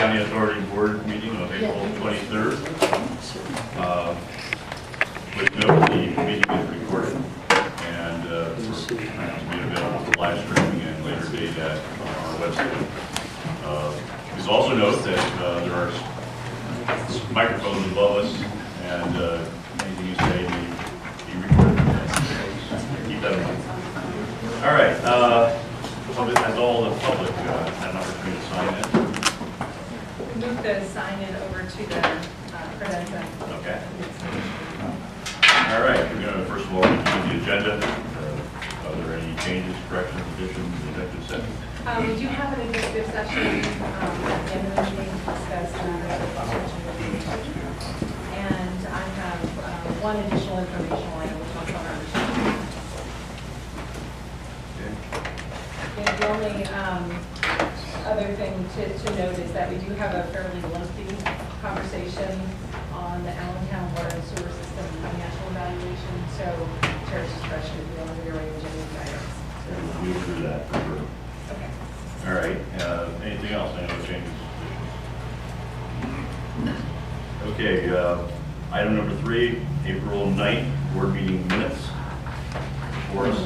County Authority Board meeting of April 23rd. Please note the meeting is recorded and will be available for live streaming and later date on our website. Please also note that there are microphones above us, and anything you say may be recorded. Keep that in mind. All right. Has all the public had an opportunity to sign in? Move the sign in over to the credential. Okay. All right. We're going to first of all review the agenda. Are there any changes, corrections, additions, executive session? We do have an executive session at the end of the meeting to discuss and I have one additional informational item we'll talk about. And the only other thing to note is that we do have a fairly lengthy conversation on the Allentown water and sewer system financial evaluation. So, Chair's discretion if you want to rearrange any items. We will do that for sure. Okay. All right. Anything else? Any other changes? Okay. Item number 3, April 9th, board meeting minutes for us.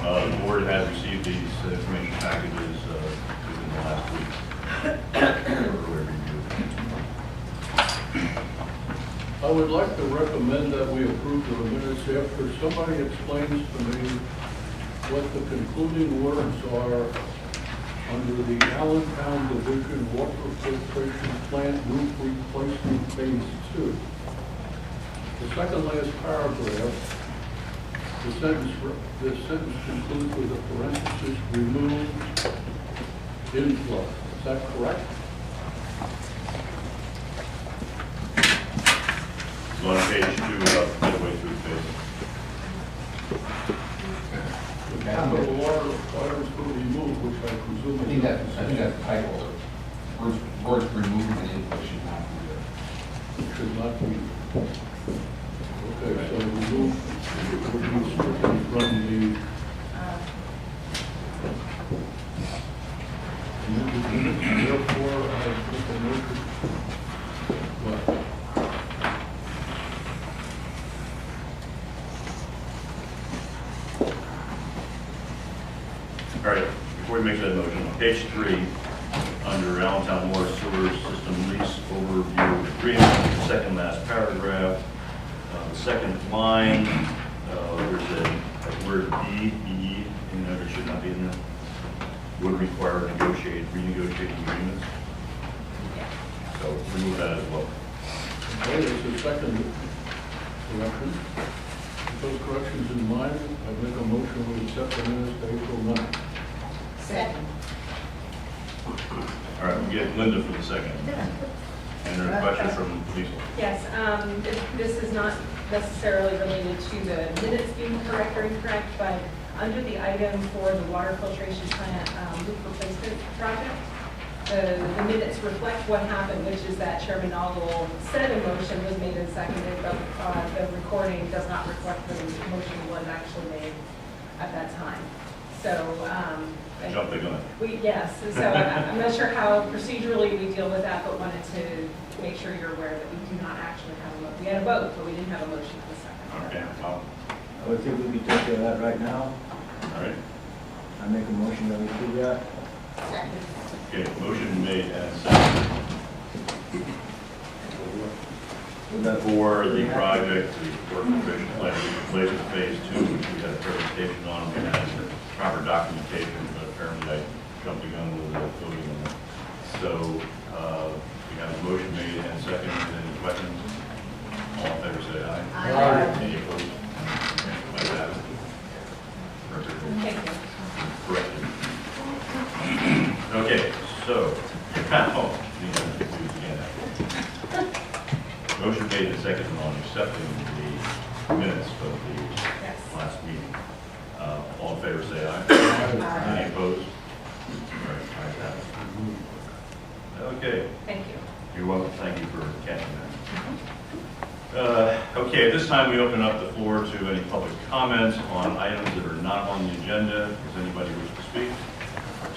The board has received these information packages within the last week. I would like to recommend that we approve the minutes after somebody explains to me what the concluding words are under the Allentown Division Water Filtration Plant Roof Replacement Phase 2. The second last paragraph, the sentence concludes with a parenthesis, remove inflow. Is that correct? So on page 2, midway through the page. The capital water requires to remove, which I presume I think that's a typo. Words removed and input should not be there. it should not be. Okay, so remove would be stricken from the therefore I put the motion. What? All right, before we make that motion, on page 3, under Allentown Water Sewer System Lease Overview Agreement, the second last paragraph, the second line, there's a word BE in there that should not be in there. Would require renegotiating agreements. So remove that as well. Okay, there's a second correction. With those corrections in mind, I make a motion to accept the minutes to April 9th. Second. All right, we'll get Linda for the second. And there are questions from Lisa. Yes, this is not necessarily related to the minutes being correct or incorrect, but under the item for the water filtration plant roof replacement project, the minutes reflect what happened, which is that Chairman Noggle said a motion was made and seconded, but the recording does not reflect the motion was actually made at that time. So, Jump the gun. yes, so I'm not sure how procedurally we deal with that, but wanted to make sure you're aware that we do not actually have a vote. We had a vote, but we didn't have a motion for the second. Okay, well, I would think we could take care of that right now. all right. I make a motion that we do that. Okay, motion made and seconded for the project, the water filtration plant replacement phase 2, which we had a presentation on. We had proper documentation, but apparently I jumped the gun with voting on that. So we have a motion made and seconded. Any questions? All in favor say aye. Aye. Any opposed? Like that. Perfect. Thank you. Corrected. Okay, so now motion made and seconded on accepting the minutes of the Yes. last meeting. All in favor say aye. Aye. Any opposed? All right, ayes have it. Okay, Thank you. you're welcome. Thank you for catching that. Okay, at this time we open up the floor to any public comments on items that are not on the agenda. Does anybody wish to speak?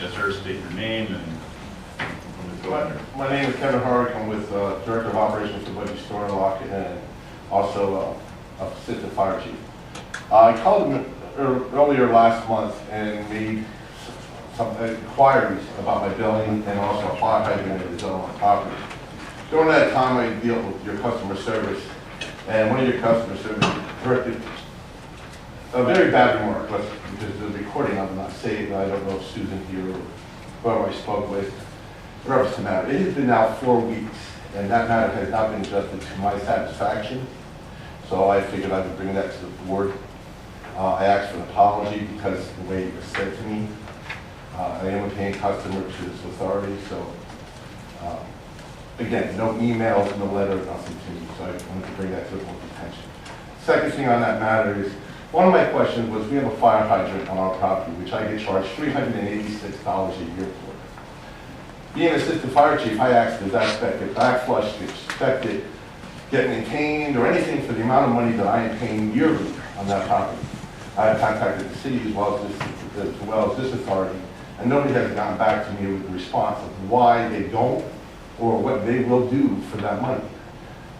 Yes, sir. State your name and from the Go ahead. My name is Kevin Hurwick. I'm with Director of Operations for Budgie Store and Lock, and also Assistant Fire Chief. I called him earlier last month and made some inquiries about my billing and also a fire hydrant that is on my property. During that time, I dealt with your customer service, and one of your customer service directed a very bad remark, because the recording I'm not saved. I don't know if Susan here or whoever I spoke with. Reference to matter. It has been now 4 weeks, and that matter has not been adjusted to my satisfaction. So I figured I would bring that to the board. I asked for an apology because the way it was said to me. I am a paying customer to this authority, so again, no emails, no letter, nothing to me. So I wanted to bring that to the board's attention. Second thing on that matter is, one of my questions was, we have a fire hydrant on our property, which I get charged $386 a year for. Being Assistant Fire Chief, I asked, does that get backflushed, inspected, get maintained, or anything for the amount of money that I am paying yearly on that property? I have contacted the city as well as this authority, and nobody has gotten back to me with a response of why they don't or what they will do for that money.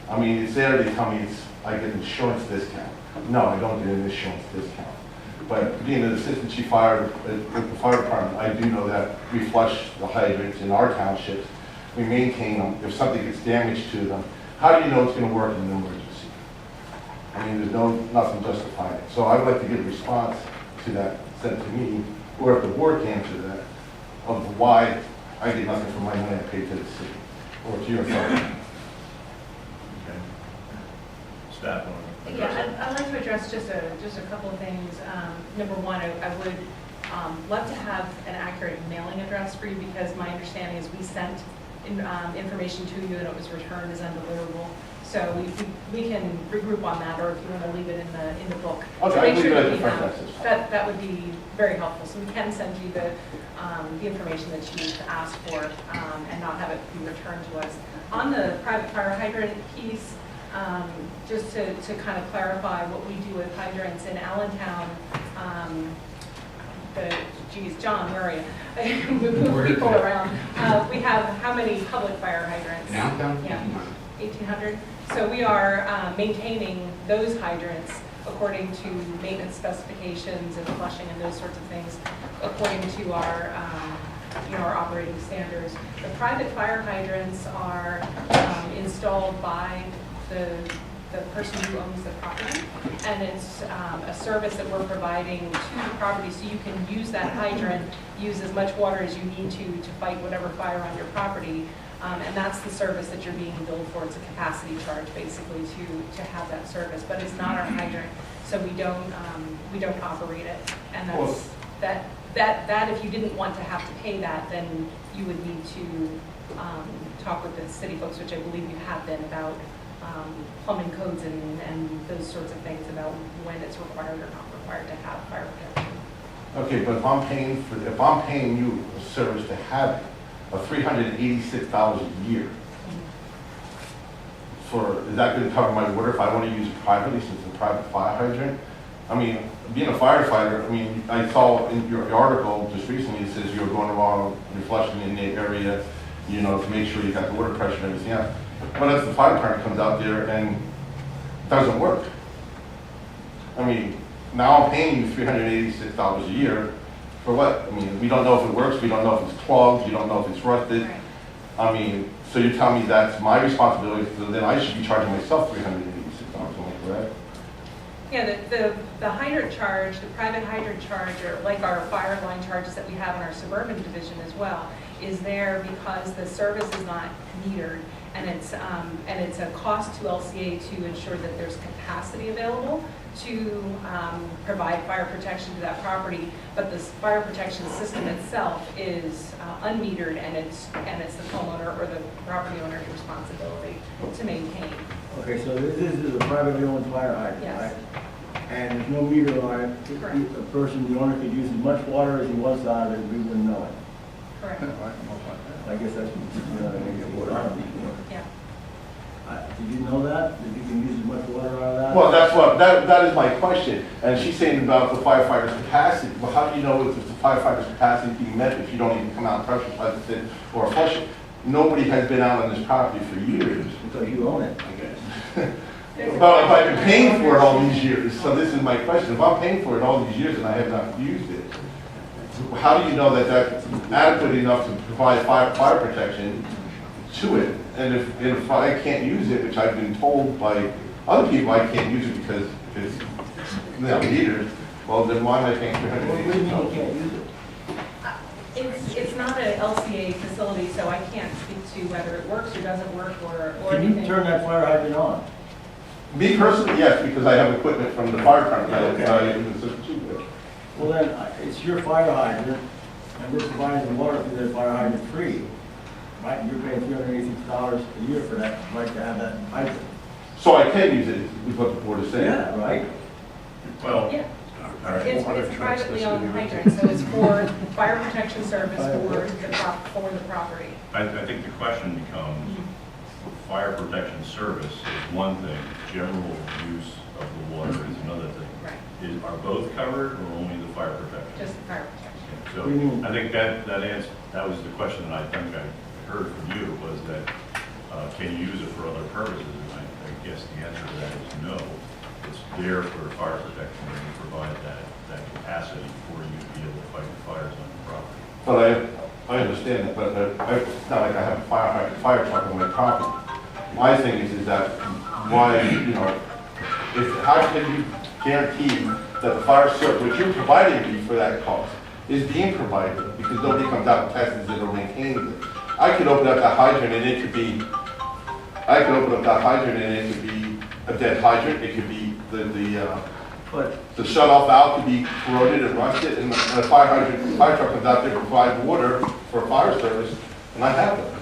I mean, it's there, they tell me I get an insurance discount. No, I don't get an insurance discount. But being an assistant chief fire with the fire department, I do know that we flush the hydrants in our townships. We maintain them. If something gets damaged to them, how do you know it's going to work in an emergency? I mean, there's nothing justifying it. So I would like to get a response to that sent to me, or if the board can answer that, of why I get nothing for my money I pay to the city or to your authority. Okay. Staff. Yeah, I'd like to address just a couple of things. Number one, I would love to have an accurate mailing address for you, because my understanding is we sent information to you and it was returned as undeliverable. So we can regroup on that, or if you want to leave it in the book. Okay, So I make believe sure it that at we the front have- desk. that would be very helpful. So we can send you the information that you've asked for, and not have it be returned to us. On the private fire hydrant piece, just to kind of clarify what we do with hydrants in Allentown, John, where are you? We move people around. We have how many public fire hydrants? Downtown? Yeah, 1,800. So we are maintaining those hydrants according to maintenance specifications and flushing and those sorts of things, according to our our operating standards. The private fire hydrants are installed by the person who owns the property, and it's a service that we're providing to the property, so you can use that hydrant, use as much water as you need to fight whatever fire on your property, and that's the service that you're being billed for. It's a capacity charge, basically, to have that service, but it's not our hydrant, so we don't operate it, and that's that if you didn't want to have to pay that, then you would need to talk with the city folks, which I believe you have been, about plumbing codes and those sorts of things, about when it's required or not required to have fire protection. Okay, but if I'm paying you a service to have it, of $386 a year, is that going to cover my water if I want to use it privately, since it's a private fire hydrant? I mean, being a firefighter, I mean, I saw in your article just recently, it says you're going around, you're flushing in the area, to make sure you got the water pressure and everything else. But if the fire department comes out there and it doesn't work, I mean, now I'm paying you $386 a year for what? I mean, we don't know if it works, we don't know if it's clogged, you don't know if it's rusted. Right. I mean, so you're telling me that's my responsibility, so then I should be charging myself $386, am I correct? Yeah, the hydrant charge, the private hydrant charge, or like our fire line charges that we have in our suburban division as well, is there because the service is not metered, and it's a cost to LCA to ensure that there's capacity available to provide fire protection to that property, but the fire protection system itself is unmetered, and it's the homeowner or the property owner's responsibility to maintain. Okay, so this is a privately owned fire hydrant, Yes. right? And there's no meter on it. Correct. The owner could use as much water as he wants out of it, we wouldn't know it. Correct. I guess that's, Yeah. Did you know that? That you can use as much water out of that? Well, that is my question. And she's saying about the firefighter's capacity. Well, how do you know if the firefighter's capacity is being met if you don't even come out and pressure test it or flush it? nobody has been out on this property for years. Because you own it, I guess. But if I've been paying for it all these years, so this is my question, if I'm paying for it all these years and I have not used it, how do you know that that's adequate enough to provide fire protection to it? And if I can't use it, which I've been told by other people I can't use it because it's meters, well, then why am I paying What do you mean you $380? can't use it? It's not an LCA facility, so I can't speak to whether it works or doesn't work or Can anything. you turn that fire hydrant on? Me personally, yes, because I have equipment from the fire department. Okay. Well then, it's your fire hydrant, and we're providing the water through that fire hydrant free. Right, you're paying $386 a year for that, right, to have that hydrant. So I can use it, is what the board is saying? Yeah, right? Well, Yeah, all right. it's privately owned hydrant, so it's for fire protection service for the property. I think the question becomes, fire protection service is one thing, general use of the water is another thing. Right. Are both covered or only the fire protection? Just fire protection. So What do you mean? I think that was the question that I think I heard from you, was that can you use it for other purposes? And I guess the answer to that is no. It's there for fire protection and you provide that capacity for you to be able to fight the fires on your property. But I understand that, but it's not like I have a fire truck on my property. My thing is that why, how can you guarantee that the fire service, which you're providing me for that cost, is being provided, because nobody comes out and tests it or maintains it. I could open up that hydrant and it could be, a dead hydrant, it could be But the shut-off valve could be corroded and rusted, and the fire truck comes out there to provide water for fire service, and I have them.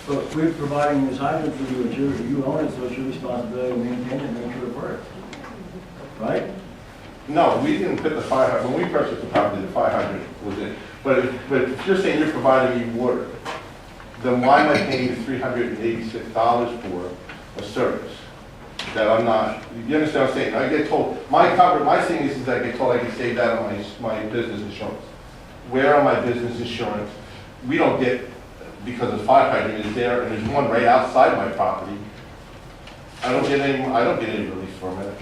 But we're providing this hydrant for you, you own it, so it's your responsibility to maintain it and make sure it works. Right? No, we didn't put the fire hydrant, when we purchased the property, the fire hydrant was in. But if you're saying you're providing me water, then why am I paying $386 for a service that I'm not, you understand what I'm saying? I get told, my thing is that I get told I can save that on my business insurance. Where on my business insurance, we don't get, because the fire hydrant is there and there's one right outside my property, I don't get any relief from it.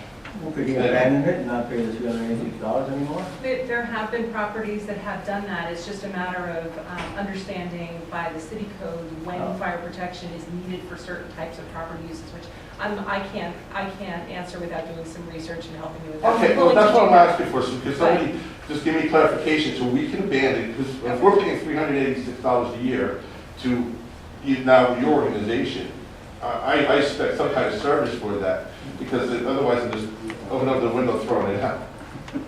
Well, could you abandon it and not pay the $386 anymore? There have been properties that have done that. It's just a matter of understanding by the city code when fire protection is needed for certain types of property uses, which I can't answer without doing some research and helping you with that. Okay, well, that's what I'm asking for, so could somebody just give me clarification so we can abandon, because if we're paying $386 a year to now your organization, I expect some kind of service for that, because otherwise I'm just open up the window throwing it out.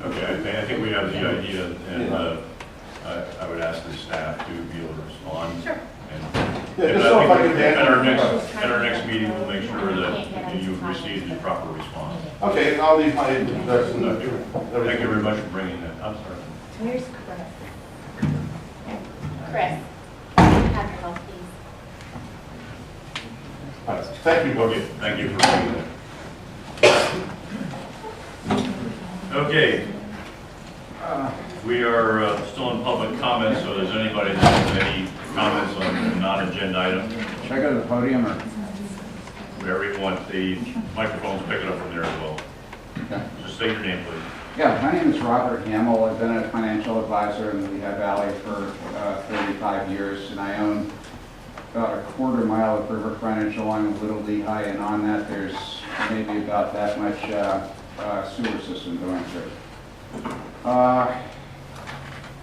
Okay, I think we have the idea, and I would ask the staff to be able to respond. Sure. And Yeah, just so if I can at our next meeting, we'll make sure that you've received the proper response. Okay, and I'll leave my address and Thank you everything. very much for bringing that. I'm sorry. Where's Chris? Chris, have your help, please. All right, thank you, Okay, Bobby. thank you for bringing that. Okay. We are still in public comments, so if there's anybody that has any comments on a non-agenda item, Should I go to the podium or? wherever you want, the microphone's picking up from there as well. Okay. Just state your name, please. Yeah, my name is Robert Hamill. I've been a financial advisor in the Lehigh Valley for 35 years, and I own about a quarter mile of river frontage along the Little Lehigh, and on that there's maybe about that much sewer system going through.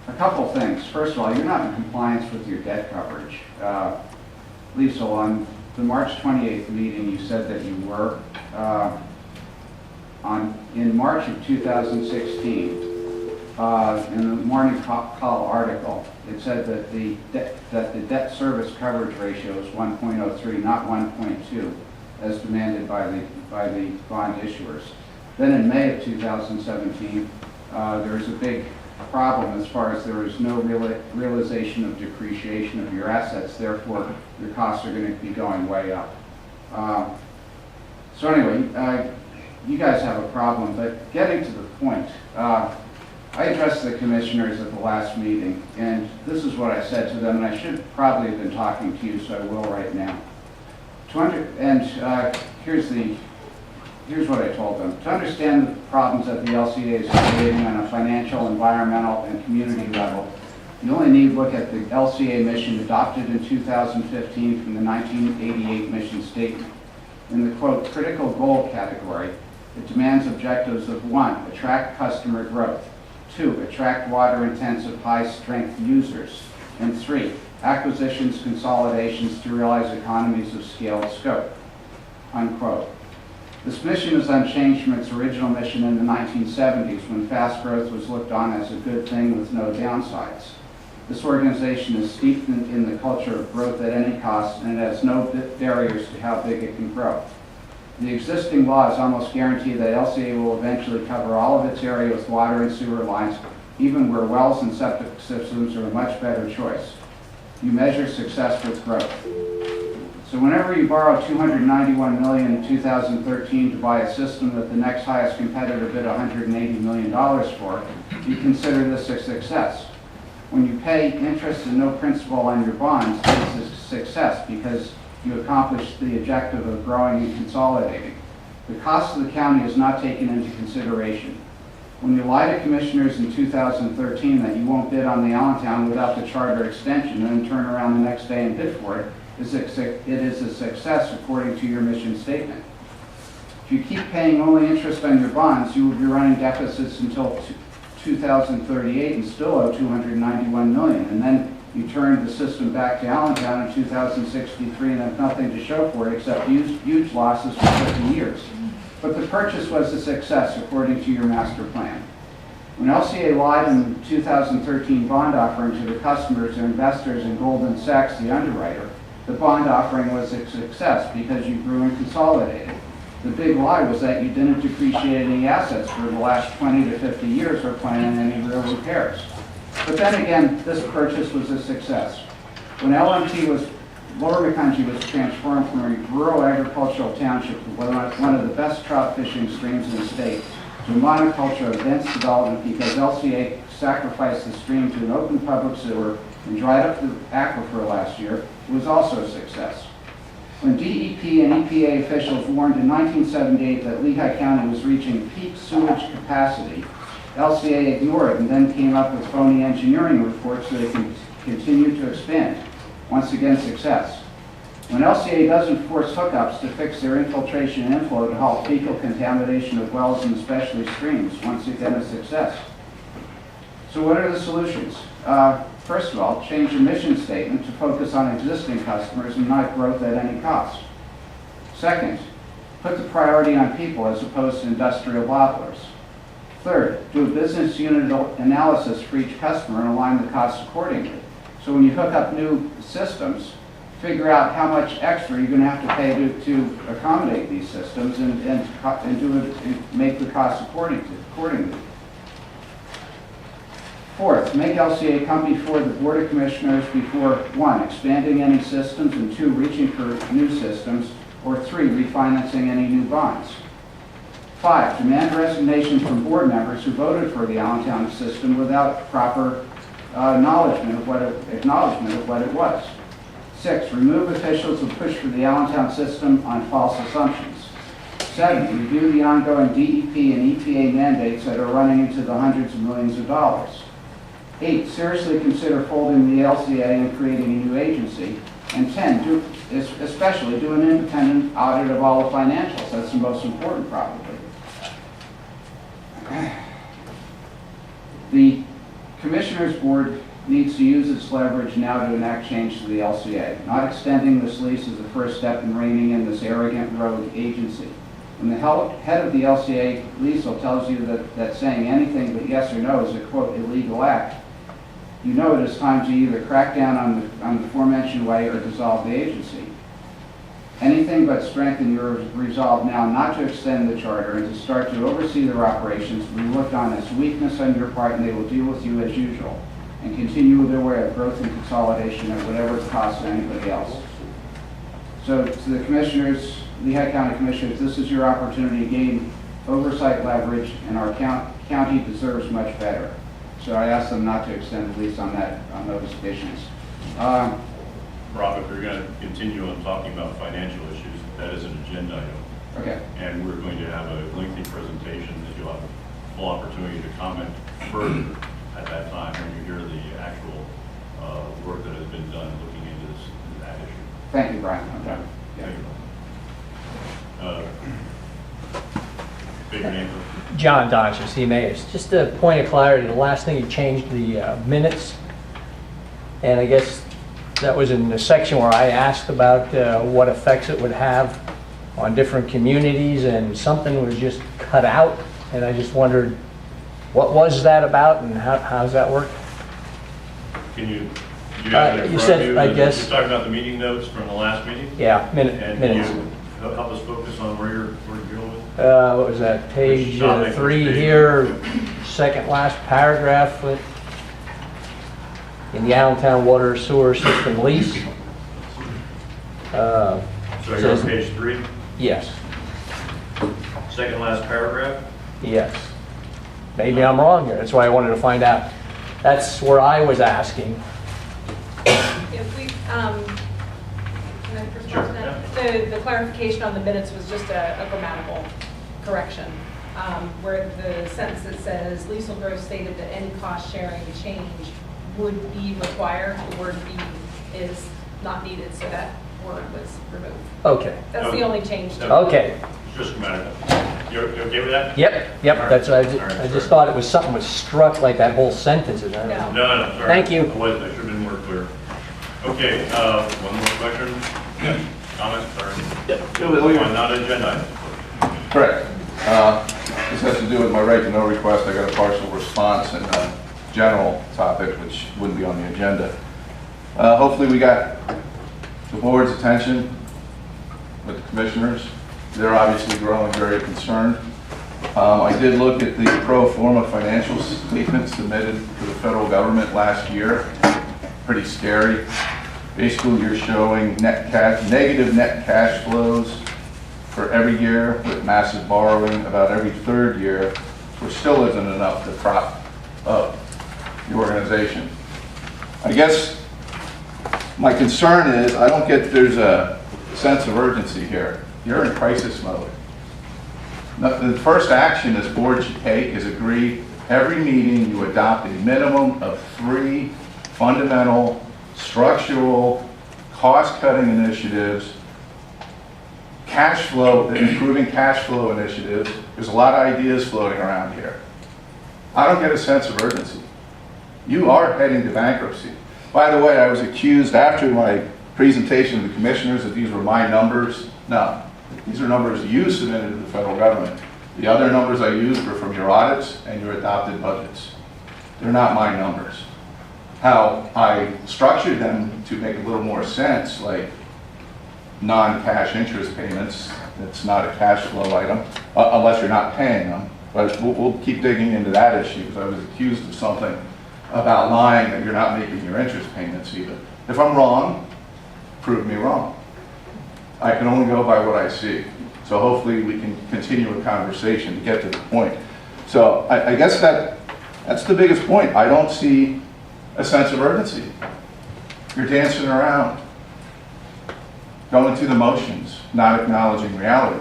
A couple things. First of all, you're not in compliance with your debt coverage. Lisa, on the March 28th meeting, you said that you were. In March of 2016, in the Morning Call article, it said that the debt service coverage ratio is 1.03, not 1.2, as demanded by the bond issuers. Then in May of 2017, there was a big problem as far as there was no realization of depreciation of your assets. Therefore, your costs are going to be going way up. So anyway, you guys have a problem, but getting to the point, I addressed the commissioners at the last meeting, and this is what I said to them, and I should probably have been talking to you, so I will right now. Here's what I told them. To understand the problems that the LCA is creating on a financial, environmental, and community level, you only need to look at the LCA mission adopted in 2015 from the 1988 mission statement. In the, quote, critical goal category, it demands objectives of 1, attract customer growth, 2, attract water-intensive, high-strength users, and 3, acquisitions, consolidations to realize economies of scale and scope, unquote. This mission is unchanged from its original mission in the 1970s when fast growth was looked on as a good thing with no downsides. This organization is steeped in the culture of growth at any cost, and it has no barriers to how big it can grow. The existing laws almost guarantee that LCA will eventually cover all of its area with water and sewer lines, even where wells and septic systems are a much better choice. You measure success with growth. So whenever you borrow $291 million in 2013 to buy a system that the next highest competitor bid $180 million for, you consider this a success. When you pay interest and no principal on your bonds, it's a success because you accomplished the objective of growing and consolidating. The cost of the county is not taken into consideration. When you lie to commissioners in 2013 that you won't bid on the Allentown without the charter extension and then turn around the next day and bid for it, it is a success according to your mission statement. If you keep paying only interest on your bonds, you will be running deficits until 2038 and still owe $291 million. And then you turn the system back to Allentown in 2063 and have nothing to show for it except huge losses for 50 years. But the purchase was a success according to your master plan. When LCA lied in the 2013 bond offering to the customers or investors in Goldman Sachs, the underwriter, the bond offering was a success because you grew and consolidated. The big lie was that you didn't depreciate any assets for the last 20 to 50 years or plan any real repairs. But then again, this purchase was a success. When Lower McConchy was transformed from a rural agricultural township to one of the best trout fishing streams in the state to a monoculture of dense development because LCA sacrificed the stream to an open public sewer and dried up the aquifer last year, it was also a success. When DEP and EPA officials warned in 1978 that Lehigh County was reaching peak sewage capacity, LCA ignored and then came up with phony engineering reports so they can continue to expand. Once again, success. When LCA doesn't force hookups to fix their infiltration and inflow to halt fecal contamination of wells and especially streams, once again a success. So what are the solutions? First of all, change your mission statement to focus on existing customers and not growth at any cost. Second, put the priority on people as opposed to industrial bottlers. Third, do a business unit analysis for each customer and align the costs accordingly. So when you hook up new systems, figure out how much extra you're going to have to pay to accommodate these systems and make the costs accordingly. Fourth, make LCA come before the Board of Commissioners before 1, expanding any systems, and 2, reaching for new systems, or 3, refinancing any new bonds. 5, demand resignation from board members who voted for the Allentown system without proper acknowledgement of what it was. 6, remove officials who push for the Allentown system on false assumptions. 7, review the ongoing DEP and EPA mandates that are running into the hundreds of millions of dollars. 8, seriously consider folding the LCA and creating a new agency. And 10, especially do an independent audit of all the financials. That's the most important, probably. The Commissioners Board needs to use its leverage now to enact change to the LCA. Not extending this lease is the first step in reining in this arrogant rogue agency. When the head of the LCA, Lease, tells you that saying anything but yes or no is a, quote, illegal act, you know it is time to either crack down on the aforementioned way or dissolve the agency. Anything but strengthen your resolve now not to extend the charter and to start to oversee their operations will be looked on as weakness on your part, and they will deal with you as usual and continue with their way of growth and consolidation at whatever it costs anybody else. So to the commissioners, Lehigh County Commissioners, this is your opportunity to gain oversight leverage, and our county deserves much better. So I asked them not to extend the lease on those issues. Rob, if we're going to continue on talking about financial issues, that is an agenda item. Okay. And we're going to have a lengthy presentation that you'll have full opportunity to comment further at that time when you hear the actual work that has been done looking into that issue. Thank you, Brian. Okay. Thank you. Big name. John Dodger, CMAs. Just a point of clarity, the last thing you changed the minutes, and I guess that was in the section where I asked about what effects it would have on different communities, and something was just cut out, and I just wondered, what was that about, and how does that work? Can you have it in You front of said, you? I guess- You're talking about the meeting notes from the last meeting? Yeah, And minutes. can you help us focus on where you're dealing with? What was that, page Which topic, 3 which page? here, second last paragraph, in the Allentown Water Sewer System lease. So you're on Says- page 3, Yes, second last paragraph? yes. Maybe I'm wrong here, that's why I wanted to find out. That's where I was asking. If we, can I respond to that? The clarification on the minutes was just a grammatical correction, where the sentence that says, Liesl Grove stated that any cost sharing change would be required, the word be is not needed, so that word was removed. Okay, That's the only change to it. okay. It's just grammatical. You okay with that? Yep, that's what I just thought it was something was struck, like that whole sentence. And I don't know. No. No, sorry. Thank you. I should have been more clear. Okay, one more question? Comment, sorry. On non-agenda items. Correct. This has to do with my right to know request. I got a partial response in a general topic, which wouldn't be on the agenda. Hopefully we got the board's attention with the commissioners. They're obviously growing very concerned. I did look at the pro forma financial statement submitted to the federal government last year. Pretty scary. Basically, you're showing negative net cash flows for every year with massive borrowing about every third year, which still isn't enough to prop up the organization. I guess my concern is I don't get there's a sense of urgency here. You're in crisis mode. The first action this board should take is agree every meeting you adopt a minimum of 3 fundamental, structural, cost-cutting initiatives, improving cash flow initiatives. There's a lot of ideas floating around here. I don't get a sense of urgency. You are heading to bankruptcy. By the way, I was accused after my presentation to the commissioners that these were my numbers. No, these are numbers you submitted to the federal government. The other numbers I used were from your audits and your adopted budgets. They're not my numbers. How I structured them to make a little more sense, like non-cash interest payments, it's not a cash flow item, unless you're not paying them. But we'll keep digging into that issue, because I was accused of something about lying that you're not making your interest payments even. If I'm wrong, prove me wrong. I can only go by what I see. So hopefully we can continue a conversation to get to the point. So I guess that's the biggest point. I don't see a sense of urgency. You're dancing around, going through the motions, not acknowledging reality.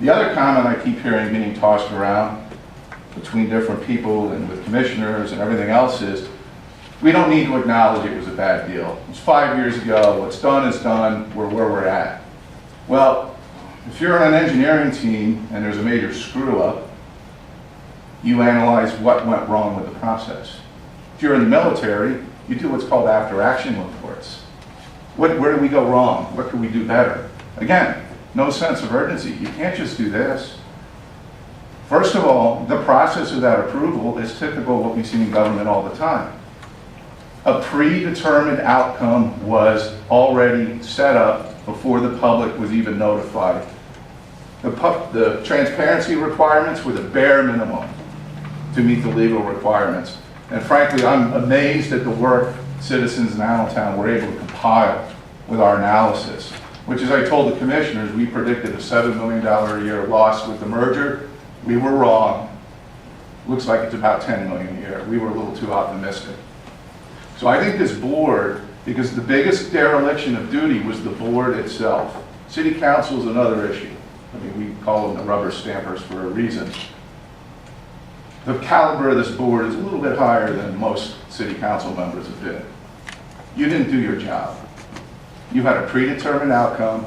The other comment I keep hearing being tossed around between different people and with commissioners and everything else is, we don't need to acknowledge it was a bad deal. It was 5 years ago, what's done is done, we're where we're at. Well, if you're on an engineering team and there's a major screw up, you analyze what went wrong with the process. If you're in the military, you do what's called after action reports. Where did we go wrong? What could we do better? Again, no sense of urgency. You can't just do this. First of all, the process of that approval is typical of what we see in government all the time. A predetermined outcome was already set up before the public was even notified. The transparency requirements were the bare minimum to meet the legal requirements. And frankly, I'm amazed at the work citizens in Allentown were able to compile with our analysis, which, as I told the commissioners, we predicted a $7 million a year loss with the merger. We were wrong. looks like it's about 10 million a year. We were a little too optimistic. So I think this board, because the biggest dereliction of duty was the board itself. City council is another issue. I mean, we call them the rubber stampers for a reason. The caliber of this board is a little bit higher than most city council members have been. You didn't do your job. You had a predetermined outcome.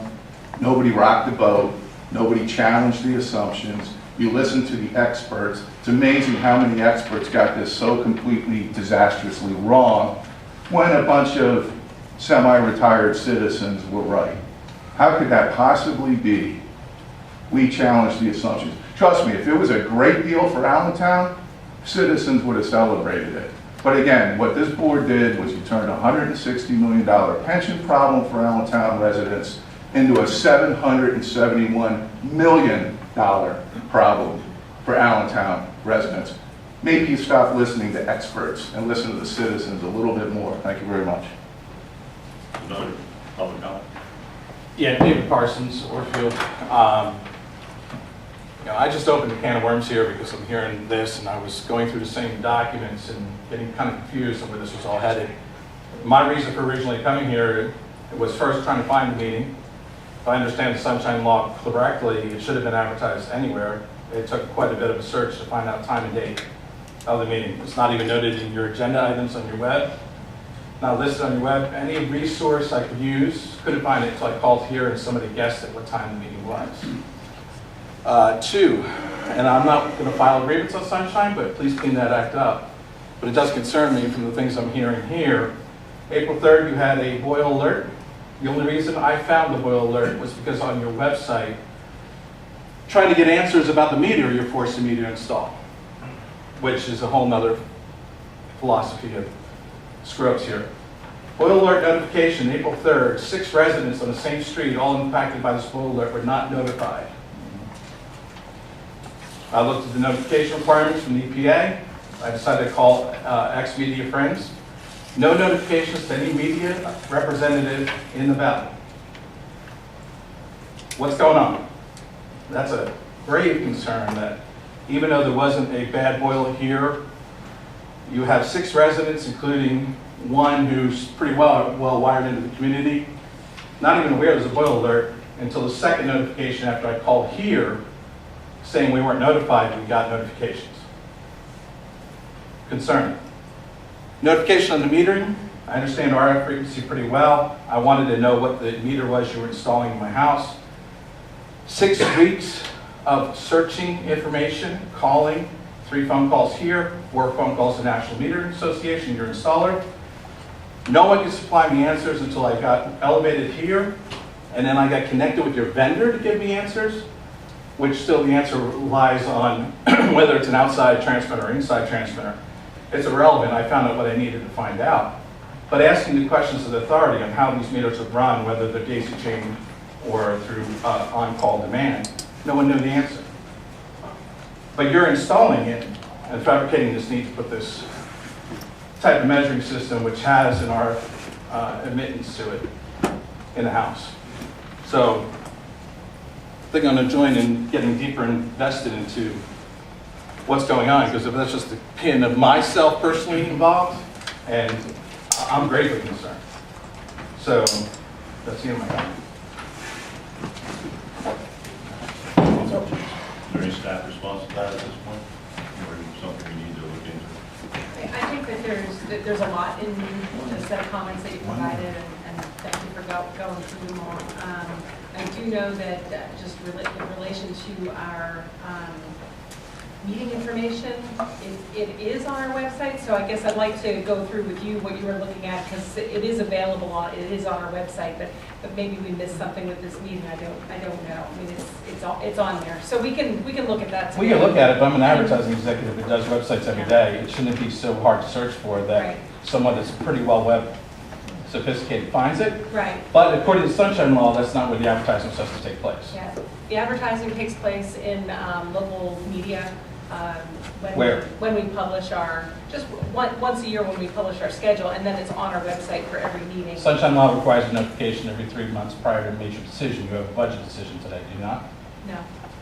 Nobody rocked the boat. Nobody challenged the assumptions. You listened to the experts. It's amazing how many experts got this so completely disastrously wrong when a bunch of semi-retired citizens were right. How could that possibly be? We challenged the assumptions. Trust me, if it was a great deal for Allentown, citizens would have celebrated it. But again, what this board did was you turned a $160 million pension problem for Allentown residents into a $771 million problem for Allentown residents. Maybe you stop listening to experts and listen to the citizens a little bit more. Thank you very much. Another public comment? Yeah, David Parsons, Orfield. I just opened a can of worms here because I'm hearing this, and I was going through the same documents and getting kind of confused on where this was all headed. My reason for originally coming here was first trying to find the meeting. If I understand the Sunshine Law correctly, it should have been advertised anywhere. It took quite a bit of a search to find out time and date of the meeting. It's not even noted in your agenda items on your web. Not listed on your web. Any resource I could use, couldn't find it until I called here and somebody guessed at what time the meeting was. Two, and I'm not going to file a grievance on Sunshine, but please clean that act up. But it does concern me from the things I'm hearing here. April 3rd, you had a boil alert. The only reason I found the boil alert was because on your website, trying to get answers about the meter you're forcing me to install, which is a whole nother philosophy of screw-ups here. Boil alert notification, April 3rd, 6 residents on the same street, all impacted by this boil alert, were not notified. I looked at the notification requirements from the EPA. I decided to call ex-media friends. No notifications to any media representative in the valley. What's going on? That's a grave concern that even though there wasn't a bad boil here, you have 6 residents, including one who's pretty well wired into the community, not even aware there's a boil alert until the second notification after I called here saying we weren't notified, we got notifications. Concerning. Notification on the metering. I understand RF frequency pretty well. I wanted to know what the meter was you were installing in my house. 6 weeks of searching information, calling, 3 phone calls here, 4 phone calls to National Metering Association, your installer. No one could supply me answers until I got elevated here, and then I got connected with your vendor to give me answers, which still the answer lies on whether it's an outside transmitter or inside transmitter. It's irrelevant. I found out what I needed to find out. But asking the questions of the authority on how these meters are run, whether they're daisy chained or through on-call demand, no one knew the answer. But you're installing it and fabricating this need to put this type of measuring system, which has an RF admittance to it, in the house. So I think I'm going to join in getting deeper invested into what's going on, because if that's just the pin of myself personally involved, and I'm gravely concerned. So that's the end of my comment. Is there any staff response to that at this point? Or something we need to look into? I think that there's a lot in the set of comments that you provided, and thank you for going through them all. I do know that just in relation to our meeting information, it is on our website, so I guess I'd like to go through with you what you were looking at, because it is available it is on our website, but maybe we missed something with this meeting. I don't know. I mean, it's on there, so we can look at that. We can look at it, but I'm an advertising executive that does websites every day. It shouldn't be so hard to search for that Right. someone that's pretty well web sophisticated finds it. Right. But according to the Sunshine Law, that's not where the advertising is supposed to take place. Yeah. The advertising takes place in local media. Where? When we publish once a year when we publish our schedule, and then it's on our website for every meeting. Sunshine Law requires a notification every 3 months prior to a major decision. You have a budget decision today, do you not? No.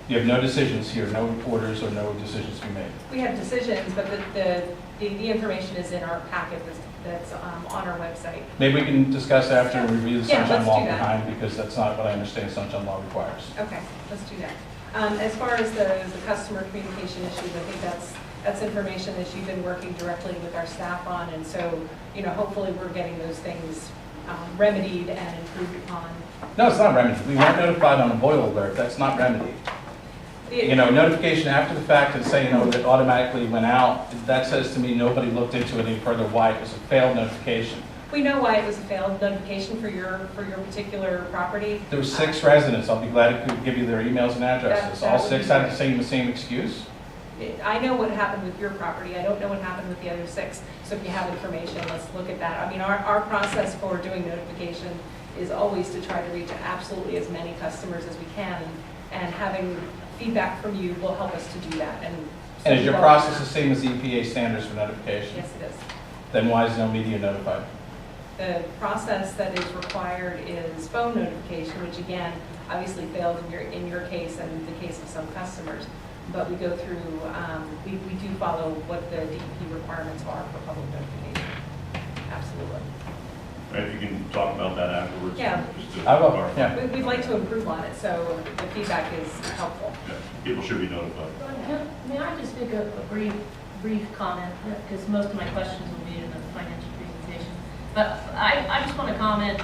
You have no decisions here, no reporters or no decisions to be made. We have decisions, but the information is in our packet that's on our website. Maybe we can discuss after and review the Yeah, sunshine let's law do that. behind, because that's not what I understand sunshine law requires. Okay, let's do that. As far as the customer communication issues, I think that's information that you've been working directly with our staff on, and so, hopefully we're getting those things remedied and improved upon. No, it's not remedied. We weren't notified on a boil alert. That's not remedied. Notification after the fact and saying, it automatically went out, that says to me nobody looked into it any further why it was a failed notification. We know why it was a failed notification for your particular property. There were 6 residents. I'll be glad to give you their emails and addresses. That All would 6 be had great. the same excuse. I know what happened with your property. I don't know what happened with the other 6. So if you have information, let's look at that. I mean, our process for doing notification is always to try to reach absolutely as many customers as we can, and having feedback from you will help us to do that. And is your process the same as the EPA standards for notification? Yes, it is. Then why is no media notified? The process that is required is phone notification, which again, obviously failed in your case and the case of some customers. But we go through, we do follow what the DEP requirements are for public notification. Absolutely. If you can talk about that afterwards. Yeah. just to I will, clarify. yeah. We'd like to improve on it, so the feedback is helpful. Yeah, people should be notified. May I just make a brief comment, because most of my questions will be in the financial presentation. But I just want to comment,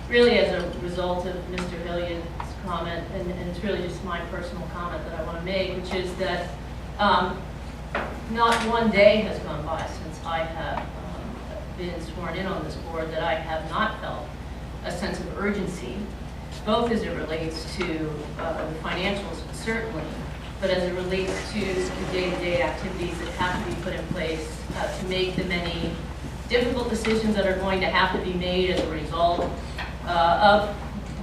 really as a result of Mr. Hilliard's comment, and it's really just my personal comment that I want to make, which is that not one day has gone by since I have been sworn in on this board that I have not felt a sense of urgency, both as it relates to the financials, certainly, but as it relates to the day-to-day activities that have to be put in place to make the many difficult decisions that are going to have to be made as a result of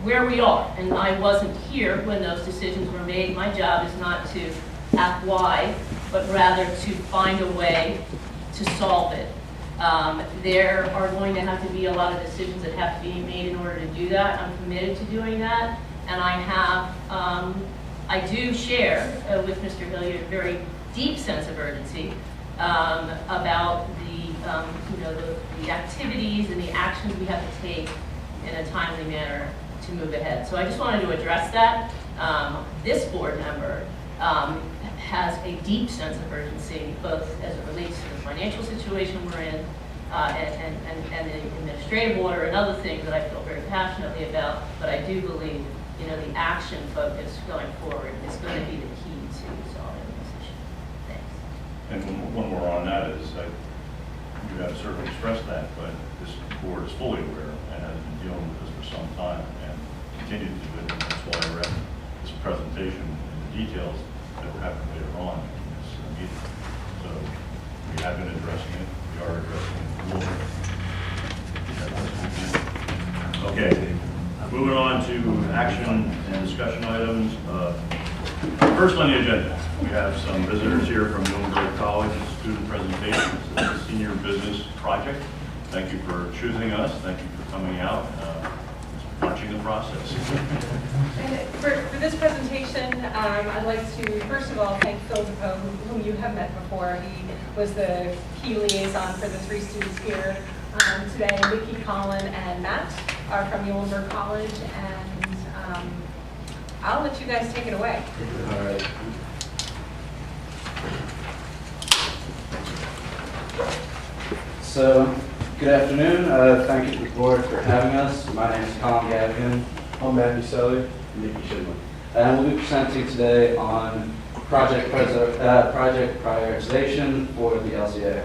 where we are. And I wasn't here when those decisions were made. My job is not to ask why, but rather to find a way to solve it. There are going to have to be a lot of decisions that have to be made in order to do that. I'm committed to doing that, and I do share with Mr. Hilliard a very deep sense of urgency about the activities and the actions we have to take in a timely manner to move ahead. So I just wanted to address that. This board member has a deep sense of urgency, both as it relates to the financial situation we're in and the administrative order and other things that I feel very passionately about. But I do believe, the action focus going forward is going to be the key to solving this issue. Thanks. And one more on that is, you have certainly stressed that, but this board is fully aware and has been dealing with this for some time and continues to do it. And that's why I read this presentation and the details that will happen later on in this meeting. So we have been addressing it. We are addressing it. Okay. Moving on to action and discussion items. First on the agenda, we have some visitors here from Muhlenberg College, student presentations. This is a senior business project. Thank you for choosing us. Thank you for coming out, watching the process. And for this presentation, I'd like to, first of all, thank Phil DePoe, whom you have met before. He was the key liaison for the 3 students here today. Vicki, Colin, and Matt are from Muhlenberg College, and I'll let you guys take it away. All right. So, good afternoon. Thank you to the board for having us. My name is Colin Gaffigan. I'm Matthew Selly. Nikki Shidman. And we'll be presenting today on project prioritization for the LCA.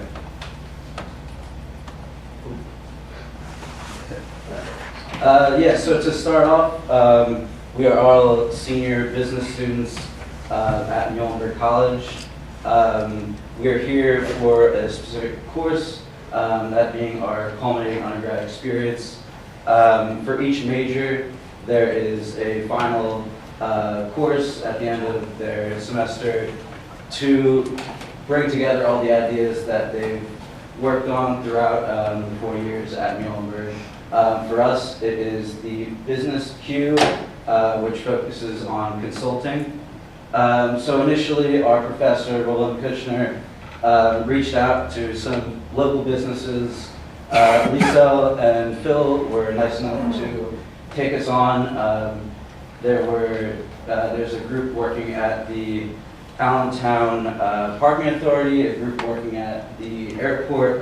So to start off, we are all senior business students at Muhlenberg College. We are here for a specific course, that being our culminating undergrad experience. For each major, there is a final course at the end of their semester to bring together all the ideas that they've worked on throughout the 4 years at Muhlenberg. For us, it is the business Q which focuses on consulting. So initially, our professor, Roland Kushner, reached out to some local businesses. Lease and Phil were nice enough to take us on. There's a group working at the Allentown Parking Authority, a group working at the airport,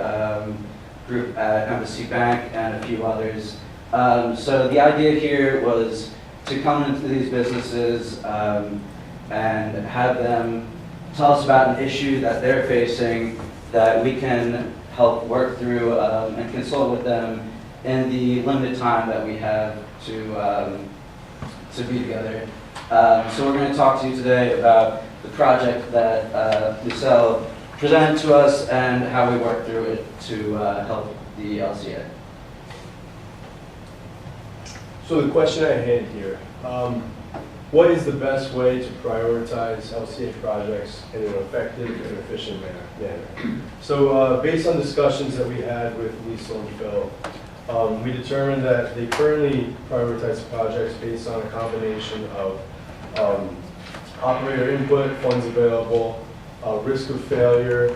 group at Embassy Bank, and a few others. So the idea here was to come into these businesses and have them tell us about an issue that they're facing that we can help work through and consult with them in the limited time that we have to be together. So we're going to talk to you today about the project that Lucille presented to us and how we work through it to help the LCA. So the question I had here, what is the best way to prioritize LCA projects in an effective and efficient manner? So based on discussions that we had with Lisa and Phil, we determined that they currently prioritize projects based on a combination of operator input, funds available, risk of failure,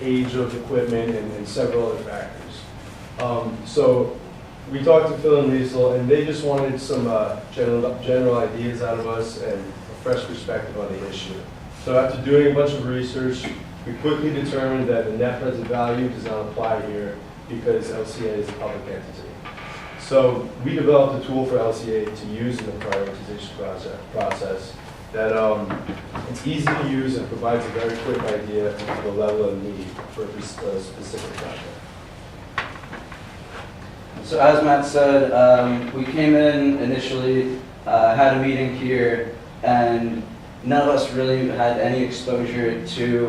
age of equipment, and several other factors. So we talked to Phil and Liesl, and they just wanted some general ideas out of us and a fresh perspective on the issue. So after doing a bunch of research, we quickly determined that the net present value does not apply here because LCA is a public entity. So we developed a tool for LCA to use in the prioritization process that it's easy to use and provides a very quick idea of the level of need for a specific project. So as Matt said, we came in initially, had a meeting here, and none of us really had any exposure to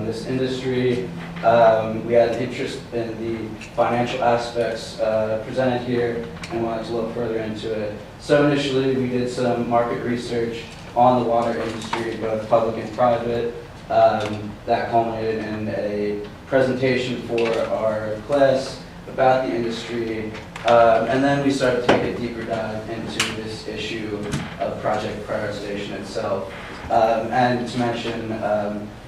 this industry. We had interest in the financial aspects presented here and wanted to look further into it. So initially we did some market research on the water industry, both public and private. That culminated in a presentation for our class about the industry, and then we started to take a deeper dive into this issue of project prioritization itself. And to mention,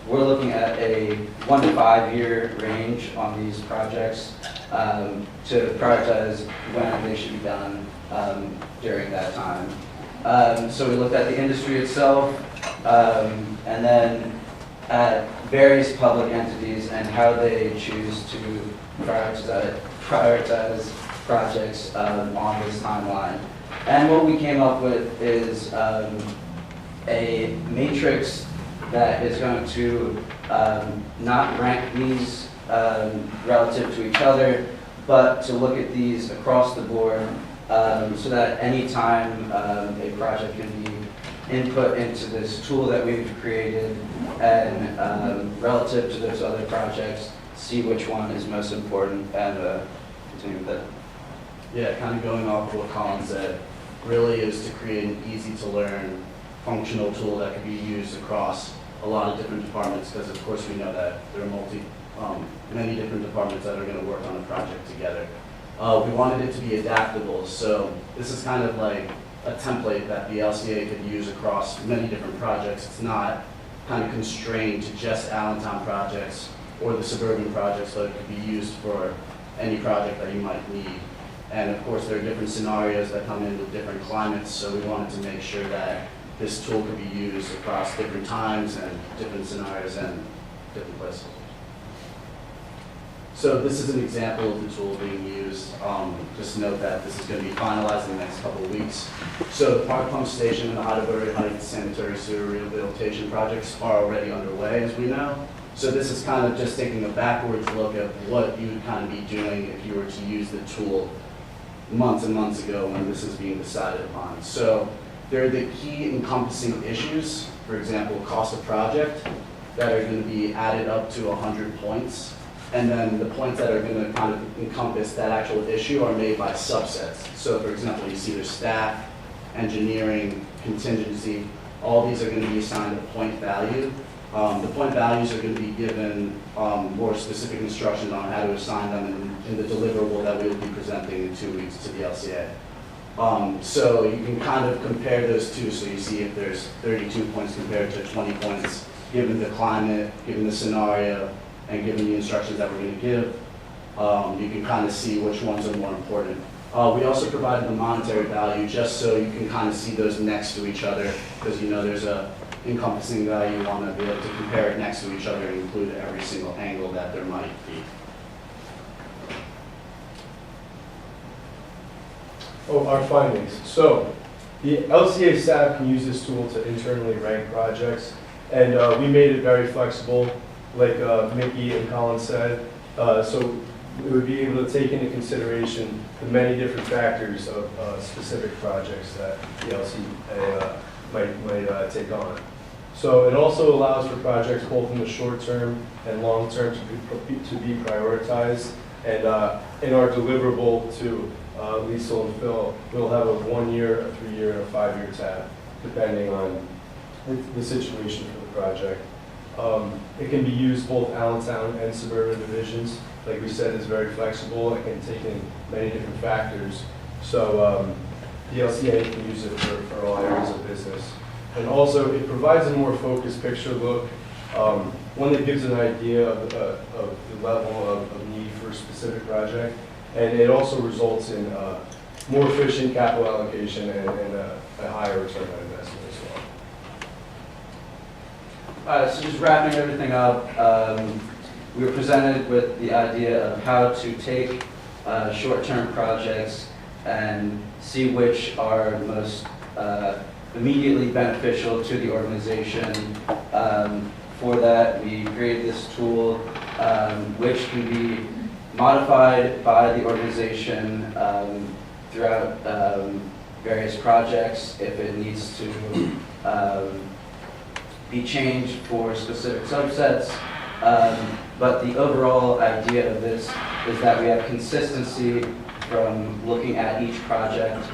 we're looking at a 1 to 5 year range on these projects to prioritize when they should be done during that time. So we looked at the industry itself, and then at various public entities and how they choose to prioritize projects on this timeline. And what we came up with is a matrix that is going to not rank these relative to each other, but to look at these across the board so that any time a project can be input into this tool that we've created and relative to those other projects, see which one is most important and continue with that. Yeah, kind of going off of what Colin said, really is to create an easy-to-learn functional tool that can be used across a lot of different departments, because of course we know that there are many different departments that are going to work on a project together. We wanted it to be adaptable, so this is kind of like a template that the LCA could use across many different projects. It's not kind of constrained to just Allentown projects or the suburban projects, but it could be used for any project that you might need. And of course, there are different scenarios that come in with different climates, so we wanted to make sure that this tool could be used across different times and different scenarios and different places. So this is an example of the tool being used. Just note that this is going to be finalized in the next couple of weeks. So the Park Pump Station and the Otterbury Heights Sanitary Sewer Rehabilitation projects are already underway, as we know. So this is kind of just taking a backwards look at what you would kind of be doing if you were to use the tool months and months ago when this is being decided upon. So there are the key encompassing issues, for example, cost of project, that are going to be added up to 100 points. And then the points that are going to kind of encompass that actual issue are made by subsets. So for example, you see there's staff, engineering, contingency. All these are going to be assigned a point value. The point values are going to be given more specific instructions on how to assign them in the deliverable that we will be presenting in 2 weeks to the LCA. So you can kind of compare those two, so you see if there's 32 points compared to 20 points, given the climate, given the scenario, and given the instructions that we're going to give. You can kind of see which ones are more important. We also provided the monetary value just so you can kind of see those next to each other, because you know there's a encompassing value. You want to be able to compare it next to each other and include every single angle that there might be. Oh, our findings. So, the LCA staff can use this tool to internally rank projects, and we made it very flexible, like Mickey and Colin said. So, we would be able to take into consideration the many different factors of specific projects that the LCA might take on. So, it also allows for projects both in the short term and long term to be prioritized, and in our deliverable to Lease and Phil, we'll have a 1 year, a 3 year, and a 5 year tab, depending on the situation for the project. It can be used both Allentown and suburban divisions. Like we said, it's very flexible. It can take in many different factors. So the LCA can use it for all areas of business. And also, it provides a more focused picture look, one that gives an idea of the level of need for a specific project. And it also results in more efficient capital allocation and a higher return on investment as well. So just wrapping everything up, we were presented with the idea of how to take short-term projects and see which are most immediately beneficial to the organization. For that, we created this tool which can be modified by the organization throughout various projects if it needs to be changed for specific subsets. But the overall idea of this is that we have consistency from looking at each project.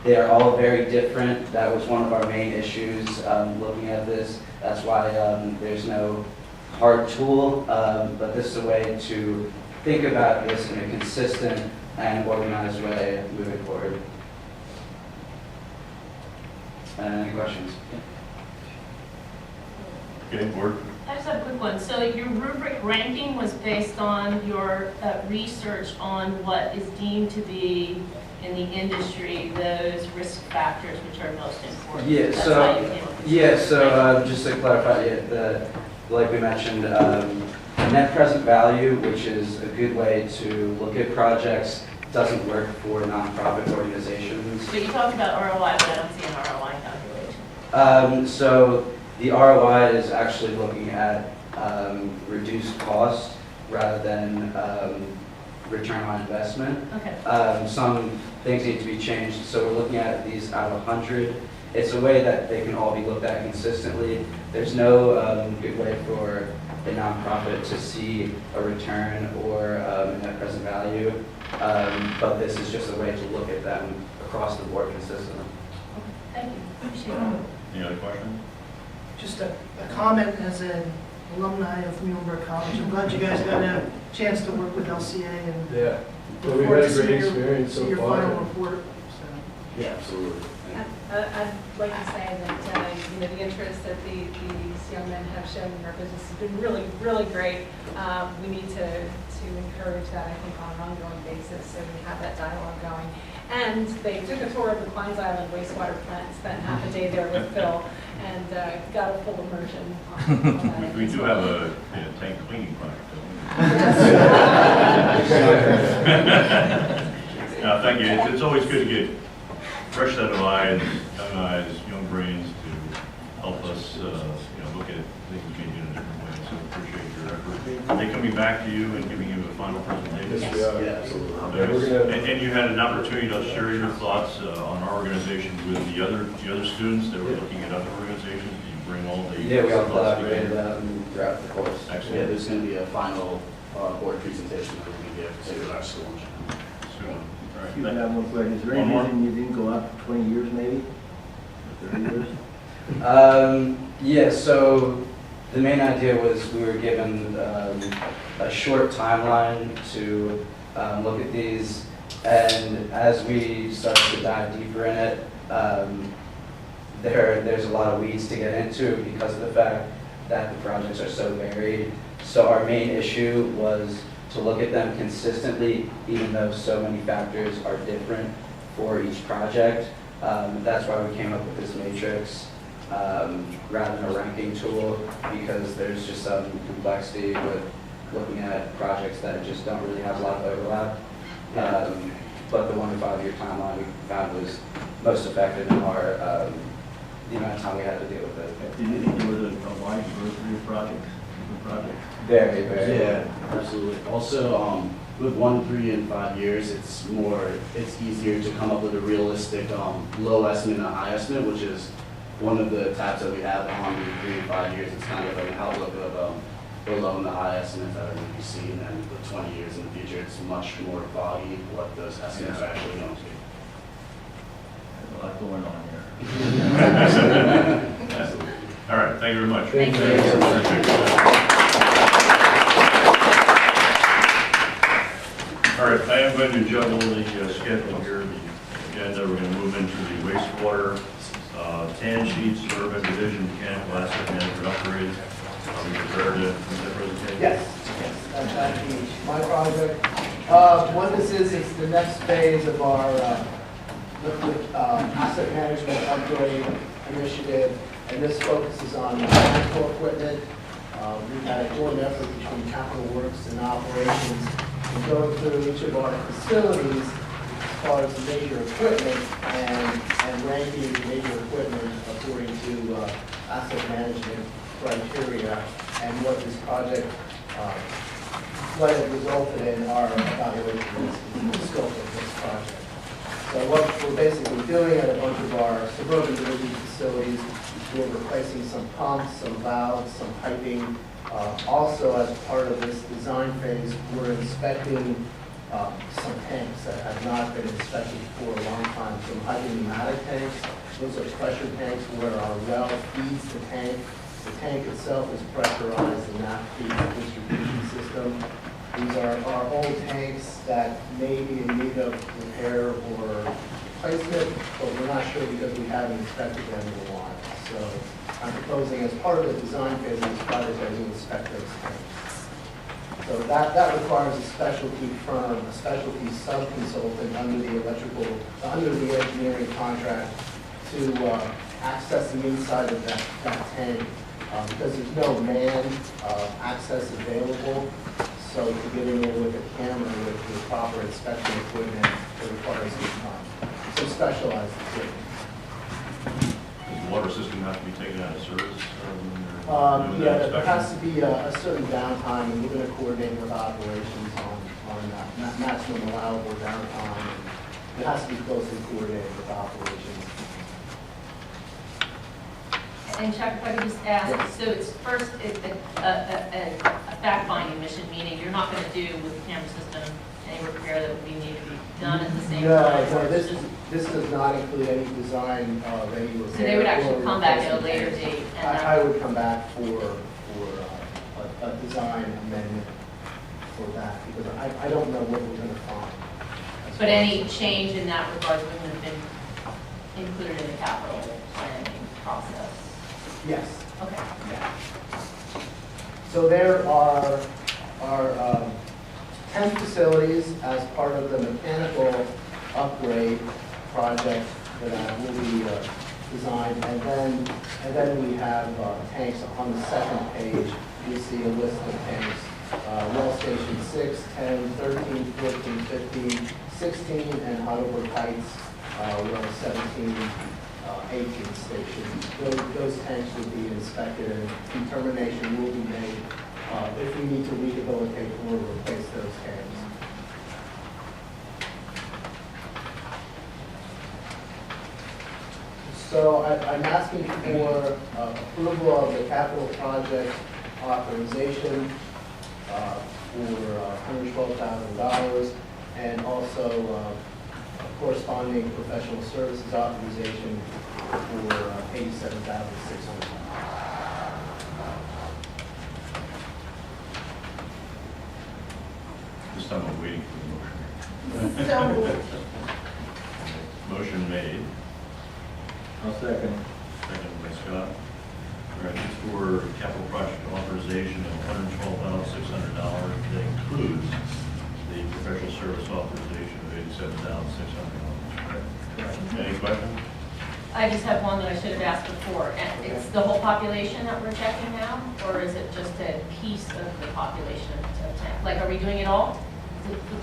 They are all very different. That was one of our main issues looking at this. That's why there's no hard tool, but this is a way to think about this in a consistent and organized way moving forward. Any questions? Okay, board? I just have a quick one. So your rubric ranking was based on your research on what is deemed to be in the industry those risk factors which are most important. Yeah. That's So how you came up with yeah. So just to clarify, like we mentioned, net present value, which is a good way to look at projects, doesn't work for nonprofit organizations. But you talked about ROI, but I don't see an ROI calculation. So the ROI is actually looking at reduced cost rather than return on investment. Okay. Some things need to be changed, so we're looking at these out of 100. It's a way that they can all be looked at consistently. There's no good way for a nonprofit to see a return or a net present value, but this is just a way to look at them across the board consistently. Thank you. Appreciate it. Any other questions? Just a comment as an alumni of Muhlenberg College. I'm glad you guys got a chance to work with LCA and Yeah. look Well, we've forward had to a great seeing experience so your far. final report. So. Yeah, absolutely. I'd like to say that, the interest that these young men have shown in our business has been really, really great. We need to encourage that, I think, on an ongoing basis, so we have that dialogue going. And they took a tour of the Kleins Island wastewater plant, spent half a day there with Phil, and got a full immersion on that. We do have a tank cleaning project, don't we? Thank you. It's always good to get fresh set of eyes, young brains to help us, look at things changing in a different way. So appreciate your effort. Are they coming back to you and giving you a final presentation? Yes, we are. Yeah, absolutely. And you had an opportunity to share your thoughts on our organization with the other students that were looking at other organizations. Did you bring all the Yeah, we all thoughts collaborated together? throughout the course. Yeah, Excellent. there's going to be a final board presentation that we give to our school. Super. All right. You can have one question. Is there One any more? reason you didn't go out for 20 years maybe? Or 30 years? Yeah, so the main idea was we were given a short timeline to look at these. And as we started to dive deeper in it, there's a lot of weeds to get into because of the fact that the projects are so varied. So our main issue was to look at them consistently, even though so many factors are different for each project. That's why we came up with this matrix rather than a ranking tool, because there's just some complexity with looking at projects that just don't really have a lot of overlap. But the 1 to 5 year timeline we found was most effective in our the amount of time we had to deal with it. Did you think there was a wide diversity of projects, different projects? Very, very. Yeah, absolutely. Also, with 1, 3, and 5 years, it's easier to come up with a realistic low estimate and a high estimate, which is one of the tabs that we have on the 3 and 5 years. It's kind of like an outlook of the low and the high estimates that are going to be seen, and the 20 years in the future, it's much more foggy what those estimates are actually going to be. There's a lot going on here. Absolutely. All right, thank you very much. Thank you. All right, I am going to juggle the schedule here, the agenda. We're going to move into the wastewater, tan sheets, urban division, mechanical asset management upgrades. Are we prepared to do that presentation? Yes, that's my project. What this is the next phase of our liquid asset management upgrade initiative, and this focuses on mechanical equipment. We've had a joint effort between Capital Works and Operations in going through each of our facilities as far as the major equipment and ranking the major equipment according to asset management criteria, and what this project, what it resulted in our evaluation is the scope of this project. So what we're basically doing at a bunch of our suburban division facilities, we're replacing some pumps, some valves, some piping. Also, as part of this design phase, we're inspecting some tanks that have not been inspected for a long time, some hydropneumatic tanks. Those are pressure tanks where our well feeds the tank. The tank itself is pressurized, and that feeds the distribution system. These are our old tanks that may be in need of repair or replacement, but we're not sure because we haven't inspected them in a while. So I'm proposing, as part of the design phase of this project, that we inspect those tanks. So that requires a specialty firm, a specialty sub-consultant under the engineering contract to access the inside of that tank. Because there's no manned access available, so to get in there with a camera with the proper inspection equipment, it requires some specialized equipment. Does the water system have to be taken out of service? Yeah, there has to be a certain downtime, and we're going to coordinate with operations on maximum allowable downtime. It has to be closely coordinated with operations. And Chuck, if I could just ask, so it's first a fact-finding mission, meaning you're not going to do with the camera system any repair that would need to be done at the same time? No, this does not include any design of any repair. So they would actually come back at a later date? And I would come back for a design amendment for that, because I don't know what we're going to find. But any change in that regard wouldn't have been included in the capital planning process? Yes. Okay. Yeah. So there are 10 facilities as part of the mechanical upgrade project that will be designed, and then we have tanks on the second page. You see a list of tanks: well station 6, 10, 13, 14, 15, 16, and Heidelberg Heights well 17. 18 stations. Those tanks will be inspected, and determination will be made if we need to rehabilitate or replace those tanks. So I'm asking for approval of the capital project authorization for $112,000, and also corresponding professional services authorization for $87,600. This time I'm waiting for the motion. Motion made, I'll second. seconded by Scott. All right, this for capital project authorization of $112,600. That includes the professional service authorization of $87,600. Correct? Any questions? I just have one that I should have asked before. And it's the whole population that we're checking now, or is it just a piece of the population of tank? Like, are we doing it all?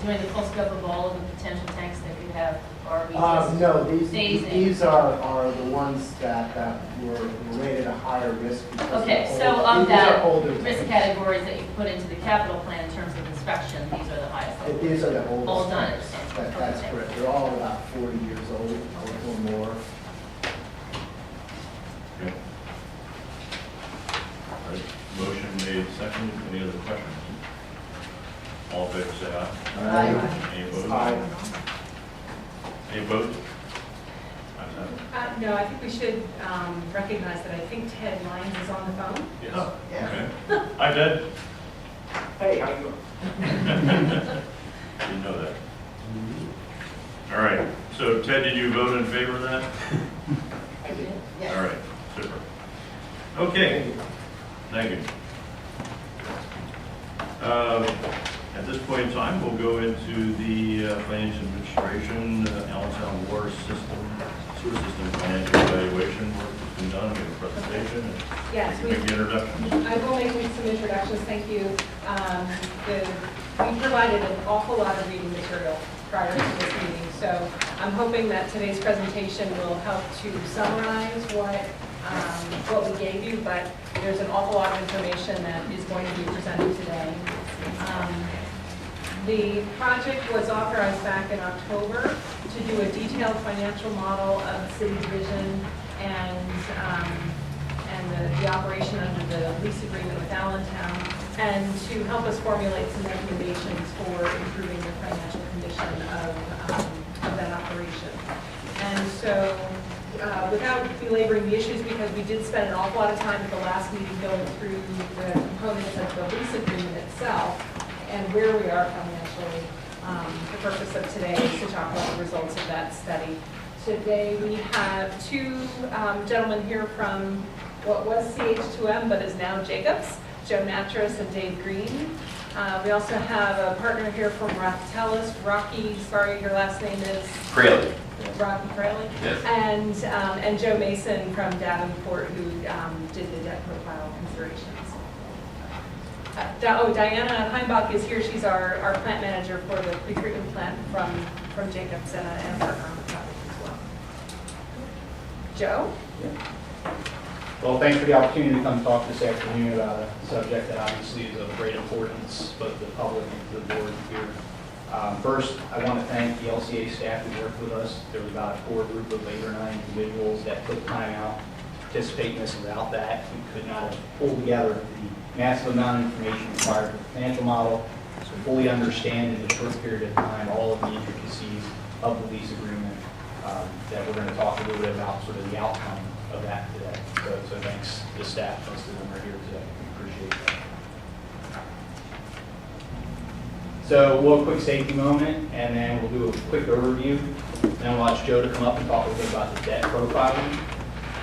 Doing the full scope of all of the potential tanks that could have, or are we just No, phasing? these are the ones that were rated a higher risk. because Okay, they're so older. of These are that older risk tanks. categories that you put into the capital plan in terms of inspection, these are the highest level. These are the oldest. All done. tanks. That's Okay. correct. They're all about 40 years old or more. Okay. All right, motion made, seconded. Any other questions? All in favor, say aye. Aye. Any opposed? Aye. Any opposed? Ayes have it. No, I think we should recognize that I think Ted Lyons is on the phone. Yes. Oh, yeah. Okay. Hi, Ted. Hey, how you doing? Didn't know that. All right, so Ted, did you vote in favor of that? I did, yes. All right, super. Okay, thank you. At this point in time, we'll go into the financial administration, Allentown water system, sewer system financial evaluation work that's been done. We have a presentation. and Yes, you can make the introductions. I will make some introductions, thank you. We provided an awful lot of reading material prior to this meeting, so I'm hoping that today's presentation will help to summarize what we gave you, but there's an awful lot of information that is going to be presented today. The project was authorized back in October to do a detailed financial model of the city's vision and the operation under the lease agreement with Allentown, and to help us formulate some recommendations for improving the financial condition of that operation. And so, without belaboring the issues, because we did spend an awful lot of time at the last meeting going through the components of the lease agreement itself and where we are financially, the purpose of today is to talk about the results of that study. Today, we have two gentlemen here from what was CH2M, but is now Jacobs, Joe Natras and Dave Green. We also have a partner here from Raftellus, Rocky, sorry, your last name is? Fraley. Rocky Fraley. Yes. And Joe Mason from Davenport, who did the debt profile considerations. Diana Heimbach is here. She's our plant manager for the pretreatment plant from Jacobs and a partner on the project as well. Joe? Well, thanks for the opportunity to come talk this afternoon about a subject that obviously is of great importance, both to the public and to the board here. First, I want to thank the LCA staff who worked with us. There was about a core group of 8 or 9 individuals that took time out to participate in this. Without that, we could not have pulled together the massive amount of information required for the financial model to fully understand in a short period of time all of the intricacies of the lease agreement that we're going to talk a little bit about, sort of the outcome of that today. So thanks to the staff, most of them are here today. We appreciate that. So we'll have a quick safety moment, and then we'll do a quick overview. Then we'll ask Joe to come up and talk a little bit about the debt profiling.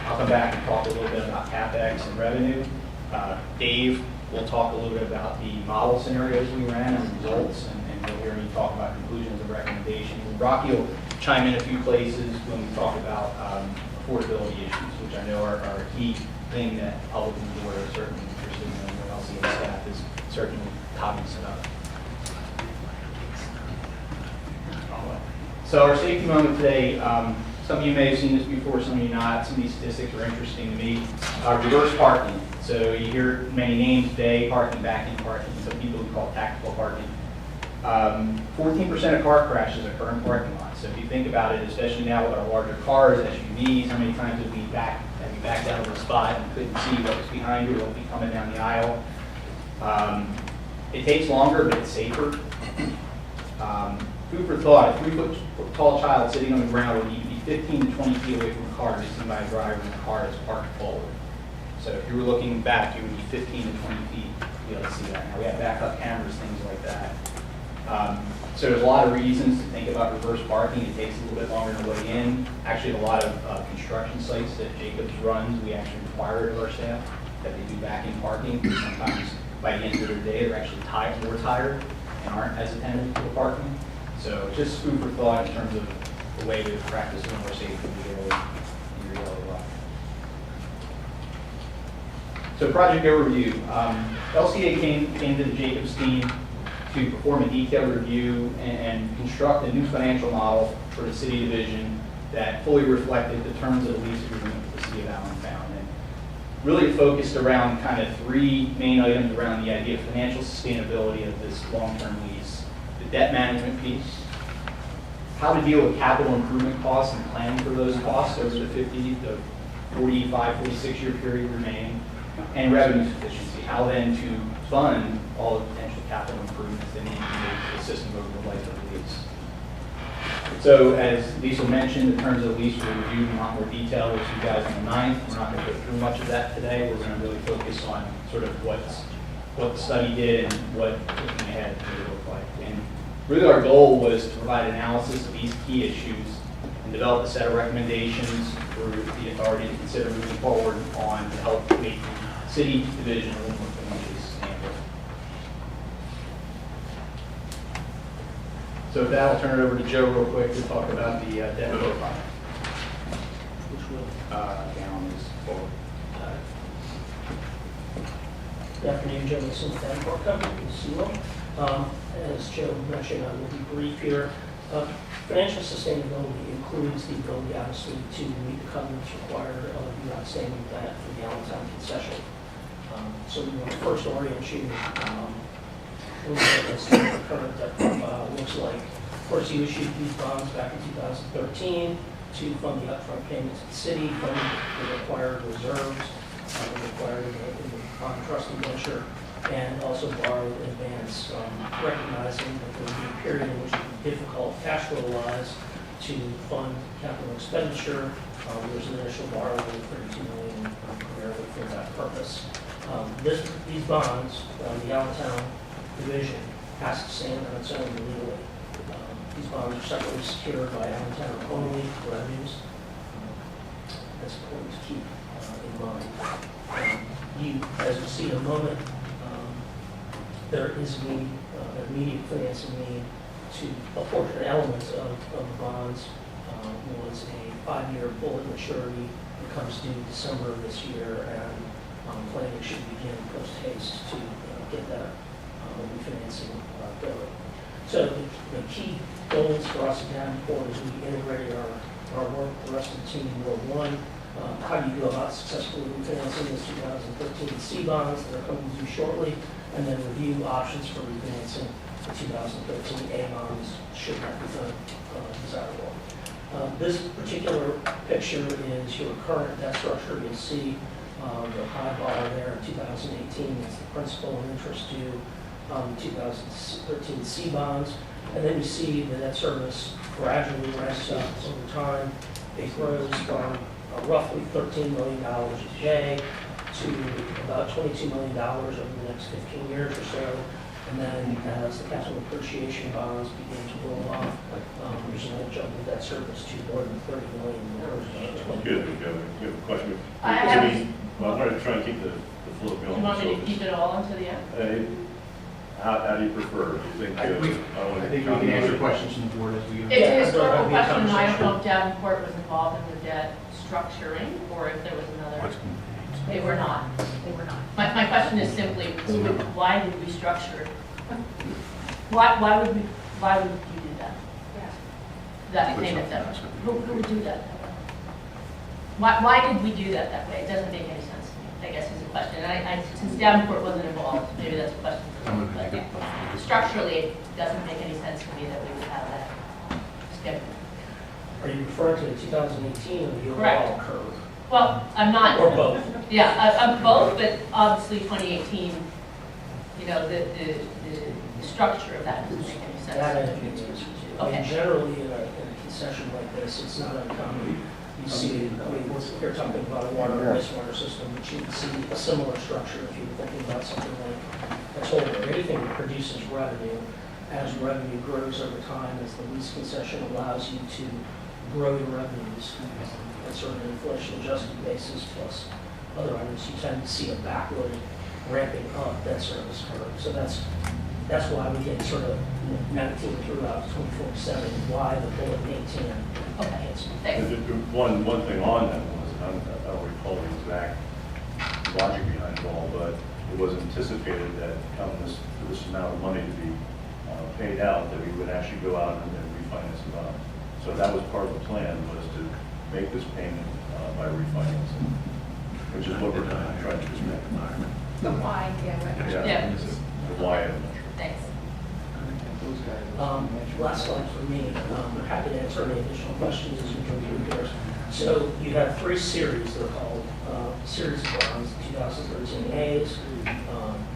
I'll come back and talk a little bit about CapEx and revenue. Dave will talk a little bit about the model scenarios we ran and results, and you'll hear me talk about conclusions and recommendations. Rocky will chime in a few places when we talk about affordability issues, which I know are a key thing that the public and the board are certainly interested in, and the LCA staff is certainly cognizant of. So our safety moment today, some of you may have seen this before, some of you not. Some of these statistics are interesting to me. Reverse parking. So you hear many names today, parking, back-in parking, some people we call tactical parking. 14% of car crashes occur in parking lots. So if you think about it, especially now with our larger cars, SUVs, how many times have you backed out of the spot and couldn't see what was behind you, what was coming down the aisle? It takes longer, but it's safer. Food for thought, a 3-foot tall child sitting on the ground would need to be 15 to 20 feet away from the car to see by a driver in the car that's parked forward. So if you were looking back, you would need 15 to 20 feet to be able to see that. Now we have backup cameras, things like that. So there's a lot of reasons to think about reverse parking. It takes a little bit longer to weigh in. Actually, a lot of construction sites that Jacobs runs, we actually require of our staff that they do back-in parking. Sometimes by the end of their day, they're actually more tired and aren't as attentive to the parking. So just food for thought in terms of the way to practice a little more safety in your daily life. So project overview. LCA came to the Jacobs team to perform a detailed review and construct a new financial model for the city division that fully reflected the terms of the lease agreement with the city of Allentown. And really focused around kind of three main items around the idea of financial sustainability of this long-term lease. The debt management piece, how to deal with capital improvement costs and planning for those costs over the 45, 46-year period remaining, and revenue sufficiency, how then to fund all the potential capital improvements that need to make the system over the life of the lease. So as Lisa mentioned, in terms of the lease, we'll review in a lot more detail with you guys on the 9th. We're not going to go through much of that today. We're going to really focus on sort of what the study did and what looking ahead would look like. And really our goal was to provide analysis of these key issues and develop a set of recommendations for the authority to consider moving forward on to help make the city division a little more financially sustainable. So with that, I'll turn it over to Joe real quick to talk about the debt profile. Which will down is forward. Good afternoon, Joe Wilson with Danforth Company, CELO. As Joe mentioned, I will be brief here. Financial sustainability includes the ability, obviously, to meet the covenants required of the outstanding debt for the Allentown concession. So we want to first orient you a little bit as to what the current debt profile looks like. Of course, you issued these bonds back in 2013 to fund the upfront payments to the city, fund the required reserves required in the bond trust venture, and also borrow in advance, recognizing that there would be a period in which it would be difficult cash flow-wise to fund capital expenditure. There's an initial borrowing of $32 million primarily for that purpose. These bonds, the Allentown division has to stand on its own legally. These bonds are separately secured by Allentown only revenues. That's important to keep in mind. As you see in a moment, there is a need, an immediate financing need to apportion elements of the bonds. Was a 5-year bullet maturity that comes due December of this year, and planning should begin post haste to get that refinancing going. So the key goals for us at Davenport as we integrated our work with the rest of the team were, one, how do you go about successfully refinancing those 2013 C bonds that are coming due shortly, and then review options for refinancing the 2013 A bonds should that become desirable. This particular picture is your current debt structure. You'll see the high bar there in 2018 is the principal and interest due 2013 C bonds. And then you see the debt service gradually rises up over time. It grows from roughly $13 million today to about $22 million over the next 15 years or so. And then as the capital appreciation bonds begin to roll off, there's an old jump in debt service to more than $30 million. Good. We have a question. I wanted to try and keep the flow going. You want me to keep it all until the end? How do you prefer? Do you think, I think we can answer questions from the board as we go. It's a historical question. I don't know if Davenport was involved in the debt structuring or if there was another. They were not. They were not. My question is simply, why did we structure? Why would you do that? Yeah. That payment that way? Who would do that? Why did we do that way? It doesn't make any sense to me, I guess is the question. And since Davenport wasn't involved, maybe that's a question for them. But yeah, structurally, it doesn't make any sense to me that we would have that schedule. Are you referring to the 2018 or the overall curve? Well, I'm not. Or both? Yeah, I'm both, but obviously 2018, you know, the structure of that doesn't make any sense. That I can answer to. I mean, generally in a concession like this, it's not uncommon. You see, I mean, we're talking about a water and wastewater system, but you can see a similar structure if you're thinking about something like a toll road. Anything that produces revenue, as revenue grows over time, as the lease concession allows you to grow your revenues at sort of an inflation-adjusted basis plus other items, you tend to see a backloaded ramping up debt service curve. So that's why we get sort of 19 throughout 24/7, why the bullet 18. Okay, The- thanks. One thing on that was, and I don't recall the exact logic behind it all, but it was anticipated that come this amount of money to be paid out, that we would actually go out and then refinance the bond. So that was part of the plan, was to make this payment by refinancing, which is what we're trying to do. The why, Yeah. The why, I'm not sure. Thanks. Last slide for me. I'm happy to answer any additional questions as we go through here. So you have three series, they're called, series of bonds, 2013 A's,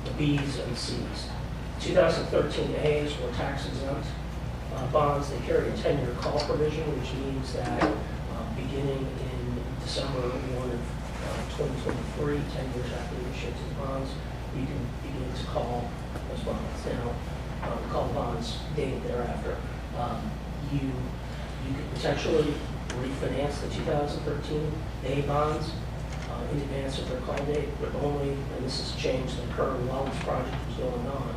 the B's, and C's. 2013 A's were tax exempt bonds. They carry a 10-year call provision, which means that beginning in December 1 of 2023, 10 years after the issuance of the bonds, you can begin to call those bonds. Now, call bonds dated thereafter. You could potentially refinance the 2013 A bonds in advance of their call date, but only, and this has changed and occurred while this project was going on,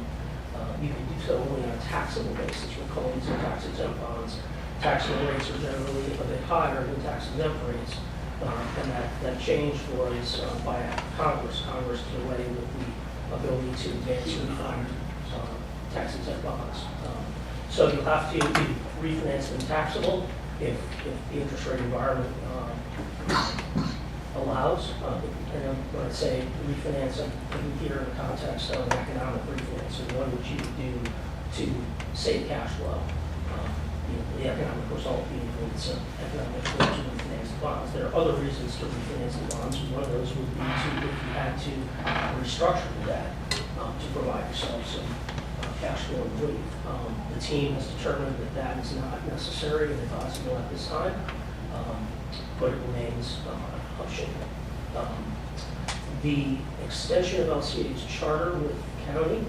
you can do so only on a taxable basis. We're calling these tax exempt bonds. Taxable rates are generally a bit higher than tax exempt rates, and that change was by act of Congress. Congress did away with the ability to advance refund tax exempt bonds. So you'll have to refinance them taxable if the interest rate environment allows. And when I say refinance, I'm putting here in the context of an economic refinance, or what would you do to save cash flow? The economic result being that it's an economic result to refinance the bonds. There are other reasons to refinance the bonds. One of those would be if you had to restructure the debt to provide yourself some cash flow relief. The team has determined that that is not necessary and advisable at this time, but it remains an option. The extension of LCA's charter with the county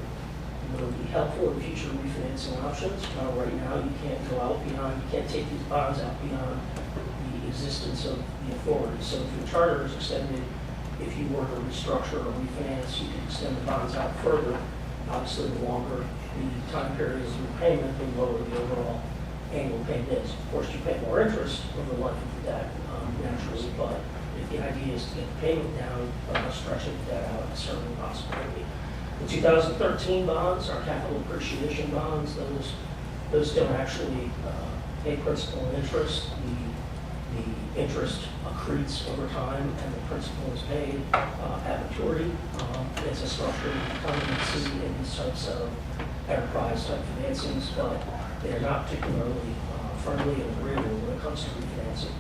will be helpful in future refinancing options. Right now, you can't go out beyond, you can't take these bonds out beyond the existence of the authority. So if your charter is extended, if you were to restructure or refinance, you can extend the bonds out further. Obviously, the longer the time period of repayment, the lower the overall annual payment is. Of course, you pay more interest over the life of the debt, naturally, but if the idea is to get the payment down, stretching the debt out is certainly a possibility. The 2013 bonds are capital appreciation bonds. Those don't actually pay principal and interest. The interest accretes over time, and the principal is paid at maturity. It's a structure that you see in these types of enterprise-type financings, but they're not particularly friendly and agreeable when it comes to refinancing.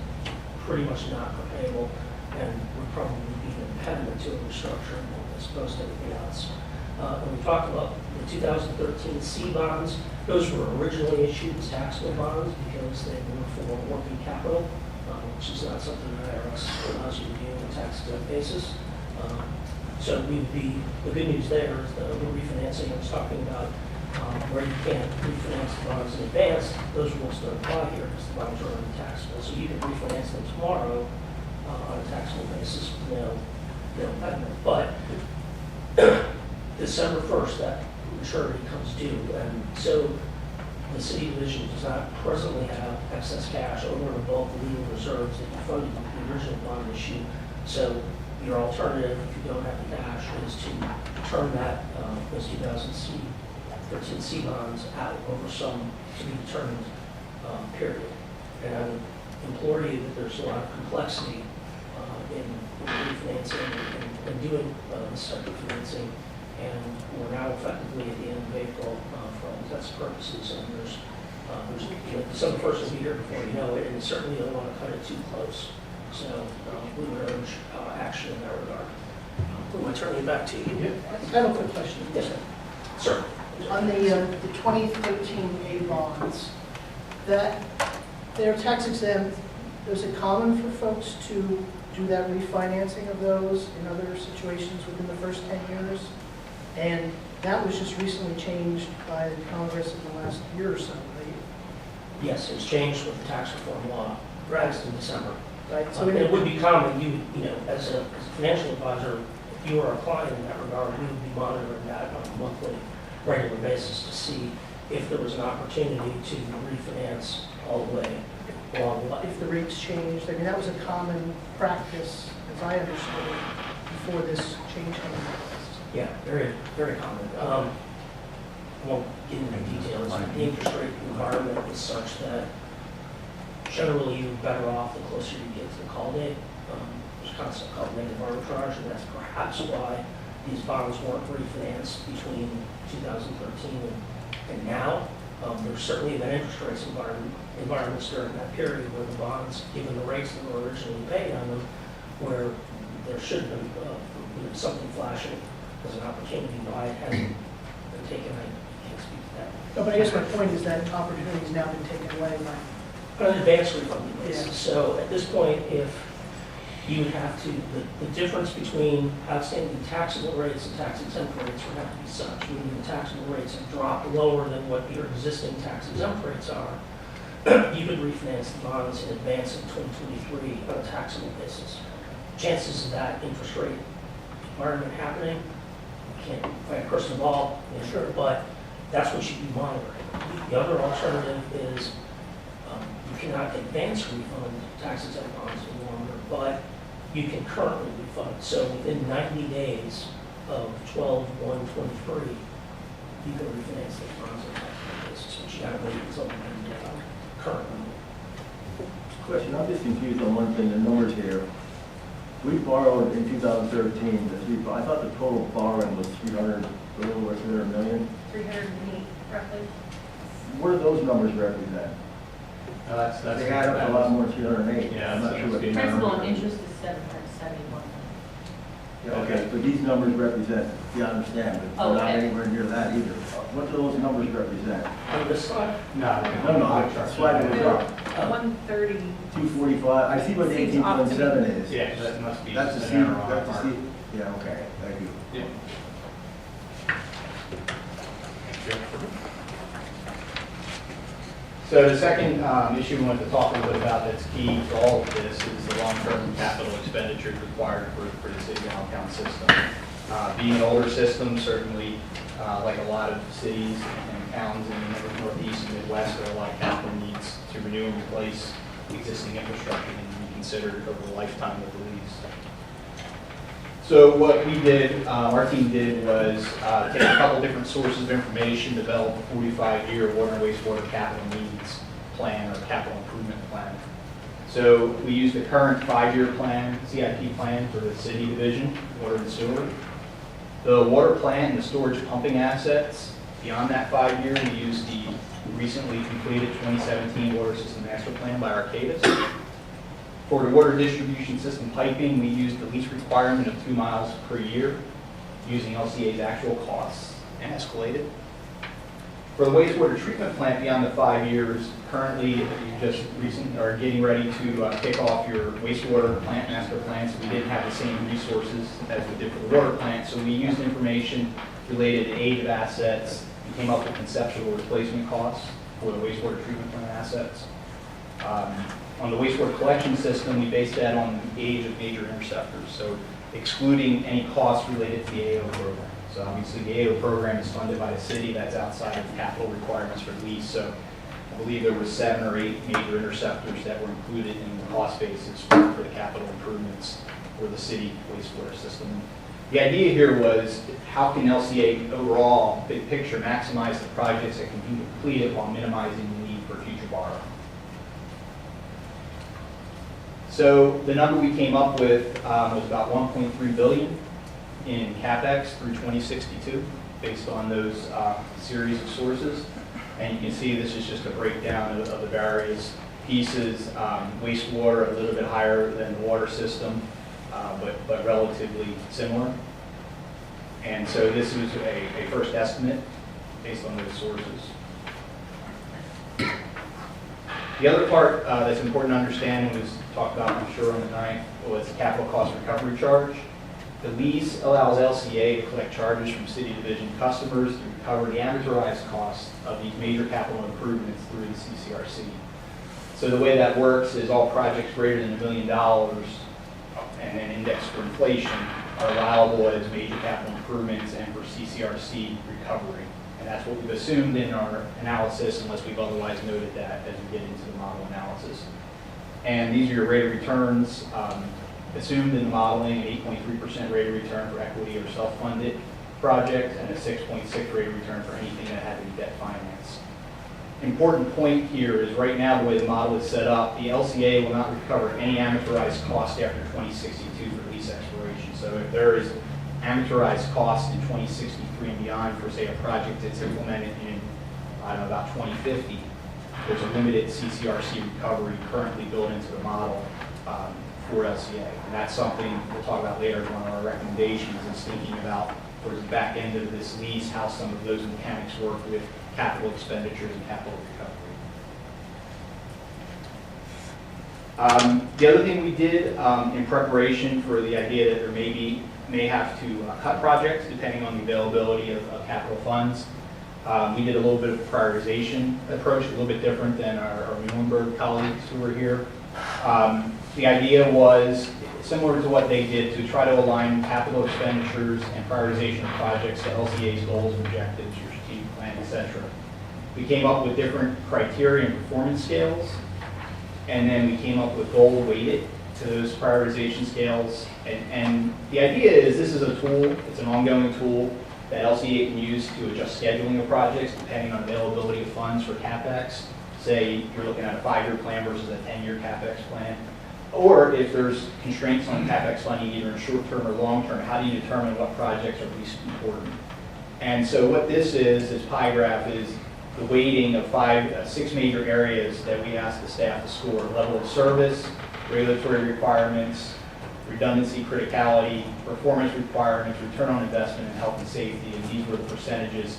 Pretty much not repayable, and would probably be an impediment to a restructuring as opposed to anything else. When we talk about the 2013 C bonds, those were originally issued as taxable bonds because they were for working capital, which is not something the IRS allows you to do on a tax-exempt basis. So we would be, the good news there is the refinancing I was talking about, where you can't refinance the bonds in advance, those rules don't apply here because the bonds are already taxable. So you can refinance them tomorrow on a taxable basis with no impediment. But December 1st, that maturity comes due, and so the city division does not presently have excess cash over and above the legal reserves that you funded the original bond issue. So your alternative, if you don't have the cash, is to turn that, those 2013 C bonds out over some to be determined period. And I would implore you that there's a lot of complexity in refinancing and doing this type of financing. And we're now effectively at the end of April for all intents and purposes. And there's December 1st will be here before you know it, and certainly you don't want to cut it too close. So we would urge action in that regard. We want to turn it back to you. I have a quick question. Yes, sir. On the 2013 A bonds, that they're tax exempt, is it common for folks to do that refinancing of those in other situations within the first 10 years? And that was just recently changed by the Congress in the last year or so, right? Yes, it's changed with the tax reform law, passed in December. Right, So it would be common, you know, as a financial advisor, if you were a client in that regard, we would be monitoring that on a monthly, regular basis to see if there was an opportunity to refinance all the way along the life. If the rates changed, I mean, that was a common practice, as I understood it, before this change came into place. Yeah, very, very common. I won't get into details. The interest rate environment is such that generally you're better off the closer you get to the call date. There's a concept called negative arbitrage, and that's perhaps why these bonds weren't refinanced between 2013 and now. There's certainly been interest rates environments during that period where the bonds, given the rates that were originally paid on them, where there should have been something flashing as an opportunity. Why it hasn't been taken, I can't speak to that. No, but I guess my point is that opportunity has now been taken away by. On an advance refund basis. Yeah. So at this point, if you would have to, the difference between outstanding taxable rates and tax exempt rates would have to be such, meaning the taxable rates have dropped lower than what your existing tax exempt rates are. You could refinance the bonds in advance of 2023 on a taxable basis. Chances of that interest rate environment happening, I can't find a crystal ball, you know, Sure. but that's what you'd be monitoring. The other alternative is you cannot advance refund tax exempt bonds any longer, but you can currently refund. So within 90 days of 12/1/23, you can refinance those bonds on a taxable basis, but you gotta wait until the 90 day currently. Question, I'm just confused on one thing, the numbers here. We borrowed in 2013, I thought the total borrowing was 300, a little over 300 million. 308 roughly. What do those numbers represent? That's. They add up to a lot more than 308. Yeah, I'm not that's sure what. being- Principal and interest is 771. Okay, but these numbers represent, you understand, but Oh, we're not okay. anywhere near that either. What do those numbers represent? On this slide, No, No, that's why they were up. 130. 245, I see what the Seems off to me. 18.7 is. Yeah, that must be. That's the an C, error on our that's the part. C, yeah, okay, thank you. Yeah. So the second issue we wanted to talk a little bit about that's key to all of this is the long-term capital expenditures required for the city Allentown system. Being an older system, certainly, like a lot of cities and towns in the Northeast and Midwest, there are a lot of capital needs to renew and replace existing infrastructure and be considered over the lifetime of the lease. So what we did, our team did, was take a couple different sources of information, develop a 45-year water and wastewater capital needs plan or capital improvement plan. So we used the current 5-year plan, CIP plan for the city division, water and sewer. The water plant and the storage pumping assets, beyond that 5 year, we used the recently completed 2017 water system master plan by Arcadis. For the water distribution system piping, we used the lease requirement of 2 miles per year, using LCA's actual costs and escalated. For the wastewater treatment plant beyond the 5 years, currently you just recently are getting ready to kick off your wastewater plant master plan, so we didn't have the same resources as we did for the water plant. So we used information related to age of assets and came up with conceptual replacement costs for the wastewater treatment plant assets. On the wastewater collection system, we based that on the age of major interceptors, so excluding any costs related to the AO program. So obviously, the AO program is funded by the city. That's outside of capital requirements for lease. So I believe there were 7 or 8 major interceptors that were included in the cost basis for the capital improvements for the city wastewater system. The idea here was, how can LCA overall, big picture, maximize the projects that can be completed while minimizing the need for future borrowing? So the number we came up with was about $1.3 billion in CapEx through 2062, based on those series of sources. And you can see this is just a breakdown of the various pieces. Wastewater a little bit higher than the water system, but relatively similar. And so this was a first estimate based on those sources. The other part that's important to understand, and was talked about, I'm sure, on the 9th, was the capital cost recovery charge. The lease allows LCA to collect charges from city division customers to recover the amortized costs of these major capital improvements through the CCRC. So the way that works is all projects greater than $1 million and then indexed for inflation are allowable as major capital improvements and for CCRC recovery. And that's what we've assumed in our analysis, unless we've otherwise noted that as we get into the model analysis. And these are your rate of returns assumed in the modeling: an 8.3% rate of return for equity or self-funded projects, and a 6.6 rate of return for anything that had to be debt financed. Important point here is right now the way the model is set up, the LCA will not recover any amortized cost after 2062 for lease expiration. So if there is amortized cost in 2063 and beyond for, say, a project that's implemented in, I don't know, about 2050, there's a limited CCRC recovery currently built into the model for LCA. And that's something we'll talk about later in one of our recommendations, is thinking about towards the back end of this lease, how some of those mechanics work with capital expenditures and capital recovery. The other thing we did in preparation for the idea that there may have to cut projects depending on the availability of capital funds, we did a little bit of a prioritization approach, a little bit different than our Muhlenberg colleagues who were here. The idea was similar to what they did, to try to align capital expenditures and prioritization of projects to LCA's goals, objectives, your strategic plan, etc. We came up with different criteria and performance scales, and then we came up with goal weighted to those prioritization scales. And the idea is this is a tool, it's an ongoing tool that LCA can use to adjust scheduling of projects depending on availability of funds for CapEx. Say you're looking at a 5-year plan versus a 10-year CapEx plan. Or if there's constraints on CapEx funding, either in short term or long term, how do you determine what projects are least important? And so what this is pie graph is the weighting of 6 major areas that we ask the staff to score: level of service, regulatory requirements, redundancy, criticality, performance requirements, return on investment, and health and safety. And these were the percentages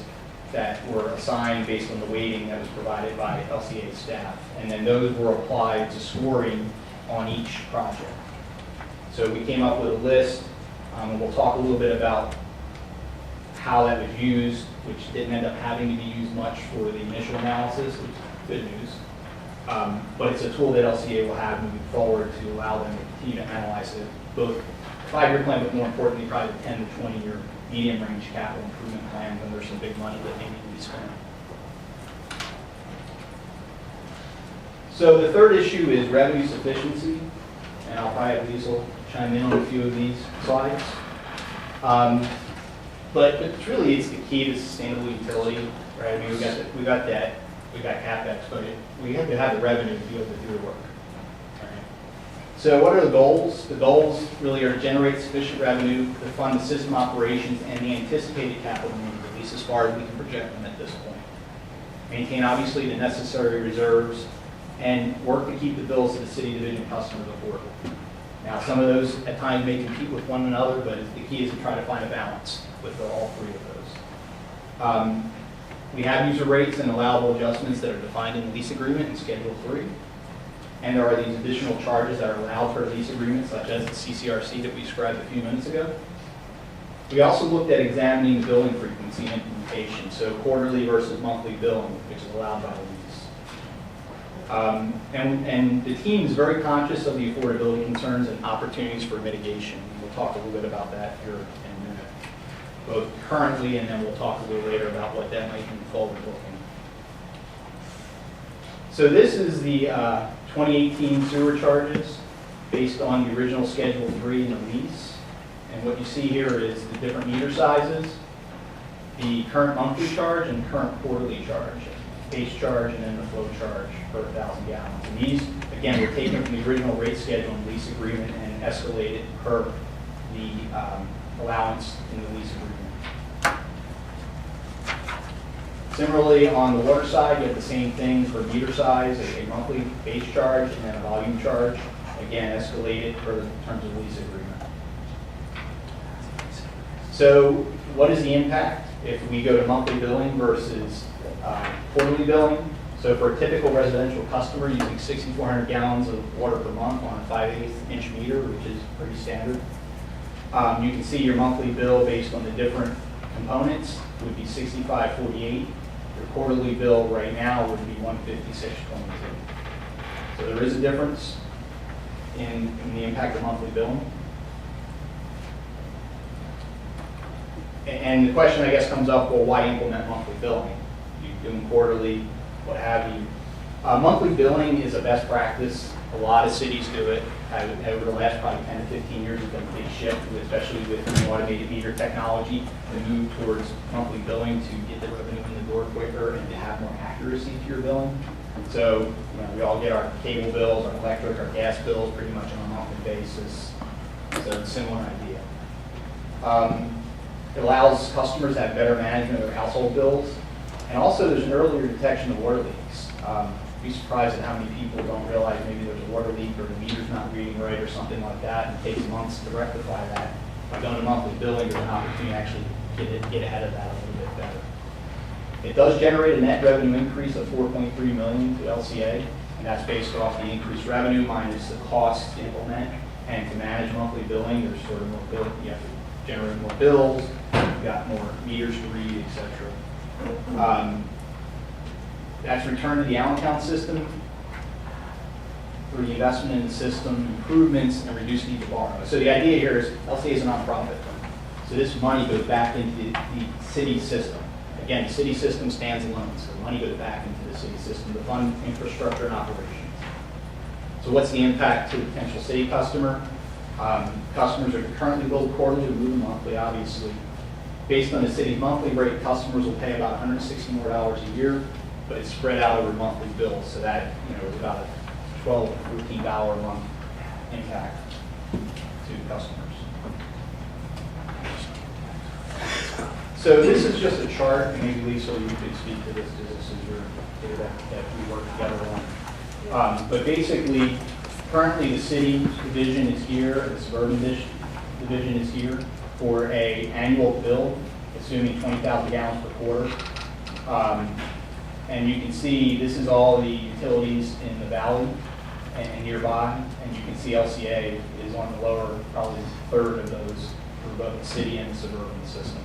that were assigned based on the weighting that was provided by LCA staff. And then those were applied to scoring on each project. So we came up with a list, and we'll talk a little bit about how that was used, which didn't end up having to be used much for the initial analysis, which is good news. But it's a tool that LCA will have moving forward to allow them to continue to analyze it, both 5-year plan, but more importantly, probably the 10 to 20-year medium range capital improvement plan when there's some big money that may need to be spent. So the third issue is revenue sufficiency, and I'll probably have Liesl chime in on a few of these slides. But it's really, it's the key to sustainable utility, right? I mean, we got debt, we got CapEx, but we have to have the revenue to be able to do the work. Right? So what are the goals? The goals really are to generate sufficient revenue to fund the system operations and the anticipated capital needs, at least as far as we can project them at this point. Maintain, obviously, the necessary reserves, and work to keep the bills to the city division customers affordable. Now, some of those at times may compete with one another, but the key is to try to find a balance with all three of those. We have user rates and allowable adjustments that are defined in the lease agreement in Schedule 3. And there are these additional charges that are allowed for a lease agreement, such as the CCRC that we described a few minutes ago. We also looked at examining the billing frequency and implementation, so quarterly versus monthly billing, which is allowed by the lease. And the team is very conscious of the affordability concerns and opportunities for mitigation. We'll talk a little bit about that here in a minute, both currently, and then we'll talk a little later about what that might mean forward looking. So this is the 2018 sewer charges based on the original Schedule 3 in the lease. And what you see here is the different meter sizes, the current monthly charge and current quarterly charge, base charge, and then the flow charge per 1,000 gallons. And these, again, were taken from the original rate schedule and lease agreement and escalated per the allowance in the lease agreement. Similarly, on the water side, you have the same thing for meter size, a monthly base charge and then a volume charge, again, escalated per the terms of the lease agreement. So what is the impact if we go to monthly billing versus quarterly billing? So for a typical residential customer using 6,400 gallons of water per month on a 5/8 inch meter, which is pretty standard, You can see your monthly bill based on the different components would be $65.48. Your quarterly bill right now would be $156.22. So there is a difference in the impact of monthly billing. And the question, I guess, comes up, well, why implement monthly billing? You do them quarterly, what have you. Monthly billing is a best practice. A lot of cities do it. Over the last probably 10 to 15 years, there's been a big shift, especially with the automated meter technology, the move towards monthly billing to get the revenue in the door quicker and to have more accuracy to your billing. So, we all get our cable bills, our electric, our gas bills pretty much on a monthly basis. So it's a similar idea. It allows customers to have better management of their household bills. And also there's an earlier detection of water leaks. Be surprised at how many people don't realize maybe there's a water leak or the meter's not reading right or something like that, and it takes months to rectify that. By going to monthly billing, there's an opportunity to actually get ahead of that a little bit better. It does generate a net revenue increase of $4.3 million to LCA, and that's based off the increased revenue minus the cost to implement and to manage monthly billing. There's sort of more bill, you have to generate more bills, you've got more meters to read, etc. That's returned to the Allentown system through the investment in the system, improvements, and reduced need to borrow. So the idea here is LCA is a nonprofit. So this money goes back into the city system. Again, the city system stands alone, so the money goes back into the city system to fund infrastructure and operations. So what's the impact to the potential city customer? Customers are currently billed quarterly, we move monthly, obviously. Based on the city's monthly rate, customers will pay about $160 more a year, but it's spread out over monthly bills, so that is about a $12 to $14 a month impact to customers. So this is just a chart, and maybe Lisa, you could speak to this because this is your data that we work together on. But basically, currently the city division is here, the suburban division is here for an annual bill, assuming 20,000 gallons per quarter. And you can see this is all the utilities in the valley and nearby, and you can see LCA is on the lower, probably third of those for both the city and the suburban system.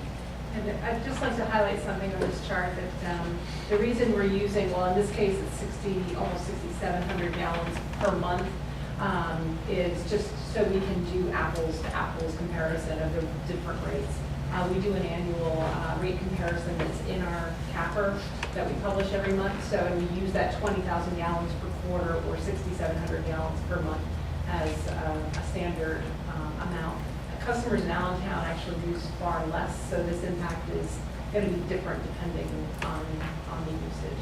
And I'd just like to highlight something on this chart that the reason we're using, well, in this case, it's almost 6,700 gallons per month, is just so we can do apples to apples comparison of the different rates. We do an annual rate comparison that's in our capper that we publish every month. So we use that 20,000 gallons per quarter or 6,700 gallons per month as a standard amount. Customers in Allentown actually use far less, so this impact is going to be different depending on the usage.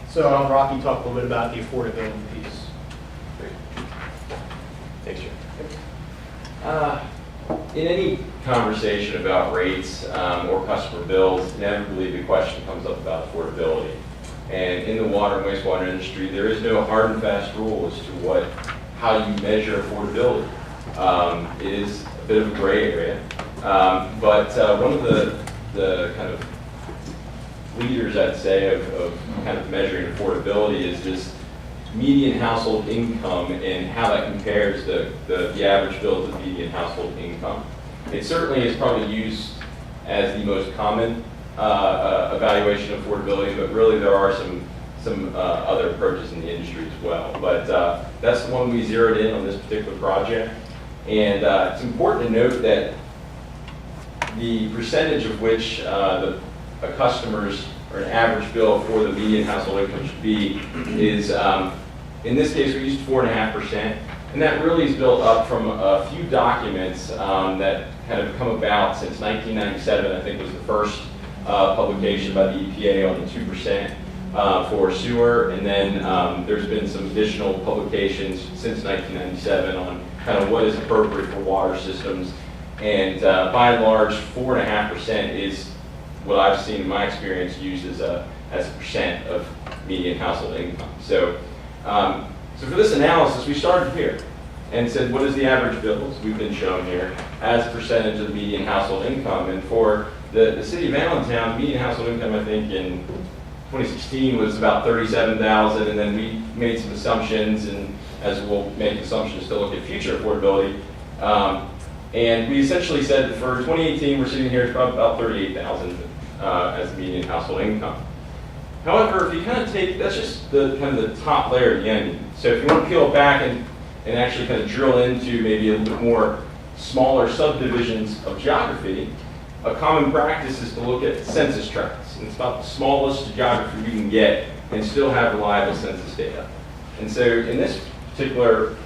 So Rocky talked a little bit about the affordability piece. Thanks, Jim. In any conversation about rates or customer bills, inevitably the question comes up about affordability. And in the water and wastewater industry, there is no hard and fast rule as to how you measure affordability. It is a bit of a gray area. But one of the kind of leaders, I'd say, of kind of measuring affordability is just median household income and how that compares the average bill to the median household income. It certainly is probably used as the most common evaluation of affordability, but really there are some other approaches in the industry as well. But that's the one we zeroed in on this particular project. And it's important to note that the percentage of which a customer's or an average bill for the median household income should be is, in this case, we used 4.5%. And that really is built up from a few documents that kind of come about since 1997, I think was the first publication by the EPA on the 2%. For sewer, and then there's been some additional publications since 1997 on kind of what is appropriate for water systems, and by and large 4.5% is what I've seen in my experience used as a percent of median household income. So for this analysis we started here and said what is the average bill, as we've been shown here, as a percentage of the median household income. And for the city of Allentown, median household income, I think in 2016 was about 37,000, and then we made some assumptions, and as we'll make assumptions to look at future affordability. And we essentially said that for 2018, we're sitting here at about 38,000 as the median household income. However, if you kind of take, that's just the kind of the top layer of the onion. So if you want to peel it back and actually kind of drill into maybe a little bit more smaller subdivisions of geography, a common practice is to look at census tracts. And it's about the smallest geography we can get and still have reliable census data. And so in this particular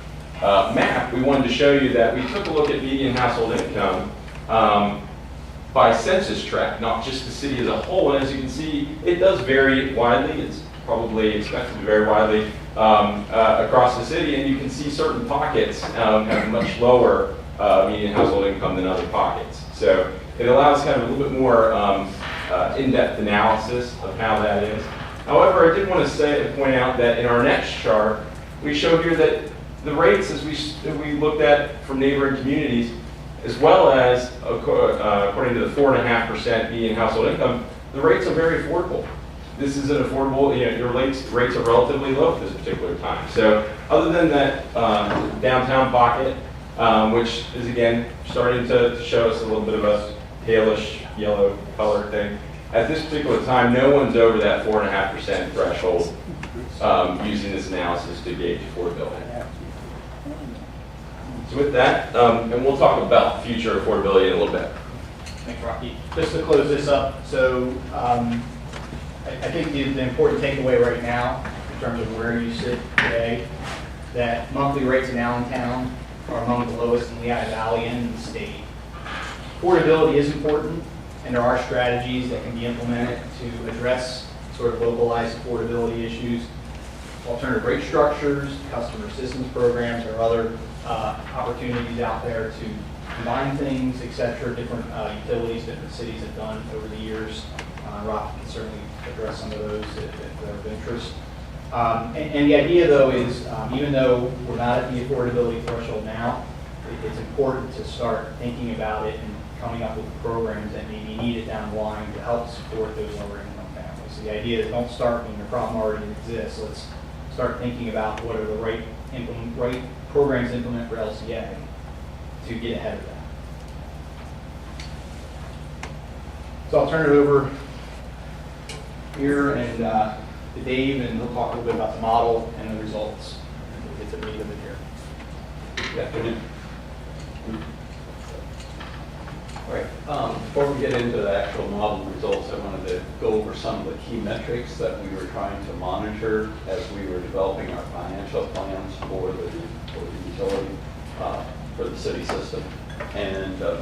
map, we wanted to show you that we took a look at median household income by census tract, not just the city as a whole. And as you can see, it does vary widely. It's probably expected to vary widely across the city. And you can see certain pockets have much lower median household income than other pockets. So it allows kind of a little bit more in-depth analysis of how that is. However, I did want to point out that in our next chart, we show here that the rates as we looked at from neighboring communities, as well as according to the 4.5% median household income, the rates are very affordable. This is an affordable, your rates are relatively low at this particular time. So other than that downtown pocket, which is again starting to show us a little bit of a palish yellow color thing, at this particular time, no one's over that 4.5% threshold using this analysis to gauge affordability. So with that, and we'll talk about future affordability in a little bit. Thanks, Rocky. Just to close this up, so I think the important takeaway right now, in terms of where you sit today, that monthly rates in Allentown are among the lowest in Lehigh Valley and in the state. Affordability is important, and there are strategies that can be implemented to address sort of localized affordability issues. Alternative rate structures, customer assistance programs, or other opportunities out there to combine things, etc. Different utilities, different cities have done over the years. Rocky can certainly address some of those if they're of interest. And the idea, though, is even though we're not at the affordability threshold now, it's important to start thinking about it and coming up with programs that may be needed down the line to help support those lower income families. So the idea is don't start when your problem already exists. Let's start thinking about what are the right programs to implement for LCA to get ahead of that. So I'll turn it over here and to Dave, and he'll talk a little bit about the model and the results. And we'll get to the meat of it here. Good afternoon. All right, before we get into the actual model results, I wanted to go over some of the key metrics that we were trying to monitor as we were developing our financial plans for the utility, for the city system. And the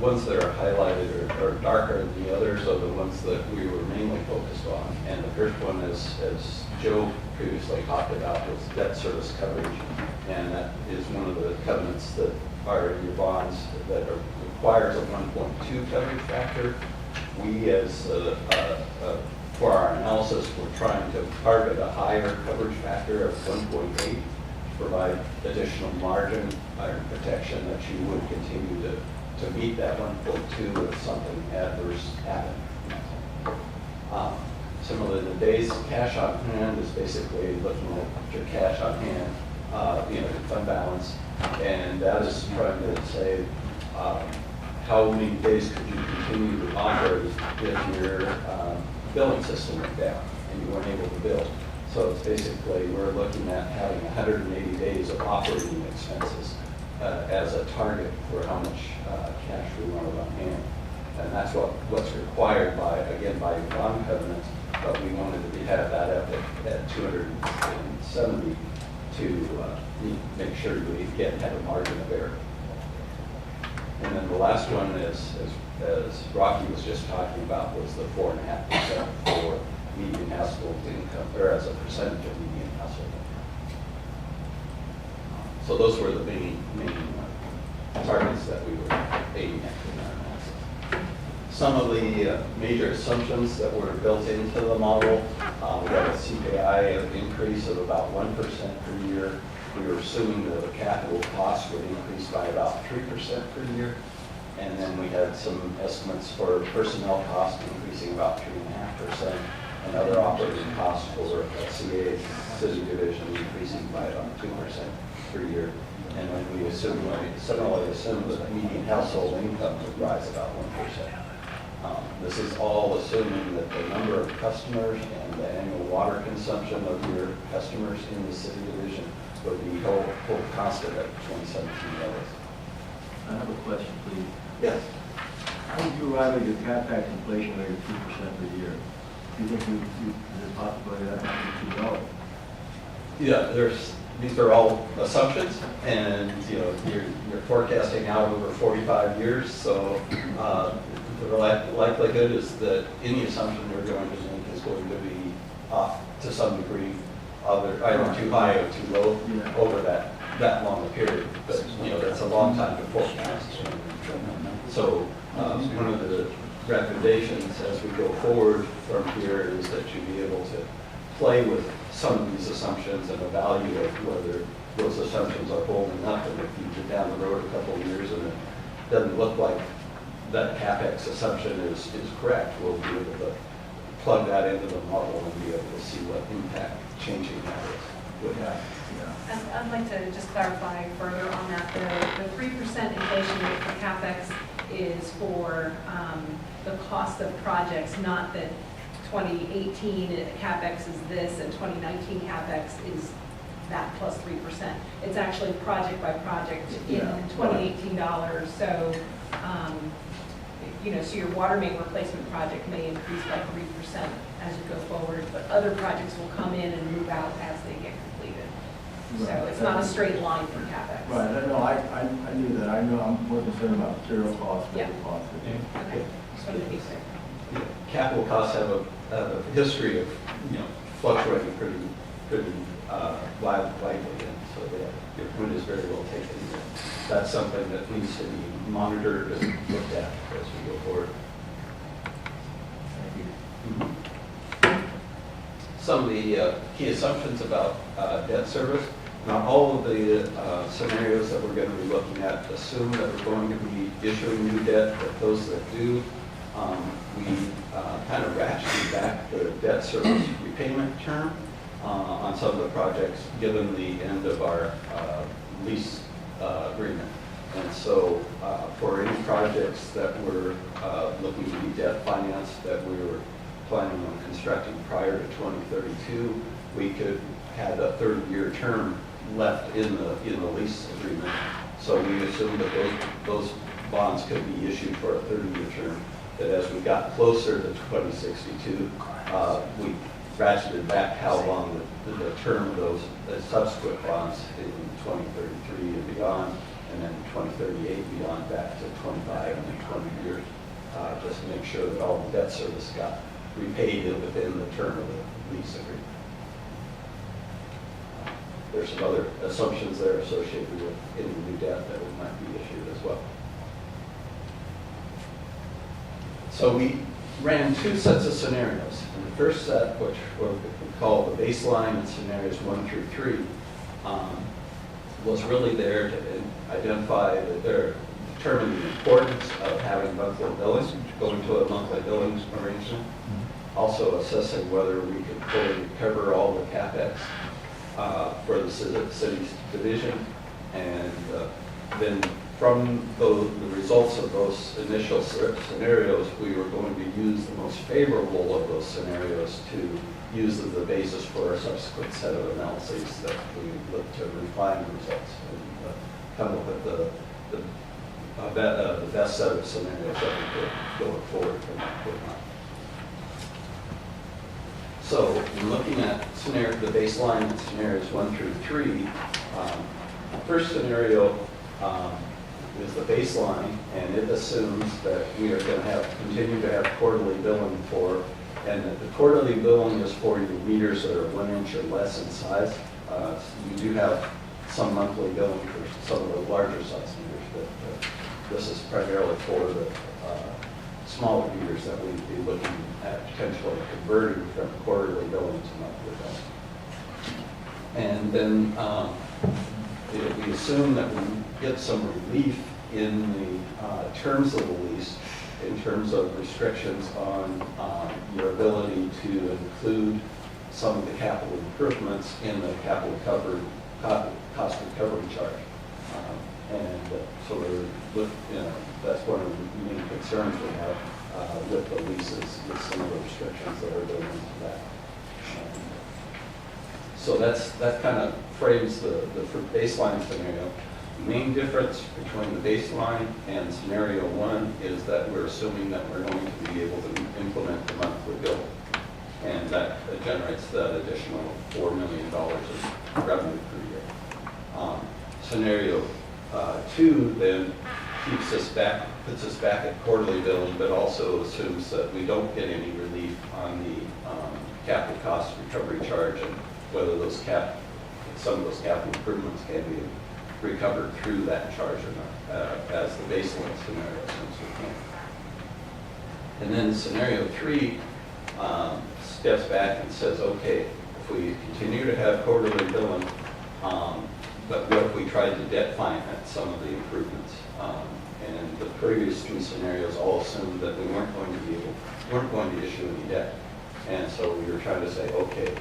ones that are highlighted are darker than the others are the ones that we were mainly focused on. And the first one is, as Joe previously talked about, was debt service coverage. And that is one of the covenants that are in your bonds that requires a 1.2 coverage factor. We, as for our analysis, we're trying to target a higher coverage factor of 1.8 to provide additional margin or protection that you would continue to meet that 1.2 if something adverse happened. Similarly, the days cash on hand is basically looking at your cash on hand, your fund balance, and that is trying to say how many days could you continue to operate if your billing system went down and you weren't able to bill. So it's basically, we're looking at having 180 days of operating expenses as a target for how much cash we want to run hand. And that's what's required by your bond covenant, but we wanted to have that up at 270 to make sure we have a margin of error. And then the last one is, as Rocky was just talking about, was the 4.5% for median household income, or as a percentage of median household income. So those were the main targets that we were aiming at in our analysis. Some of the major assumptions that were built into the model, we had a CPI increase of about 1% per year. We were assuming that the capital costs would increase by about 3% per year. And then we had some estimates for personnel costs increasing about 3.5%, and other operating costs for LCA city division increasing by about 2% per year. And then we similarly assume that median household income would rise about 1%. This is all assuming that the number of customers and the annual water consumption of your customers in the city division would be hold constant at 2017 levels. I have a question, please. Yes. How did you arrive at your CapEx inflation rate of 2% per year? Do you think there's a possibility that might be too low? Yeah, these are all assumptions, and you're forecasting out over 45 years, so the likelihood is that any assumption we're going to make is going to be to some degree either too high or too low over that long a period. But that's a long time to forecast. So one of the recommendations as we go forward from here is that you be able to play with some of these assumptions and evaluate whether those assumptions are holding up. And if you get down the road a couple of years and it doesn't look like that CapEx assumption is correct, we'll be able to plug that into the model and be able to see what impact changing that would have. I'd like to just clarify further on that. The 3% inflation rate for CapEx is for the cost of projects, not that 2018 CapEx is this and 2019 CapEx is that plus 3%. It's actually project by project in 2018 dollars. So, so your water main replacement project may increase by 3% as you go forward, but other projects will come in and move out as they get completed. So it's not a straight line for CapEx. Right, no, I knew that. I know I'm more concerned about material costs, labor costs. Okay, just wanted to be clear. Capital costs have a history of fluctuating pretty widely, and so your point is very well taken. That's something that needs to be monitored and looked at as we go forward. Thank you. Some of the key assumptions about debt service. Not all of the scenarios that we're going to be looking at assume that we're going to be issuing new debt, but those that do, we kind of ratcheted back the debt service repayment term on some of the projects given the end of our lease agreement. And so for any projects that were looking to be debt financed that we were planning on constructing prior to 2032, we could have a 30-year term left in the lease agreement. So we assumed that those bonds could be issued for a 30-year term. That as we got closer to 2062, we ratcheted back how long the term of those subsequent bonds in 2033 and beyond, and then 2038 beyond back to 25 and then 20 years, just to make sure that all the debt service got repaid within the term of the lease agreement. There's some other assumptions there associated with any new debt that might be issued as well. So we ran two sets of scenarios. And the first set, which we call the baseline and scenarios 1 through 3, was really there to identify determine the importance of having monthly billing, going to a monthly billing arrangement. Also assessing whether we could fully recover all the CapEx for the city's division, and then from the results of those initial scenarios, we were going to use the most favorable of those scenarios to use as the basis for a subsequent set of analyses that we look to refine the results and come up with the best set of scenarios that we could go forward from that point on. So, in looking at the baseline scenarios 1 through 3, the first scenario is the baseline, and it assumes that we are going to continue to have quarterly billing for, and that the quarterly billing is for your meters that are 1 inch or less in size. We do have some monthly billing for some of the larger size meters, but this is primarily for the smaller meters that we'd be looking at potentially converting from quarterly billing to monthly billing. And then we assume that we get some relief in the terms of the lease in terms of restrictions on your ability to include some of the capital improvements in the capital covered cost recovery charge. And so that's one of the main concerns we have with the leases, with some of the restrictions that are built into that. So that kind of frames the baseline scenario. The main difference between the baseline and scenario one is that we're assuming that we're going to be able to implement the monthly bill. And that generates that additional $4 million of revenue per year. Scenario two then keeps us back, puts us back at quarterly billing, but also assumes that we don't get any relief on the capital cost recovery charge and whether some of those capital improvements can be recovered through that charge or not, as the baseline scenario assumes we can. And then scenario three steps back and says, okay, if we continue to have quarterly billing, but what if we tried to debt finance some of the improvements? And the previous three scenarios all assumed that we weren't going to issue any debt. And so we were trying to say, okay,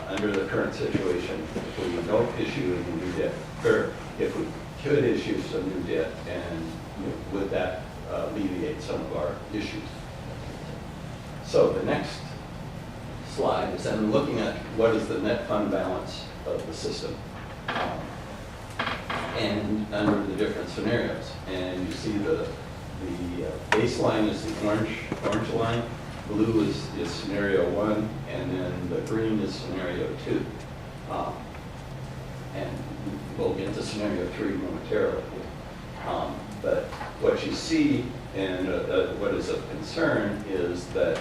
under the current situation, if we don't issue any new debt, or if we could issue some new debt, and would that alleviate some of our issues? So the next slide is then looking at what is the net fund balance of the system. And under the different scenarios. And you see the baseline is the orange line, blue is scenario one, and then the green is scenario two. And we'll get to scenario three momentarily. But what you see and what is of concern is that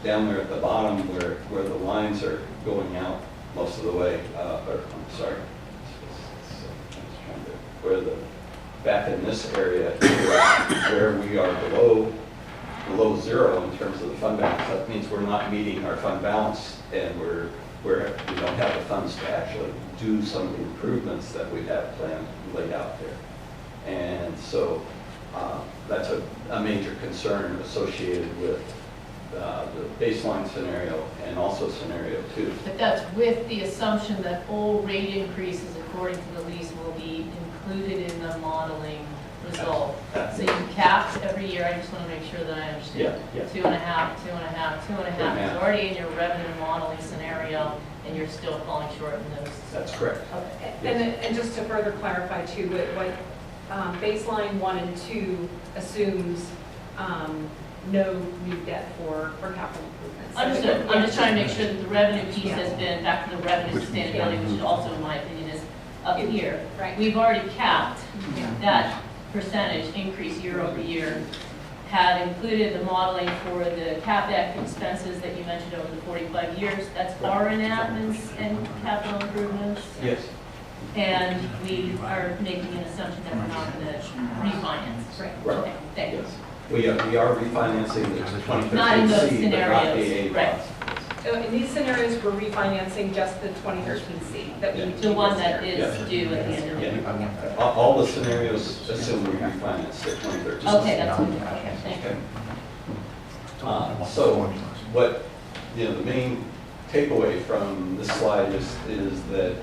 down there at the bottom where the lines are going out most of the way, back in this area where we are below zero in terms of the fund balance, that means we're not meeting our fund balance and we don't have the funds to actually do some of the improvements that we have planned and laid out there. And so that's a major concern associated with the baseline scenario and also scenario two. But that's with the assumption that all rate increases according to the lease will be included in the modeling result. So you cap every year, I just want to make sure that I understand. Yeah. 2.5, 2.5, 2.5. It's already in your revenue modeling scenario, and you're still falling short in those. That's correct. Okay. And just to further clarify too, what baseline 1 and 2 assumes no new debt for capital improvements. Understood. I'm just trying to make sure that the revenue piece has been, back to the revenue sustainability, which also, in my opinion, is up here. Right. We've already capped that percentage increase year over year, had included the modeling for the CapEx expenses that you mentioned over the 45 years. That's R&M and capital improvements. Yes. And we are making an assumption that we're not going to refinance. Right. Okay, thank you. Yes. We are refinancing the 2013 Not in those C, but not the scenarios, A right. bonds. So in these scenarios, we're refinancing just the 2013 C that we need to The one that consider. is due at the end of the year. Yeah. All the scenarios assume we refinance the 2013. Okay, that's fine. Okay, thank you. Okay. So what, the main takeaway from this slide is that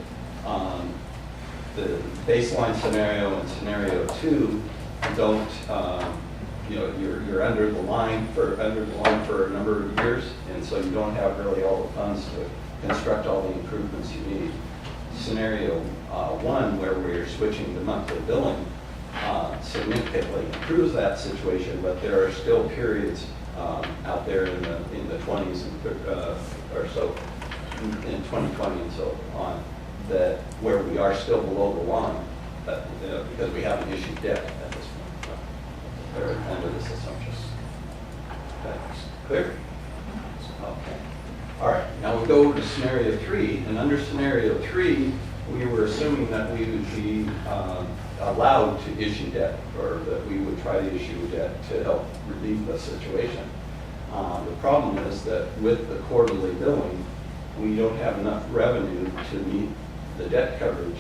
the baseline scenario and scenario two don't, you're under the line for a number of years, and so you don't have really all the funds to construct all the improvements you need. Scenario one, where we're switching to monthly billing, significantly improves that situation, but there are still periods out there in the 20s or so, in 2020 and so on, that where we are still below the line, because we haven't issued debt at this point. Or under this assumption. That's clear? Okay. All right. Now we'll go over to scenario three, and under scenario three, we were assuming that we would be allowed to issue debt, or that we would try to issue debt to help relieve the situation. The problem is that with the quarterly billing, we don't have enough revenue to meet the debt coverage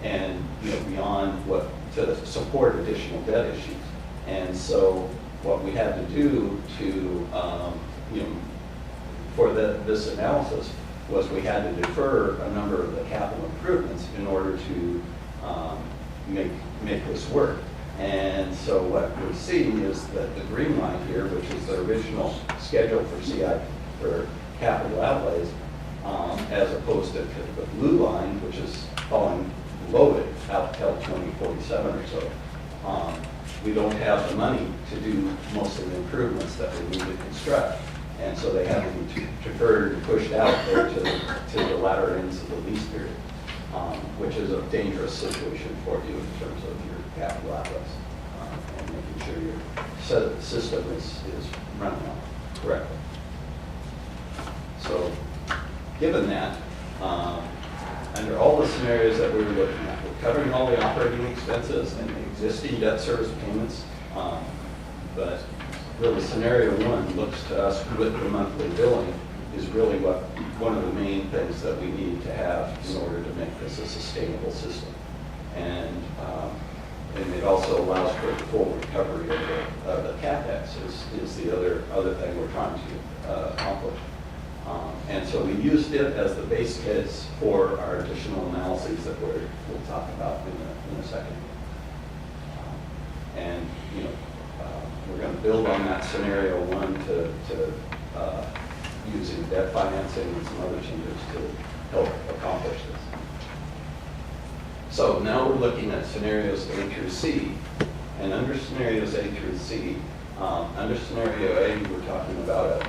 and beyond what to support additional debt issues. And so what we had to do to, for this analysis was we had to defer a number of the capital improvements in order to make this work. And so what we see is that the green line here, which is the original schedule for CI, for capital outlays, as opposed to the blue line, which is falling below it out till 2047 or so. We don't have the money to do most of the improvements that we need to construct. And so they have to be deferred and pushed out there to the latter ends of the lease period, which is a dangerous situation for you in terms of your capital outlays and making sure your system is running correctly. So given that, under all the scenarios that we were looking at, we're covering all the operating expenses and the existing debt service payments, but really scenario one looks to us with the monthly billing is really one of the main things that we need to have in order to make this a sustainable system. And it also allows for the full recovery of the CapEx is the other thing we're trying to accomplish. And so we used it as the base case for our additional analyses that we'll talk about in a second. And we're going to build on that scenario one to using debt financing and some other changes to help accomplish this. So now we're looking at scenarios A through C, and under scenarios A through C, under scenario A, we're talking about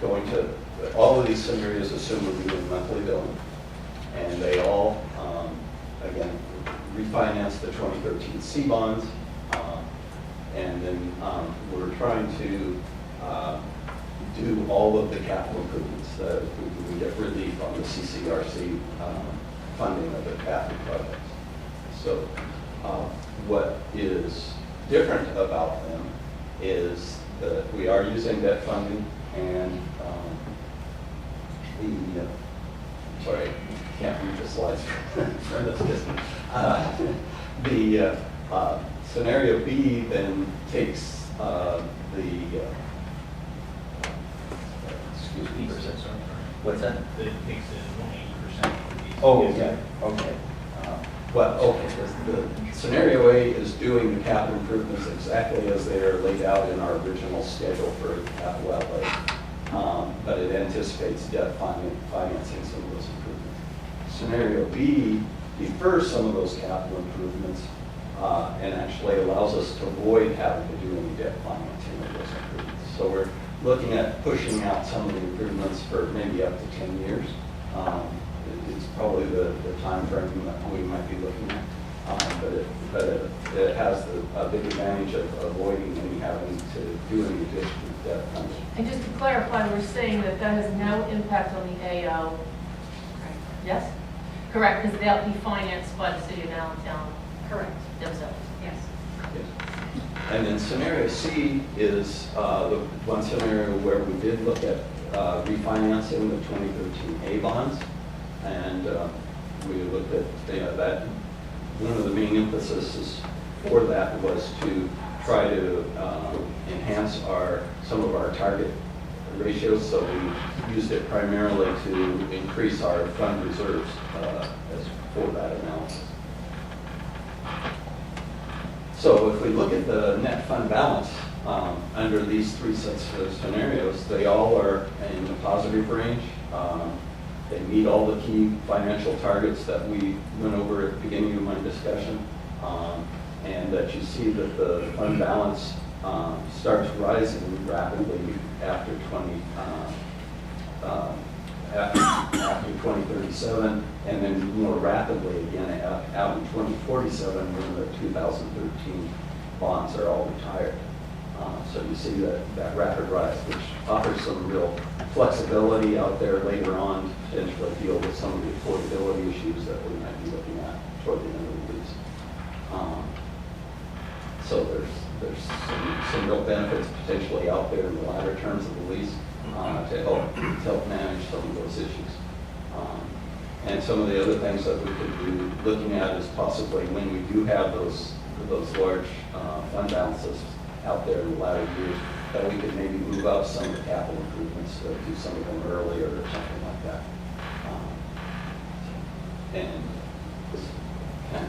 going to, all of these scenarios assume we're doing monthly billing, and they all, again, refinance the 2013 C bonds, and then we're trying to do all of the capital improvements. We get relief on the CCRC funding of the capital projects. So what is different about them is that we are using debt funding, and sorry, can't read the slides from this distance. The scenario B then takes excuse me. What's that? It takes in 180% for these. Oh, yeah, okay. Well, okay, the scenario A is doing the capital improvements exactly as they are laid out in our original schedule for capital outlay, but it anticipates debt financing some of those improvements. Scenario B defers some of those capital improvements and actually allows us to avoid having to do any debt financing of those improvements. So we're looking at pushing out some of the improvements for maybe up to 10 years. It's probably the time frame that we might be looking at, but it has a big advantage of avoiding any having to do any additional debt funding. And just to clarify, we're saying that that has no impact on the AO. Right. Yes? Correct, because they'll be financed by the city of Allentown. Correct. Themselves. Yes. Yes. And then scenario C is the one scenario where we did look at refinancing the 2013 A bonds, and we looked at that. One of the main emphases for that was to try to enhance some of our target ratios, so we used it primarily to increase our fund reserves as for that analysis. So if we look at the net fund balance under these three sets of scenarios, they all are in the positive range. They meet all the key financial targets that we went over at the beginning of my discussion, and that you see that the fund balance starts rising rapidly after 2037, and then more rapidly again out in 2047 when the 2013 bonds are all retired. So you see that rapid rise, which offers some real flexibility out there later on to potentially deal with some of the affordability issues that we might be looking at toward the end of the lease. So there's some real benefits potentially out there in the latter terms of the lease to help manage some of those issues. And some of the other things that we could be looking at is possibly when we do have those those large fund balances out there in the latter years, that we could maybe move up some of the capital improvements, do some of them earlier or something like that. And okay.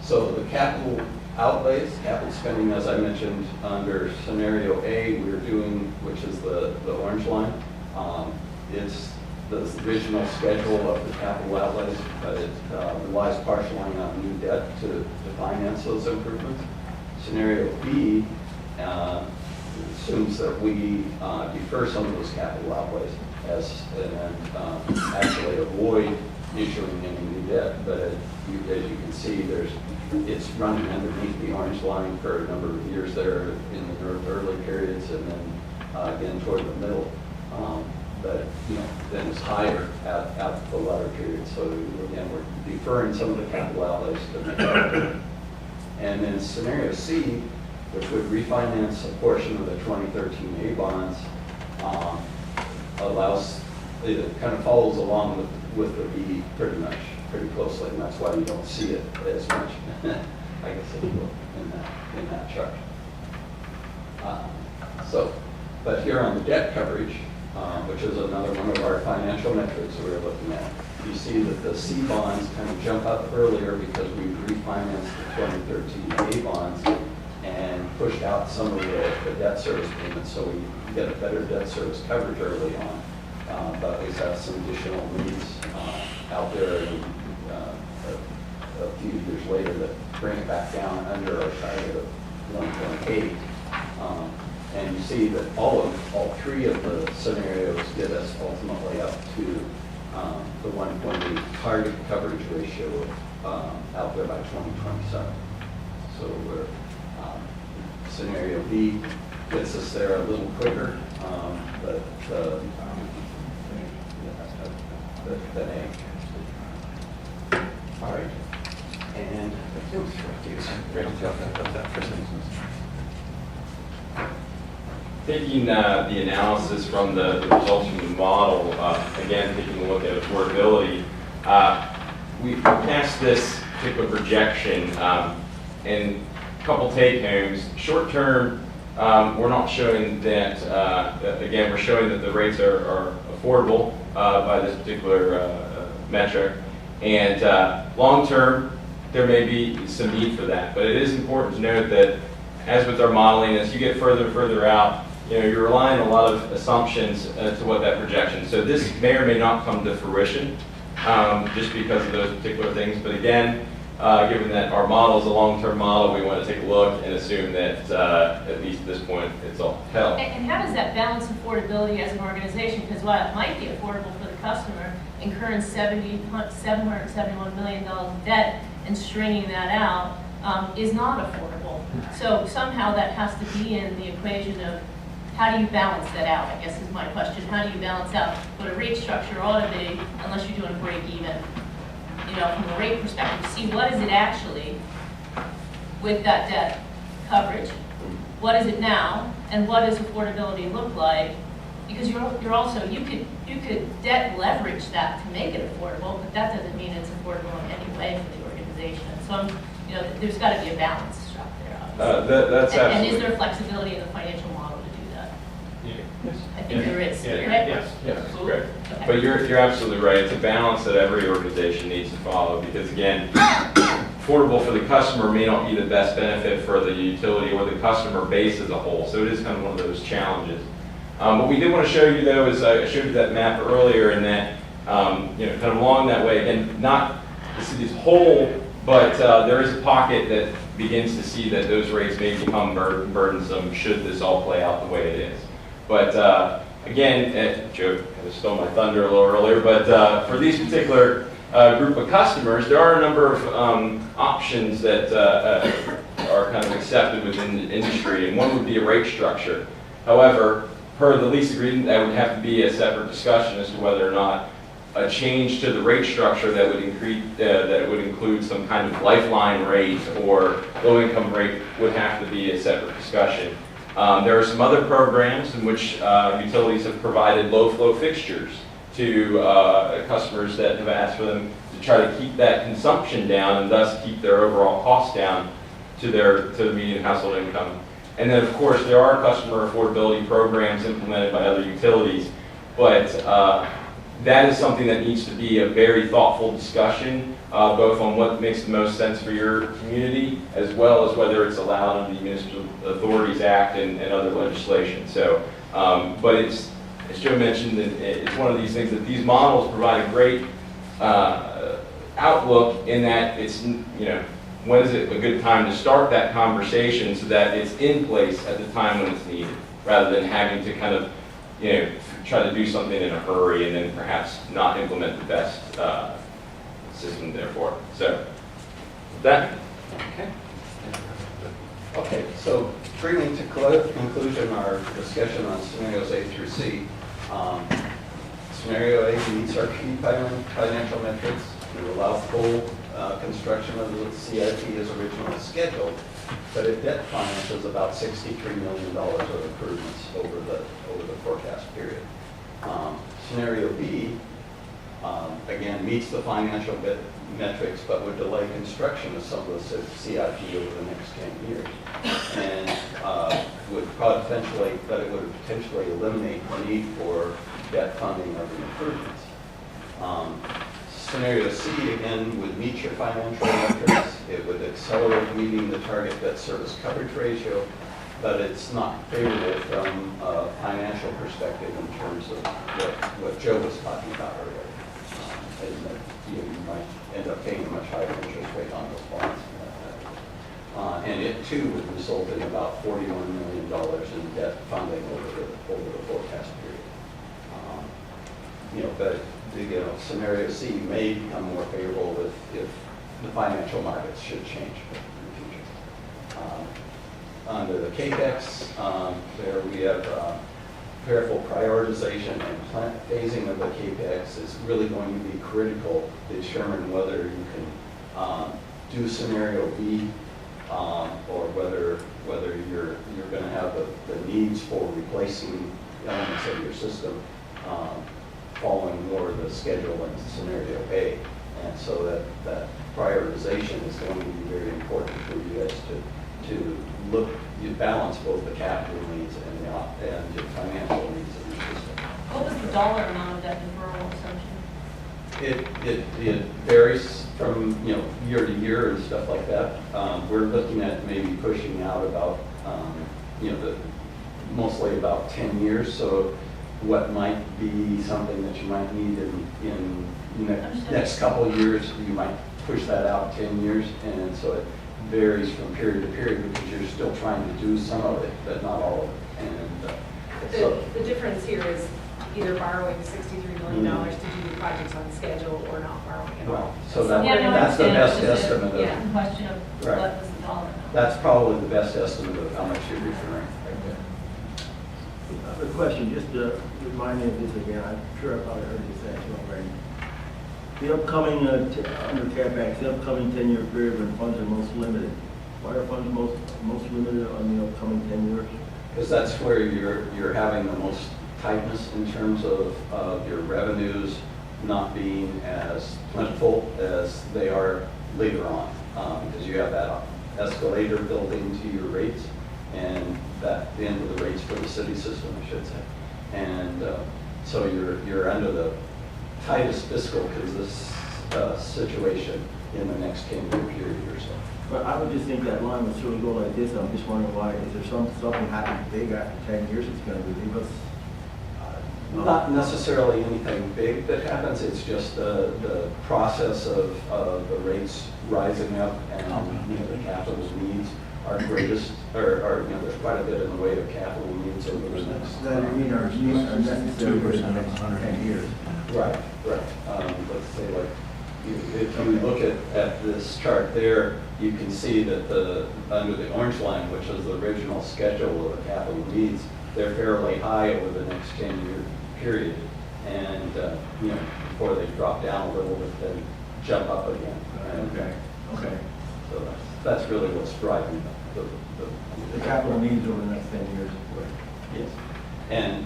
So the capital outlays, capital spending, as I mentioned, under scenario A, we're doing, which is the orange line. It's the original schedule of the capital outlays, but it relies partially on new debt to finance those improvements. Scenario B assumes that we defer some of those capital outlays and actually avoid issuing any new debt. But as you can see, it's running underneath the orange line for a number of years there in the early periods, and then again toward the middle. But then it's higher out the latter period. So again, we're deferring some of the capital outlays to make it. And then scenario C, which would refinance a portion of the 2013 A bonds, it kind of follows along with the B pretty closely, and that's why you don't see it as much, I guess, if you will, in that chart. But here on the debt coverage, which is another one of our financial metrics we're looking at, you see that the C bonds kind of jump up earlier because we refinanced the 2013 A bonds and pushed out some of the debt service payments, so we get a better debt service coverage early on. But we have some additional needs out there a few years later that bring it back down under our target of 1.8. And you see that all three of the scenarios get us ultimately up to the 1.8 target coverage ratio out there by 2027. So we're scenario B gets us there a little quicker, but than A. All right. And taking the analysis from the results from the model, again, taking a look at affordability, we cast this particular projection in a couple take-homes. Short-term, we're not showing that, again, we're showing that the rates are affordable by this particular metric. And long-term, there may be some need for that. But it is important to note that, as with our modeling, as you get further and further out, you're relying on a lot of assumptions as to what that projection. So this may or may not come to fruition just because of those particular things. But again, given that our model is a long-term model, we want to take a look and assume that at least at this point, it's all held. And how does that balance affordability as an organization? Because while it might be affordable for the customer, incurring $771 million of debt and stringing that out is not affordable. So somehow that has to be in the equation of how do you balance that out, I guess is my question. How do you balance out what a rate structure ought to be, unless you're doing break even? From a rate perspective, see what is it actually with that debt coverage? What is it now, and what does affordability look like? Because you're also, you could debt leverage that to make it affordable, but that doesn't mean it's affordable in any way for the organization. So, there's got to be a balance struck there. That's and absolutely. is there flexibility in the financial model to do that? Yes. I think there is. Yeah. Right? Yes. Absolutely. Okay. But you're absolutely right. It's a balance that every organization needs to follow because, again, affordable for the customer may not be the best benefit for the utility or the customer base as a whole. So it is kind of one of those challenges. What we did want to show you, though, is I showed you that map earlier, and that kind of along that way. Again, not the city's whole, but there is a pocket that begins to see that those rates may become burdensome should this all play out the way it is. But again, Joe kind of stole my thunder a little earlier, but for these particular group of customers, there are a number of options that are kind of accepted within the industry, and one would be a rate structure. However, per the lease agreement, that would have to be a separate discussion as to whether or not a change to the rate structure that would include some kind of lifeline rate or low-income rate would have to be a separate discussion. There are some other programs in which utilities have provided low-flow fixtures to customers that have asked for them to try to keep that consumption down and thus keep their overall costs down to the median household income. And then, of course, there are customer affordability programs implemented by other utilities, but that is something that needs to be a very thoughtful discussion, both on what makes the most sense for your community, as well as whether it's allowed under the Municipal Authorities Act and other legislation. So, but it's, as Joe mentioned, it's one of these things that these models provide a great outlook in that it's, when is it a good time to start that conversation so that it's in place at the time when it's needed, rather than having to kind of, try to do something in a hurry and then perhaps not implement the best system therefore. So, with that, okay. Okay, so bringing to conclusion our discussion on scenarios A through C. Scenario A meets our key financial metrics. We allow full construction of the CIP as originally scheduled, but it debt finances about $63 million of improvements over the forecast period. Scenario B, again, meets the financial metrics, but would delay construction of some of the CIP over the next 10 years, and would potentially eliminate the need for debt funding of the improvements. Scenario C, again, would meet your financial metrics. It would accelerate meeting the target debt service coverage ratio, but it's not favorable from a financial perspective in terms of what Joe was talking about earlier. And that you might end up paying a much higher interest rate on those bonds. And it too would result in about $41 million in debt funding over the forecast period. But scenario C may become more favorable if the financial markets should change in the future. Under the CAPEX, there we have careful prioritization and phasing of the CAPEX is really going to be critical to determine whether you can do scenario B or whether you're going to have the needs for replacing elements of your system following more of the schedule in scenario A. And so that prioritization is going to be very important for you guys to look, you balance both the capital needs and the financial needs of your system. What was the dollar amount of that deferral assumption? It varies from year to year and stuff like that. We're looking at maybe pushing out about mostly about 10 years. So what might be something that you might need in next couple of years, you might push that out 10 years, and so it varies from period to period because you're still trying to do some of it, but not all of it. And The difference here is either borrowing $63 million to do the projects on schedule or not borrowing at all. Right. So that's the best estimate of. Yeah, the question of Right. what was the dollar amount? That's probably the best estimate of how much you're referring. I have a question, just to remind me of this again. I'm sure I probably heard this answer already. The upcoming, under CapEx, the upcoming 10-year period when funds are most limited. Why are funds most limited on the upcoming 10 years? Because that's where you're having the most tightness in terms of your revenues not being as plentiful as they are later on. Because you have that escalator built into your rates, and that into the rates for the city system, I should say. And so you're under the tightest fiscal situation in the next 10-year period or so. But I would just think that line would sort of go like this. I'm just wondering why, is there something happens big after 10 years it's going to relieve us? Not necessarily anything big that happens, it's just the process of the rates rising up and the capital needs are greatest, or there's quite a bit in the way of capital needs over the next. That mean our needs are necessary for the next 10 years. Right. Let's say like, if you look at this chart there, you can see that under the orange line, which is the original schedule of the capital needs, they're fairly high over the next 10-year period. And, before they drop down a little bit, then jump up again. Okay. So that's really what's driving the capital needs over the next 10 years. Yes. And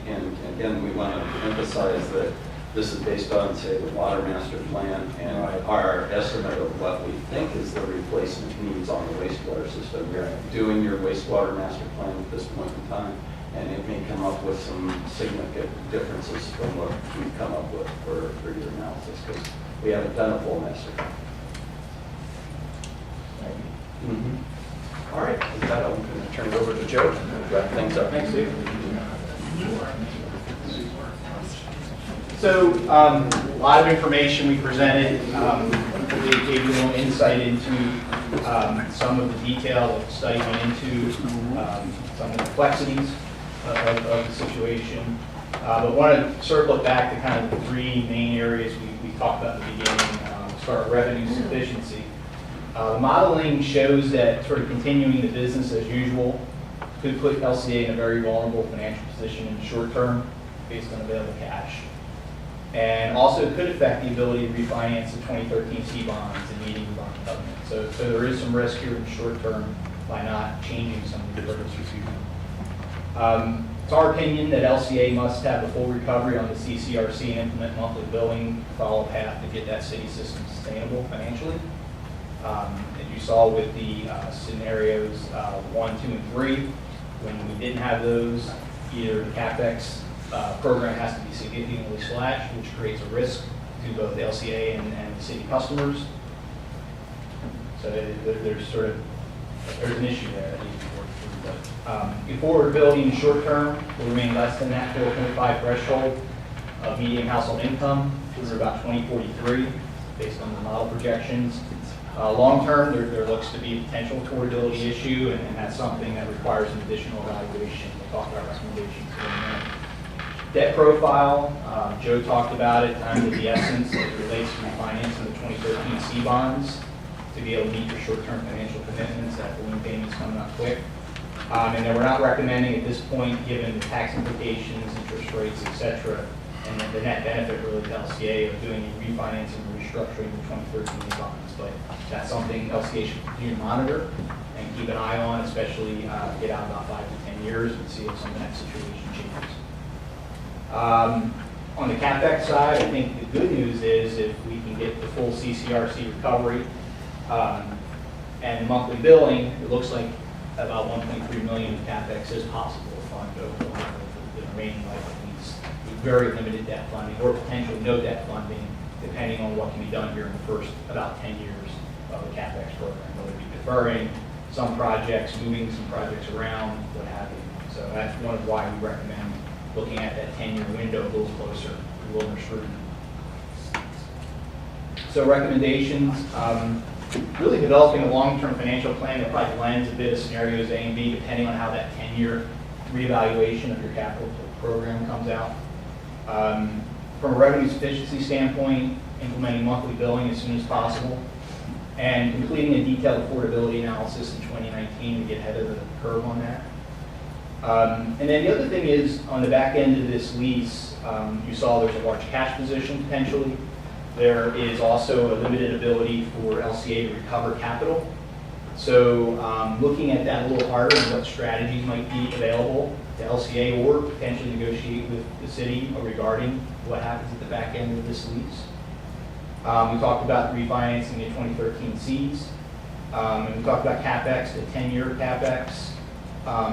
again, we want to emphasize that this is based on, say, the water master plan and our estimate of what we think is the replacement needs on the wastewater system. We're doing your wastewater master plan at this point in time, and it may come up with some significant differences from what we've come up with for your analysis, because we haven't done a full master plan. All right, with that, I'm going to turn it over to Joe to wrap things up. Thanks, Steve. So, a lot of information we presented. We gave you a little insight into some of the detail that the study went into, some of the complexities of the situation. But want to circle it back to kind of the three main areas we talked about in the beginning. Start with revenue sufficiency. The modeling shows that sort of continuing the business as usual could put LCA in a very vulnerable financial position in the short term based on available cash. And also could affect the ability to refinance the 2013 C bonds and meeting the bond covenant. So there is some risk here in the short term by not changing some of the purchase receivable. It's our opinion that LCA must have the full recovery on the CCRC and implement monthly billing, follow a path to get that city system sustainable financially. As you saw with the scenarios 1, 2, and 3, when we didn't have those, either the CapEx program has to be significantly slashed, which creates a risk to both the LCA and the city customers. So there's an issue there that needs to be worked through. But affordability in the short term will remain less than that 4.5 threshold of median household income through about 2043, based on the model projections. Long term, there looks to be a potential affordability issue, and that's something that requires an additional evaluation. We'll talk about recommendations in a minute. Debt profile, Joe talked about it, time of the essence as it relates to refinancing the 2013 C bonds to be able to meet your short-term financial commitments, that balloon payments coming up quick. And then we're not recommending at this point, given the tax implications, interest rates, et cetera, and the net benefit really to LCA of doing a refinancing or restructuring the 2013 bonds. But that's something LCA should continue to monitor and keep an eye on, especially get out about 5 to 10 years and see if some of that situation changes. On the CapEx side, I think the good news is if we can get the full CCRC recovery and monthly billing, it looks like about 1.3 million of CapEx is possible to fund over the remaining life of lease with very limited debt funding or potentially no debt funding, depending on what can be done here in the first about 10 years of the CapEx program, whether it be deferring some projects, moving some projects around, what have you. So that's one of why we recommend looking at that 10-year window a little closer, a little more scrutiny. So recommendations, really developing a long-term financial plan that probably blends a bit of scenarios A and B, depending on how that 10-year reevaluation of your capital program comes out. From a revenue sufficiency standpoint, implementing monthly billing as soon as possible, and completing a detailed affordability analysis in 2019 to get ahead of the curve on that. And then the other thing is, on the back end of this lease, you saw there's a large cash position potentially. There is also a limited ability for LCA to recover capital. So looking at that a little harder and what strategies might be available to LCA or potentially negotiate with the city regarding what happens at the back end of this lease. We talked about refinancing the 2013 Cs. And we talked about CapEx, the 10-year CapEx.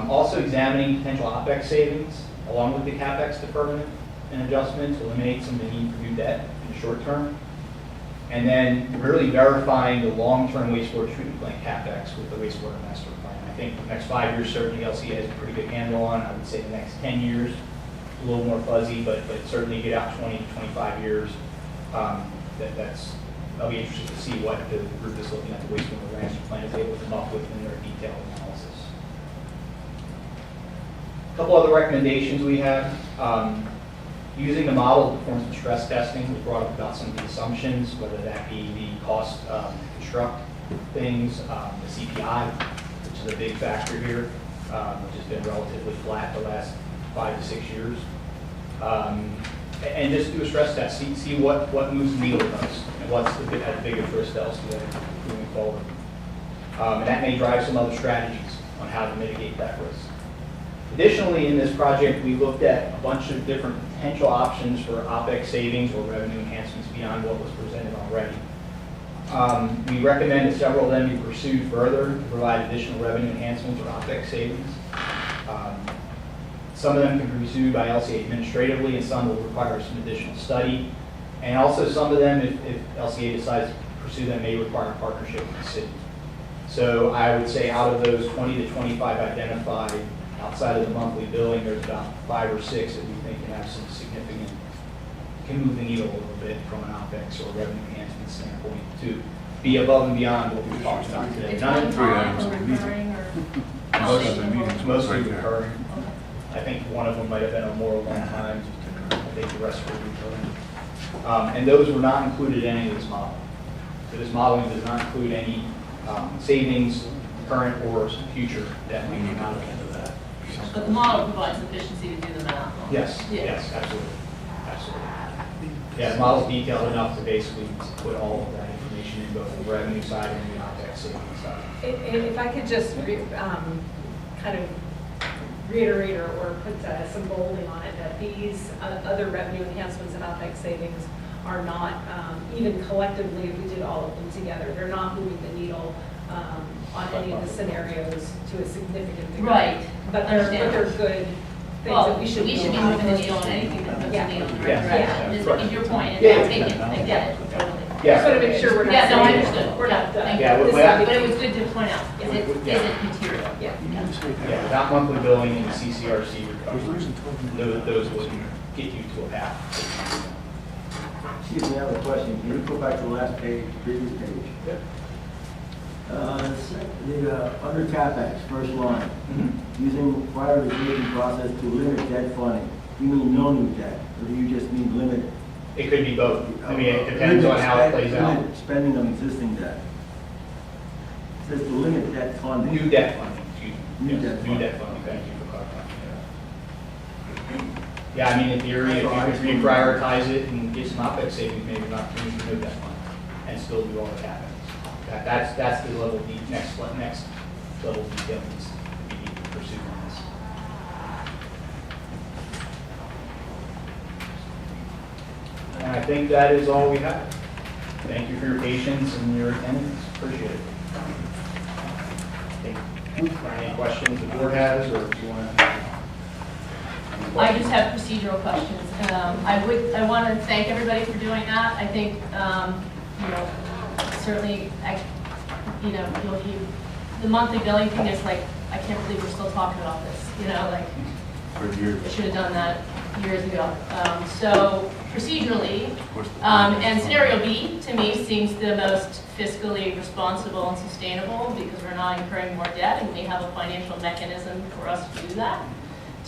Also examining potential OpEx savings along with the CapEx deferment and adjustment to eliminate some of the need for new debt in the short term. And then really verifying the long-term wastewater treatment plant CapEx with the wastewater master plan. I think the next 5 years certainly LCA has a pretty good handle on. I would say the next 10 years, a little more fuzzy, but certainly get out 20 to 25 years. I'll be interested to see what the group is looking at the wastewater master plan is able to come up with in their detailed analysis. A couple other recommendations we have. Using the model to perform some stress testing, we brought up about some of the assumptions, whether that be the cost to construct things, the CPI, which is a big factor here, which has been relatively flat the last 5 to 6 years. And just do a stress test, see what moves the needle the most, and what's the biggest risk to LCA moving forward. And that may drive some other strategies on how to mitigate that risk. Additionally, in this project, we looked at a bunch of different potential options for OpEx savings or revenue enhancements beyond what was presented already. We recommend that several of them be pursued further to provide additional revenue enhancements or OpEx savings. Some of them can be pursued by LCA administratively, and some will require some additional study. And also some of them, if LCA decides to pursue them, may require a partnership with the city. So I would say out of those 20 to 25 identified, outside of the monthly billing, there's about 5 or 6 that we think can have some significant, can move the needle a little bit from an OpEx or revenue enhancement standpoint to be above and beyond what we talked about today. It's one time or recurring or? Mostly recurring. I think one of them might have been a more one time. I think the rest were recurring. And those were not included in any of this modeling. So this modeling does not include any savings, current or future, that we can out of that. But the model provides efficiency to do the math. Yes, yes, absolutely, absolutely. Yeah, the model's detailed enough to basically put all of that information in both the revenue side and the OpEx savings side. If I could just kind of reiterate or put some bolding on it, that these other revenue enhancements and OpEx savings are not, even collectively, if we did all of them together, they're not moving the needle on any of the scenarios to a significant degree. Right. But they're good things that we should be moving the needle on anything that moves the needle. Yeah. Is your point, and Yeah. I take it, I get it, totally. Yeah. Just want to make sure we're not. Yeah, no, I saying understood. We're not done. Yeah, This is without- But it was good to point out, is it material? Yeah. Yeah, without monthly billing and CCRC recovery, those would get you to a path. Excuse me, I have a question. Can you go back to the last page, previous page? Yep. Under CapEx, first line, using prior resolution process to limit debt funding. You mean no new debt, or do you just mean limit? It could be both. I mean, it depends on how it plays out. Limit spending on existing debt. It says to limit debt funding. New debt funding, excuse me. New Yes, debt New funding. debt funding, thank you for clarifying. Yeah, I mean, in theory, if you reprioritize it and get some OpEx savings, maybe not to use the new debt fund and still do all the CapEx. That's the level, next level of detail needs to be pursued on this. And I think that is all we have. Thank you for your patience and your attendance. Appreciate it. Any questions the board has, or if you want to? I just have procedural questions. I want to thank everybody for doing that. I think, certainly, the monthly billing thing is like, I can't believe we're still talking about this, I should have done that years ago. So procedurally, and scenario B, to me, seems the most fiscally responsible and sustainable because we're not incurring more debt and we have a financial mechanism for us to do that,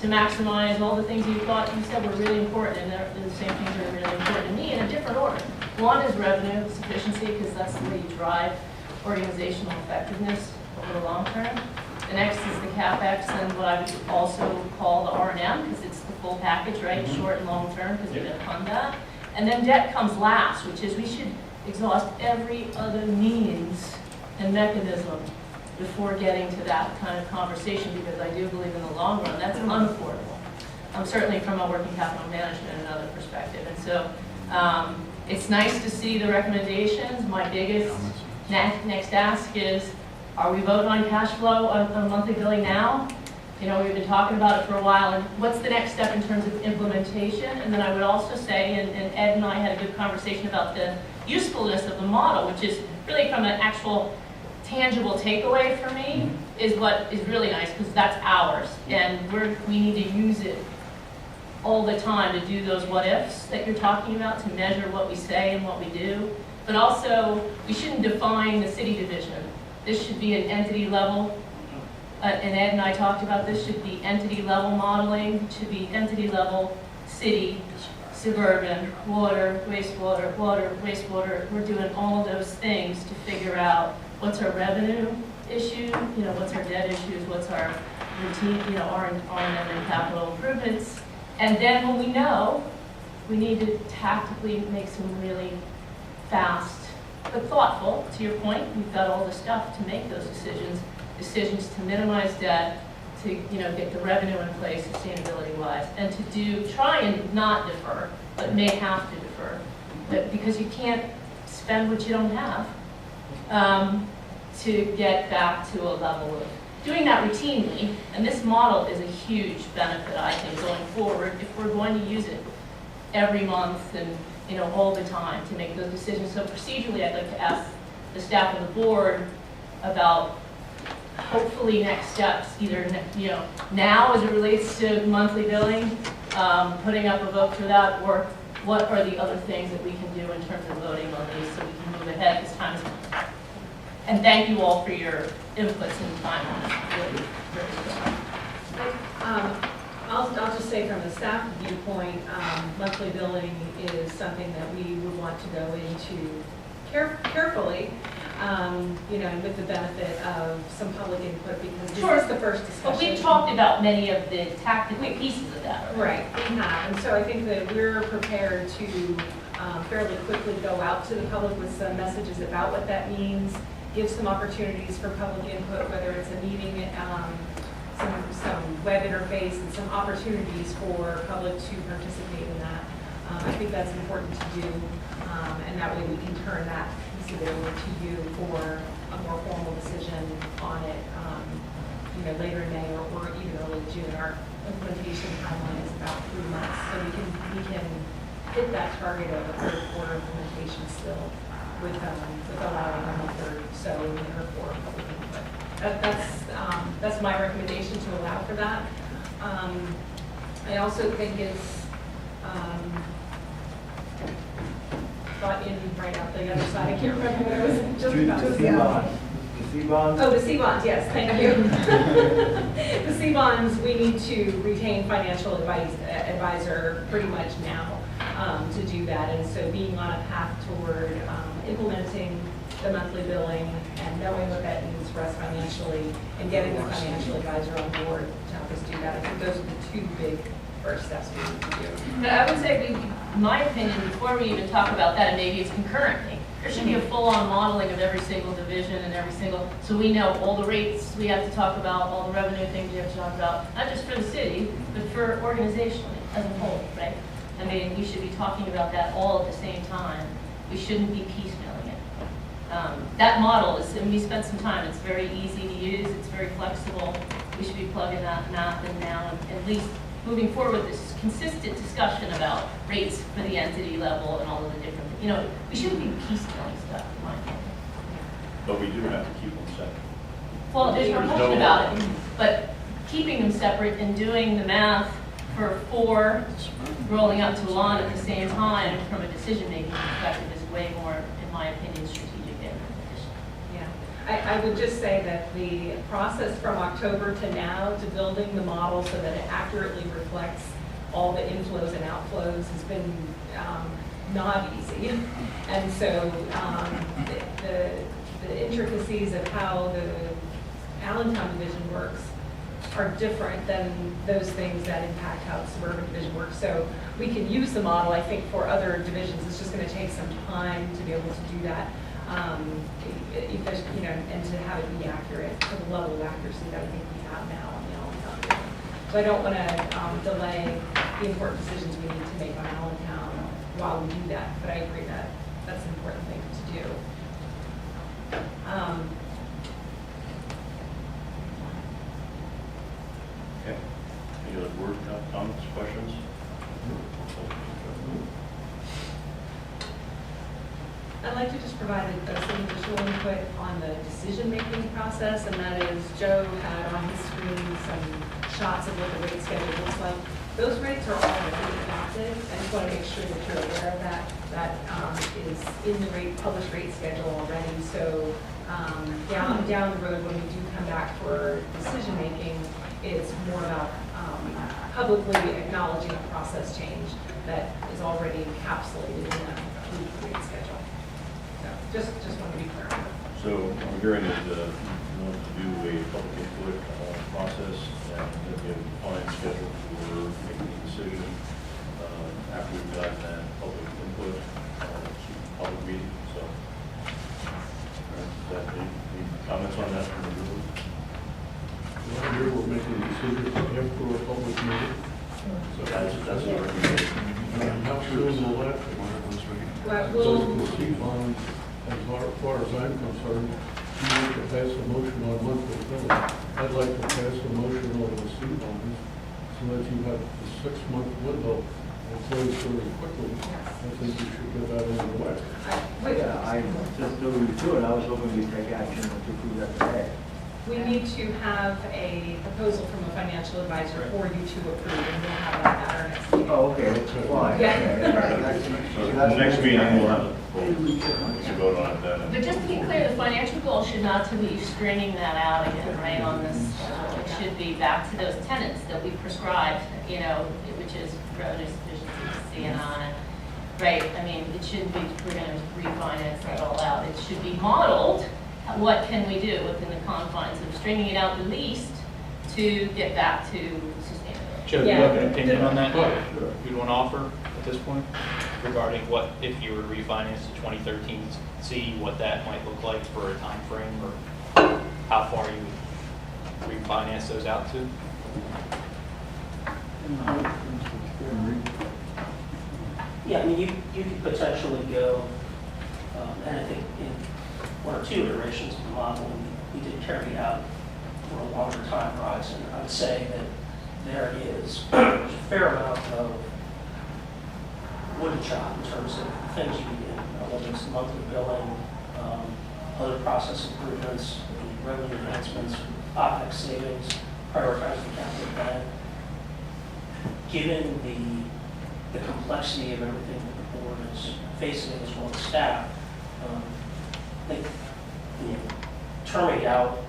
to maximize all the things you said were really important, and the same things are really important to me in a different order. One is revenue sufficiency, because that's the way you drive organizational effectiveness over the long term. The next is the CapEx and what I would also call the R&M, because it's the full package, right? Short and long term, because we're going to fund that. And then debt comes last, which is we should exhaust every other means and mechanism before getting to that kind of conversation, because I do believe in the long run, that's unaffordable. Certainly from a working capital management and another perspective. And so it's nice to see the recommendations. My biggest next ask is, are we voting on cash flow on monthly billing now? We've been talking about it for a while, and what's the next step in terms of implementation? And then I would also say, and Ed and I had a good conversation about the usefulness of the model, which is really from an actual tangible takeaway for me, is what is really nice, because that's ours, and we need to use it all the time to do those what-ifs that you're talking about, to measure what we say and what we do. But also, we shouldn't define the city division. This should be an entity level, and Ed and I talked about this, should be entity level modeling, should be entity level city, suburban, water, wastewater, wastewater. We're doing all of those things to figure out what's our revenue issue, what's our debt issues, what's our routine, R&M and capital improvements. And then when we know, we need to tactically make some really fast, but thoughtful, to your point, we've got all the stuff to make those decisions to minimize debt, to, get the revenue in place sustainability-wise, and to try and not defer, but may have to defer, because you can't spend what you don't have, to get back to a level of doing that routinely. And this model is a huge benefit, I think, going forward, if we're going to use it every month and, all the time to make those decisions. So procedurally, I'd like to ask the staff of the board about hopefully next steps, either, now as it relates to monthly billing, putting up a vote for that, or what are the other things that we can do in terms of voting on these so we can move ahead this time. And thank you all for your inputs and time on this. Really, very good. I'll just say from the staff viewpoint, monthly billing is something that we would want to go into carefully, and with the benefit of some public input, because this is the first discussion. But we've talked about many of the tactical pieces of that. Right, we have, and so I think that we're prepared to fairly quickly go out to the public with some messages about what that means, give some opportunities for public input, whether it's a meeting, some web interface, and some opportunities for public to participate in that. I think that's important to do, and that way we can turn that over to you for a more formal decision on it, later in May or even early June. Our implementation timeline is about 3 months, so we can hit that target of a third quarter implementation still with allowing a month or so in there for public input. That's my recommendation, to allow for that. I also think it's brought in right out the other side. I can't remember what I was just about to say. The C-bonds? Oh, the C-bonds, yes, thank you. The C-bonds, we need to retain financial advisor pretty much now to do that. And so being on a path toward implementing the monthly billing and knowing what that means for us financially and getting the financial advisor on board to help us do that. I think those are the two big first steps we need to do. But I would say, in my opinion, before we even talk about that, and maybe it's concurrently, there should be a full-on modeling of every single division and every single, so we know all the rates we have to talk about, all the revenue things we have to talk about, not just for the city, but for organizationally as a whole, right? I mean, we should be talking about that all at the same time. We shouldn't be piecemealing it. That model is, and we spent some time, it's very easy to use, it's very flexible. We should be plugging that math in now, and at least moving forward with this consistent discussion about rates for the entity level and all of the different, we shouldn't be piecemealing stuff, in my opinion. But we do have to keep them separate. Well, there's no question about it, but keeping them separate and doing the math for 4 rolling up to 1 at the same time from a decision-making perspective is way more, in my opinion, strategic than efficient. Yeah, I would just say that the process from October to now to building the model so that it accurately reflects all the inflows and outflows has been not easy. And so the intricacies of how the Allentown division works are different than those things that impact how the suburban division works. So we can use the model, I think, for other divisions. It's just going to take some time to be able to do that, and to have it be accurate to the level of accuracy that I think we have now on the Allentown division. So I don't want to delay the important decisions we need to make on Allentown while we do that, but I agree that that's an important thing to do. Okay. Any other board comments, questions? I'd like to just provide some additional input on the decision-making process, and that is Joe had on his screen some shots of what the rate schedule looks like. Those rates are already adopted. I just want to make sure that you're aware of that. That is in the published rate schedule already. So down the road, when we do come back for decision-making, it's more about publicly acknowledging a process change that is already encapsulated in the rate schedule. So just want to be clear on that. So I'm hearing that you want to do a public input process and then we have a defined schedule for making a decision after we've got that public input, public meeting. So, any comments on that from the group? here, we're making decisions after a public meeting. That's the recommendation. And how soon will that be? Well, So we'll, the C bond, as far as I'm concerned, you need to pass a motion on monthly billing. I'd like to pass a motion on the C bonds so that you have the 6-month window and close very quickly. I think you should get that on the way. Yeah, I just do it. I was hoping we'd take action to approve that today. we need to have a proposal from a financial advisor for you to approve, and we'll have that at our next meeting. Oh, okay, that's fine. Yeah. So the next meeting, we'll have a proposal to vote on it then. But just to be clear, the financial goal should not to be stringing that out again, right, on this. It should be back to those tenants that we prescribed, you know, which is revenue sufficiency, CNI, right? I mean, it shouldn't be, we're gonna refinance that all out. It should be modeled, what can we do within the confines of stringing it out the least to get back to sustainability? Joe, do you have an opinion on that? Sure. You'd want to offer at this point regarding what, if you were to refinance the 2013 C, what that might look like for a time frame, or how far you would refinance those out to? Yeah, I mean, you could potentially go, and I think in one or two iterations of the model, we did carry it out for a longer time horizon. I would say that there's a fair amount of wood to chop in terms of things you can do, whether it's monthly billing, other process improvements, revenue enhancements, OpEx savings, prioritizing the capital plan. Given the complexity of everything that the board is facing as well as staff, I think terming it out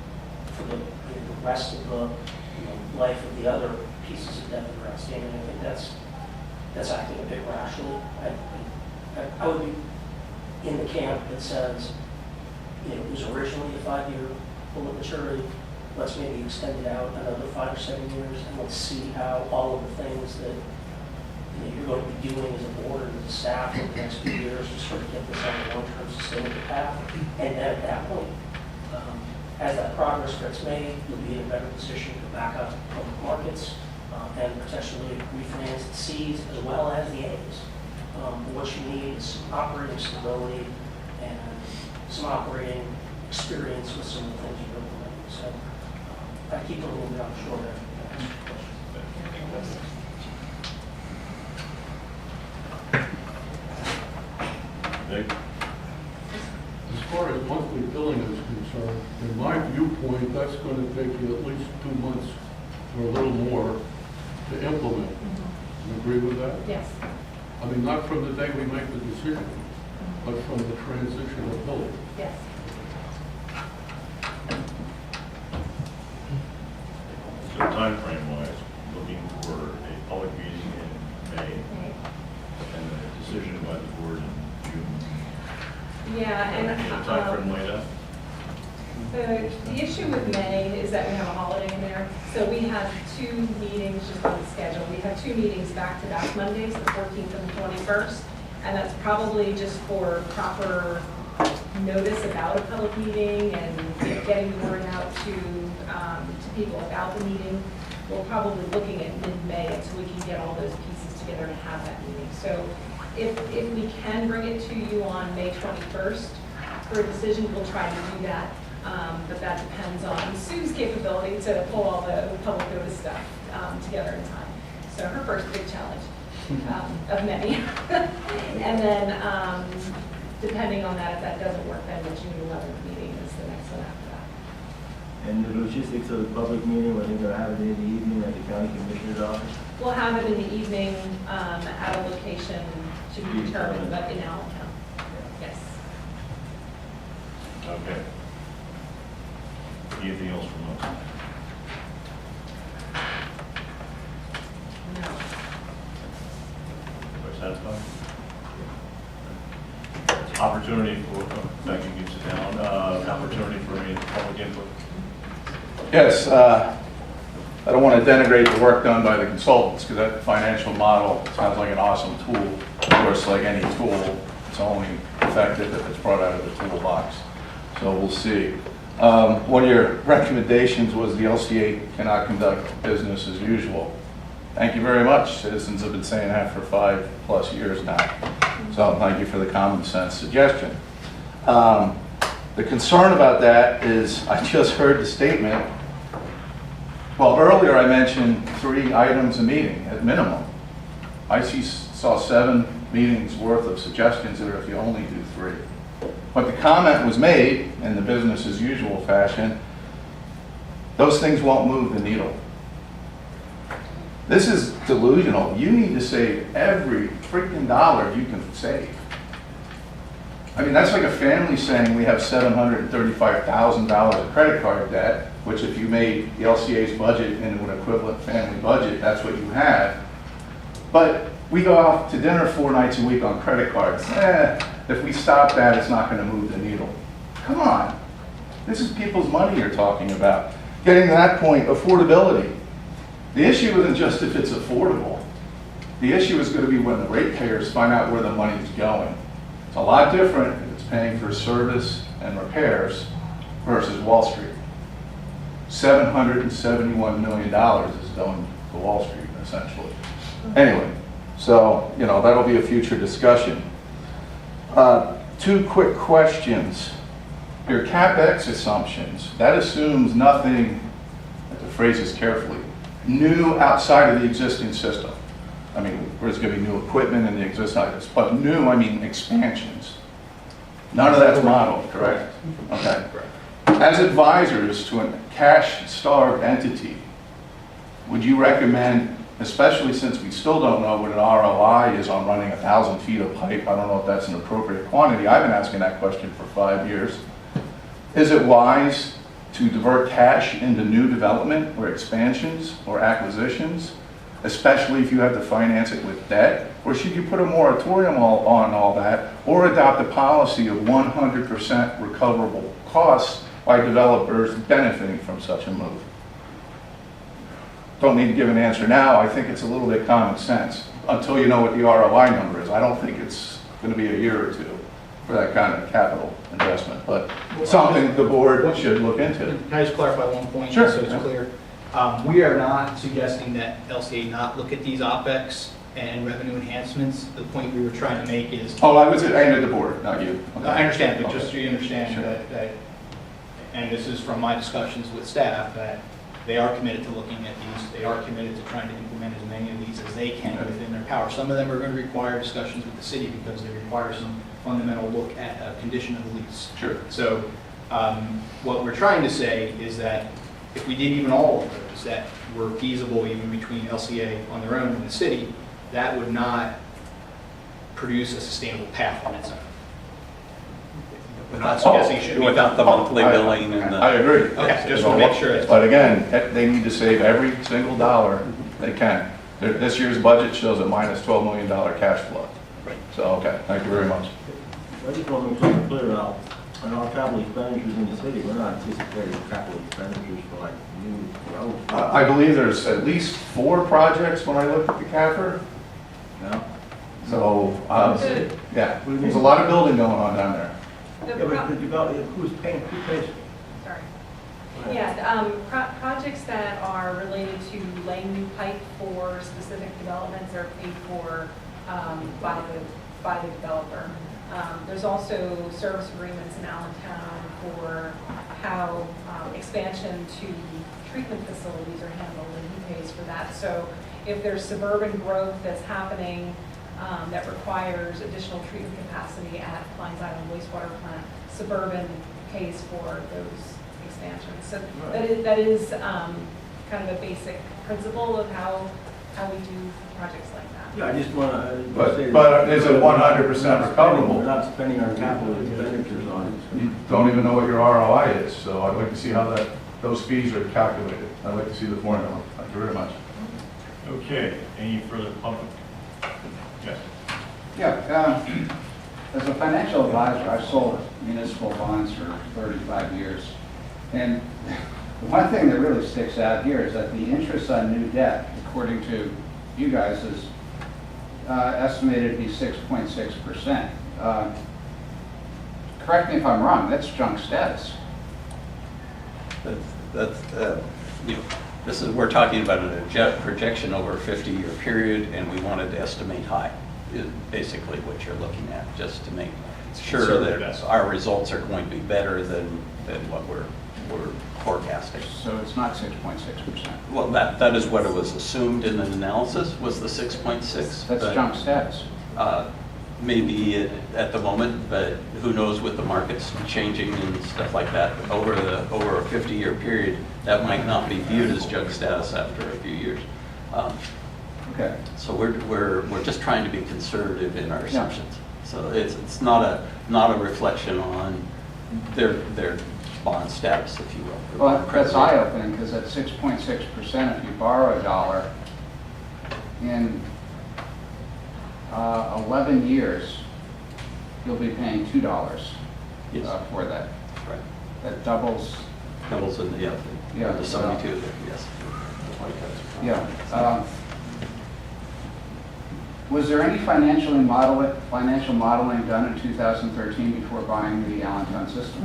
for the rest of the life of the other pieces of debt that are outstanding, I think that's acting a bit rashly. I would be in the camp that says, it was originally a 5-year bullet maturity. Let's maybe extend it out another 5 or 7 years, and let's see how all of the things that you're going to be doing as a board and as a staff over the next few years to sort of get this on a long-term sustainable path. And then at that point, as that progress gets made, you'll be in a better position to back up public markets and potentially refinance the Cs as well as the As. What you need is some operating stability and some operating experience with some of the things you're implementing. So I keep a little bit on the short end. Nick? As far as monthly billing is concerned, in my viewpoint, that's going to take you at least 2 months or a little more to implement. You agree with that? Yes. I mean, not from the day we make the decision, but from the transition of billing. Yes. So timeframe wise, looking for a public meeting in May and a decision by the board in June. Yeah, and Any timeframe laid out? the issue with May is that we have a holiday in there. So we have 2 meetings just on the schedule. We have 2 meetings back-to-back Mondays, the 14th and the 21st. And that's probably just for proper notice about a public meeting and getting the word out to people about the meeting. We're probably looking at mid-May until we can get all those pieces together to have that meeting. So if we can bring it to you on May 21st for a decision, we'll try to do that. But that depends on Sue's capability to pull all the public notice stuff together in time. So her first big challenge of many. And then depending on that, if that doesn't work, then the June 11th meeting is the next one after that. And the logistics of the public meeting, when they're going to have it in the evening at the county commissioner's office? We'll have it in the evening at a location to be determined, but in Allentown. Yes. Okay. Anything else from us? No. Everybody satisfied? Opportunity for, thank you, you sit down, opportunity for any public input. Yes, I don't want to denigrate the work done by the consultants, because that financial model sounds like an awesome tool. Of course, like any tool, it's only effective if it's brought out of the toolbox. So we'll see. One of your recommendations was the LCA cannot conduct business as usual. Thank you very much. Citizens have been saying that for 5+ years now. So thank you for the common sense suggestion. The concern about that is I just heard the statement. Well, earlier I mentioned 3 items a meeting at minimum. I saw 7 meetings worth of suggestions that are if you only do 3. But the comment was made in the business as usual fashion, those things won't move the needle. This is delusional. You need to save every freaking dollar you can save. I mean, that's like a family saying we have $735,000 of credit card debt, which if you made the LCA's budget into an equivalent family budget, that's what you have. But we go out to dinner 4 nights a week on credit cards. If we stop that, it's not going to move the needle. Come on. This is people's money you're talking about. Getting to that point, affordability. The issue isn't just if it's affordable. The issue is going to be when the ratepayers find out where the money's going. It's a lot different if it's paying for service and repairs versus Wall Street. $771 million is going to Wall Street, essentially. Anyway, so, that'll be a future discussion. 2 quick questions. Your CapEx assumptions, that assumes nothing, I have to phrase this carefully, new outside of the existing system. I mean, there's going to be new equipment in the existing items, but new, I mean expansions. None of that's modeled, correct? Okay. As advisors to a cash-starved entity, would you recommend, especially since we still don't know what an ROI is on running 1,000 feet of pipe, I don't know if that's an appropriate quantity. I've been asking that question for 5 years. Is it wise to divert cash into new development or expansions or acquisitions, especially if you have to finance it with debt? Or should you put a moratorium on all that, or adopt a policy of 100% recoverable costs by developers benefiting from such a move? Don't need to give an answer now. I think it's a little bit common sense until you know what the ROI number is. I don't think it's going to be a year or 2 for that kind of capital investment, but something the board should look into. Can I just clarify one point? Sure. So it's clear. We are not suggesting that LCA not look at these OpEx and revenue enhancements. The point we were trying to make is... Oh, I was aimed at the board, not you. Okay. I understand, but just so Okay. you understand Sure. that, and this is from my discussions with staff, that they are committed to looking at these. They are committed to trying to implement as many of these as they can within their power. Some of them are going to require discussions with the city because they require some fundamental look at a condition of the lease. Sure. So what we're trying to say is that if we did even all of those that were feasible even between LCA on their own and the city, that would not produce a sustainable path on its own. We're not suggesting it should be Without the monthly billing and the... I agree. Okay, just want to make sure. But again, they need to save every single dollar they can. This year's budget shows a minus $12 million cash flow. So, okay, thank you very much. I just want to make something clear now. On our capital expenditures in the city, we're not anticipating capital expenditures for like new roads. I believe there's at least 4 projects when I looked at the CAFR. No? So, yeah, there's a lot of building going on down there. Yeah, but you got, who pays? Sorry. Yeah, projects that are related to laying new pipe for specific developments are paid for by the developer. There's also service agreements in Allentown for how expansion to treatment facilities are handled, and he pays for that. So if there's suburban growth that's happening that requires additional treatment capacity at Klein's Island wastewater plant, Suburban pays for those expansions. So that is kind of a basic principle of how we do projects like that. Yeah, I just want to say... But is it 100% recoverable? We're not spending our capital expenditures on it. You don't even know what your ROI is, so I'd like to see how those fees are calculated. I'd like to see the formula. Thank you very much. Okay, any further public? Yes. Yeah, as a financial advisor, I've sold municipal bonds for 35 years. And the one thing that really sticks out here is that the interest on new debt, according to you guys, is estimated to be 6.6%. Correct me if I'm wrong, that's junk status. This is, we're talking about a projection over a 50-year period, and we wanted to estimate high, is basically what you're looking at, just to make sure that our results are going to be better than what we're forecasting. So it's not 6.6%. Well, that is what it was assumed in the analysis, was the 6.6. That's junk status. Maybe at the moment, but who knows with the markets changing and stuff like that. Over a 50-year period, that might not be viewed as junk status after a few years. Okay. So we're just trying to be conservative in our assumptions. So it's not a reflection on their bond status, if you will. Well, that's eye-opening, because at 6.6%, if you borrow $1 in 11 years, you'll be paying $2 for that. Right. That doubles. Doubles in the 72. Yes. Yeah. Was there any financial modeling done in 2013 before buying the Allentown system?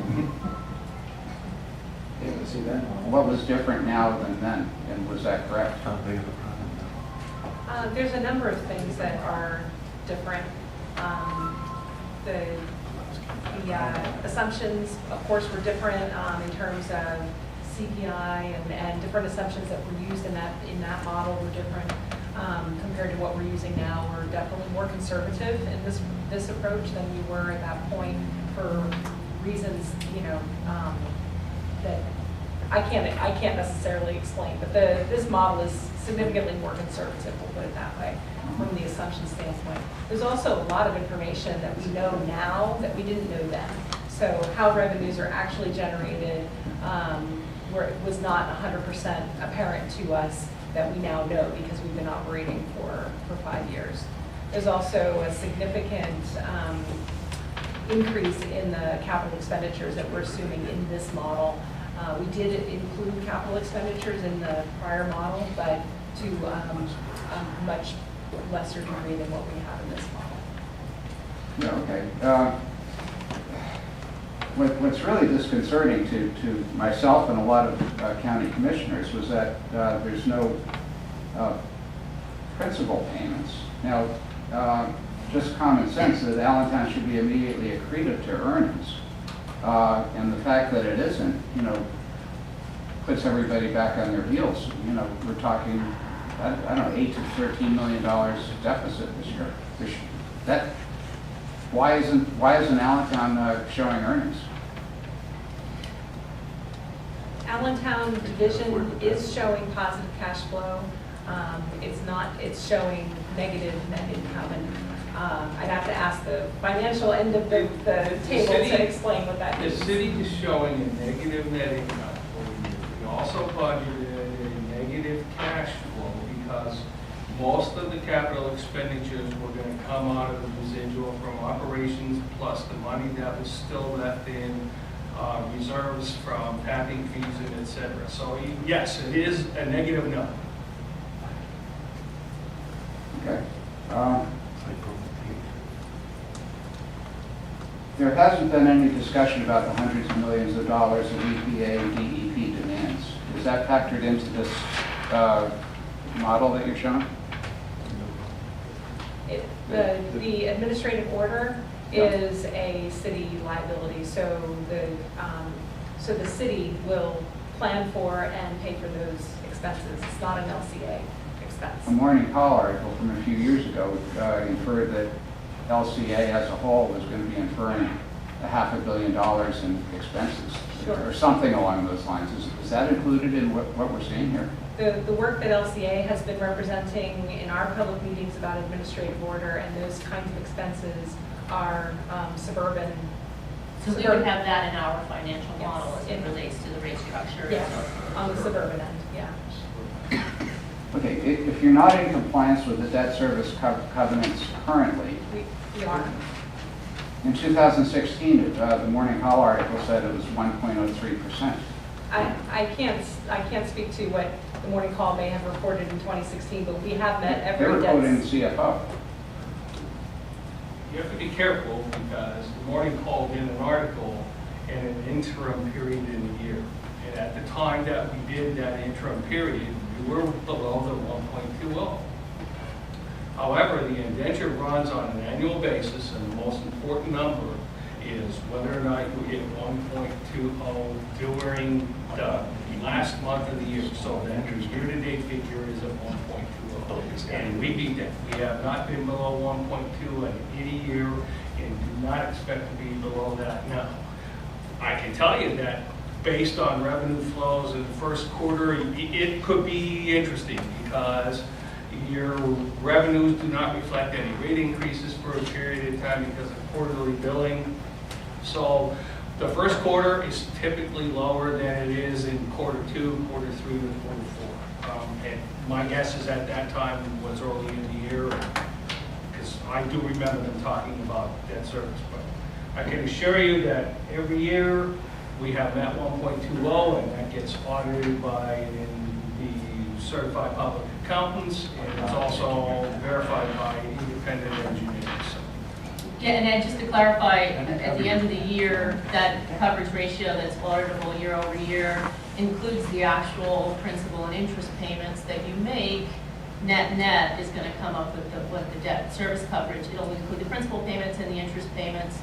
Able to see that? What was different now than then, and was that correct? There's a number of things that are different. The assumptions, of course, were different in terms of CPI and different assumptions that were used in that model were different compared to what we're using now. We're definitely more conservative in this approach than we were at that point for reasons, that I can't necessarily explain. But this model is significantly more conservative, we'll put it that way, from the assumption standpoint. There's also a lot of information that we know now that we didn't know then. So how revenues are actually generated was not 100% apparent to us that we now know because we've been operating for 5 years. There's also a significant increase in the capital expenditures that we're assuming in this model. We did include capital expenditures in the prior model, but to a much lesser degree than what we have in this model. Yeah, okay. What's really disconcerting to myself and a lot of county commissioners was that there's no principal payments. Now, just common sense that Allentown should be immediately accretive to earnings. And the fact that it isn't, puts everybody back on their heels. We're talking, I don't know, $8 to $13 million deficit this year. Why isn't Allentown showing earnings? Allentown division is showing positive cash flow. It's showing negative net income. And I'd have to ask the financial end of the table to explain what that means. The city is showing a negative net income. We also budgeted a negative cash flow because most of the capital expenditures were going to come out of the residual from operations plus the money that was still left in reserves from tapping fees and et cetera. So yes, it is a negative number. Okay. There hasn't been any discussion about the hundreds of millions of dollars of EPA and DEP demands. Is that factored into this model that you're showing? The administrative order is a city liability, so the city will plan for and pay for those expenses. It's not an LCA expense. A Morning Call article from a few years ago inferred that LCA as a whole was going to be incurring $500 million in expenses, or something along those lines. Is that included in what we're seeing here? The work that LCA has been representing in our public meetings about administrative order and those kinds of expenses are suburban. So we would have that in our financial model as it relates to the rate structure. Yes, on the suburban end, yeah. Okay, if you're not in compliance with the debt service covenants currently, We are. in 2016, the Morning Call article said it was 1.03%. I can't speak to what the Morning Call may have reported in 2016, but we have met every They were debt. quoting the CFO. You have to be careful because the Morning Call did an article in an interim period in the year. And at the time that we did that interim period, we were below the 1.20. However, the indenture runs on an annual basis, and the most important number is whether or not you hit 1.20 during the last month of the year, so that your year-to-date figure is at 1.20. And we beat that. We have not been below 1.2 in any year and do not expect to be below that now. I can tell you that based on revenue flows in the first quarter, it could be interesting because your revenues do not reflect any rate increases for a period of time because of quarterly billing. So the first quarter is typically lower than it is in quarter 2, quarter 3, and quarter 4. And my guess is at that time was early in the year, because I do remember them talking about debt service. But I can assure you that every year we have met 1.20, and that gets audited by the certified public accountants, and it's also verified by independent engineers. Yeah, and then just to clarify, at the end of the year, that coverage ratio that's auditable year over year includes the actual principal and interest payments that you make. Net is going to come up with the debt service coverage. It'll include the principal payments and the interest payments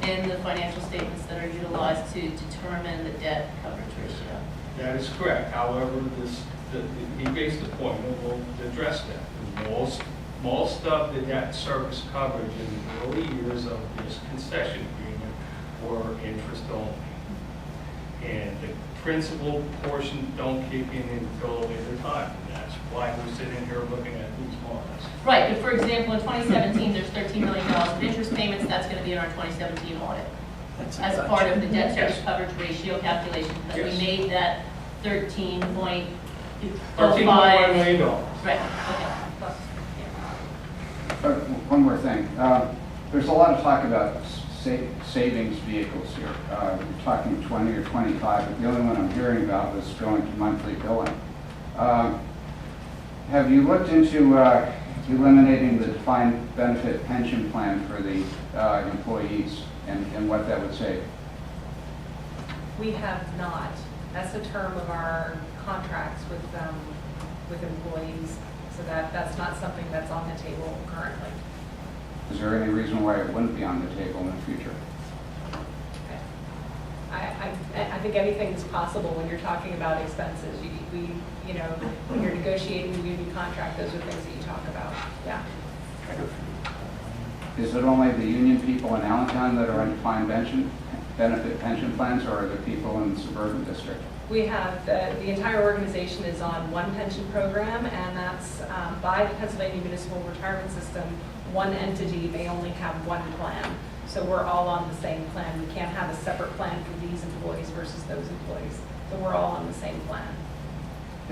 in the financial statements that are utilized to determine the debt coverage ratio. That is correct. However, he raised the point, and we'll address that. Most of the debt service coverage in the early years of this concession agreement were interest only. And the principal portion don't kick in until a later time. And that's why we're sitting here looking at these models. Right, but for example, in 2017, there's $13 million of interest payments. That's going to be in our 2017 audit as part of the debt service coverage ratio calculation. Because we made that $13.05 million. Right, okay. One more thing. There's a lot of talk about savings vehicles here. We're talking 20 or 25, but the only one I'm hearing about was going to monthly billing. Have you looked into eliminating the defined benefit pension plan for the employees and what that would save? We have not. That's the term of our contracts with employees. So that's not something that's on the table currently. Is there any reason why it wouldn't be on the table in the future? I think anything is possible when you're talking about expenses. When you're negotiating the union contract, those are things that you talk about. Yeah. Is it only the union people in Allentown that are on defined benefit pension plans, or are there people in the suburban district? We have, the entire organization is on one pension program, and that's by the Pennsylvania Municipal Retirement System. One entity may only have one plan. So we're all on the same plan. We can't have a separate plan for these employees versus those employees. So we're all on the same plan.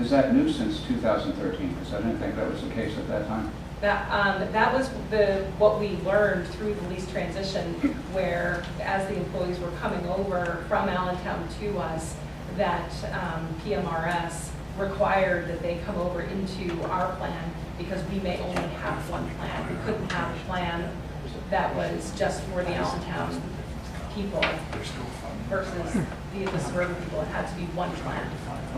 Is that new since 2013? Because I didn't think that was the case at that time. That was what we learned through the lease transition, where as the employees were coming over from Allentown to us, that PMRS required that they come over into our plan because we may only have one plan. We couldn't have a plan that was just for the Allentown people versus the suburban people. It had to be one plan.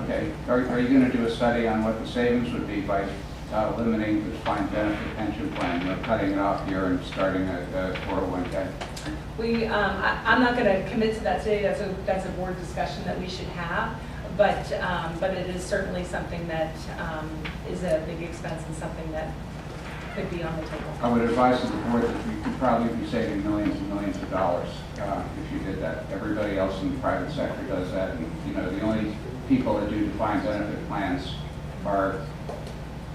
Okay. Are you going to do a study on what the savings would be by eliminating the defined benefit pension plan, cutting it off here and starting a 401k? I'm not going to commit to that today. That's a board discussion that we should have. But it is certainly something that is a big expense and something that could be on the table. I would advise the board that we could probably be saving millions and millions of dollars if you did that. Everybody else in the private sector does that, and the only people that do defined benefit plans are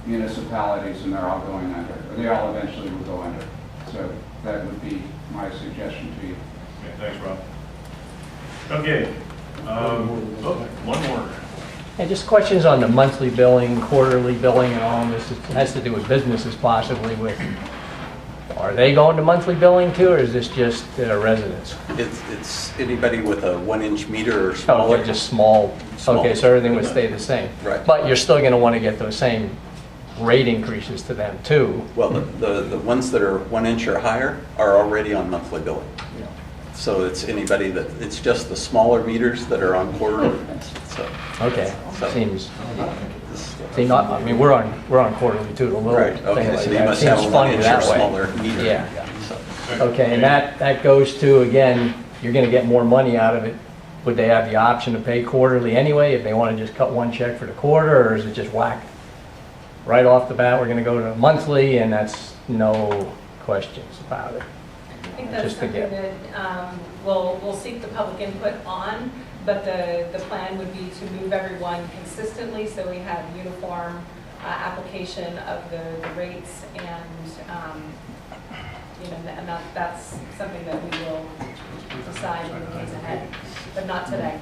municipalities, and they're all going under, or they all eventually will go under. So that would be my suggestion to you. Okay, thanks, Rob. Okay. One more. And just questions on the monthly billing, quarterly billing, and all this. It has to do with businesses possibly with, are they going to monthly billing too, or is this just residents? It's anybody with a 1-inch meter or smaller. Oh, just small. Okay, so everything would stay the same. Right. But you're still going to want to get those same rate increases to them too. Well, the ones that are 1 inch or higher are already on monthly billing. So it's anybody it's just the smaller meters that are on quarterly. So. Okay, seems, I mean, we're on quarterly too, a little Right, thing okay, like so you that. must have Seems a funny one-inch that or way. smaller meter. Yeah. So- Okay, and that goes to, again, you're gonna get more money out of it. Would they have the option to pay quarterly anyway, if they wanna just cut one check for the quarter, or is it just whack? Right off the bat, we're gonna go to monthly, and that's no questions about it. I think that's Just to something get- that we'll seek the public input on, but the plan would be to move everyone consistently, so we have uniform application of the rates, and, you know, and that's something that we will decide in the days ahead, but not today.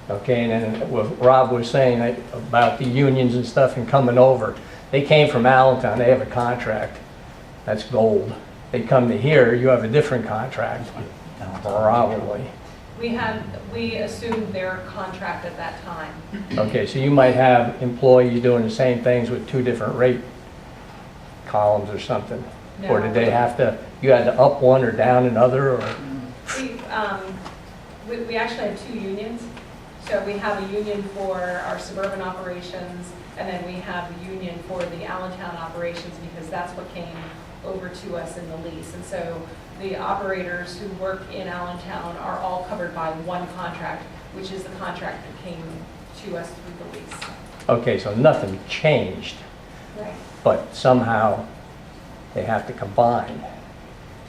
Okay, and then what Rob was saying about the unions and stuff and coming over, they came from Allentown, they have a contract, that's gold. They come to here, you have a different contract, probably. We assumed their contract at that time. Okay, so you might have employees doing the same things with two different rate columns or something? Or did they have to, you had to up one or down another, or? We actually have two unions. So we have a union for our suburban operations, and then we have a union for the Allentown operations, because that's what came over to us in the lease. And so the operators who work in Allentown are all covered by one contract, which is the contract that came to us through the lease. Okay, so nothing changed, Right. but somehow they have to combine.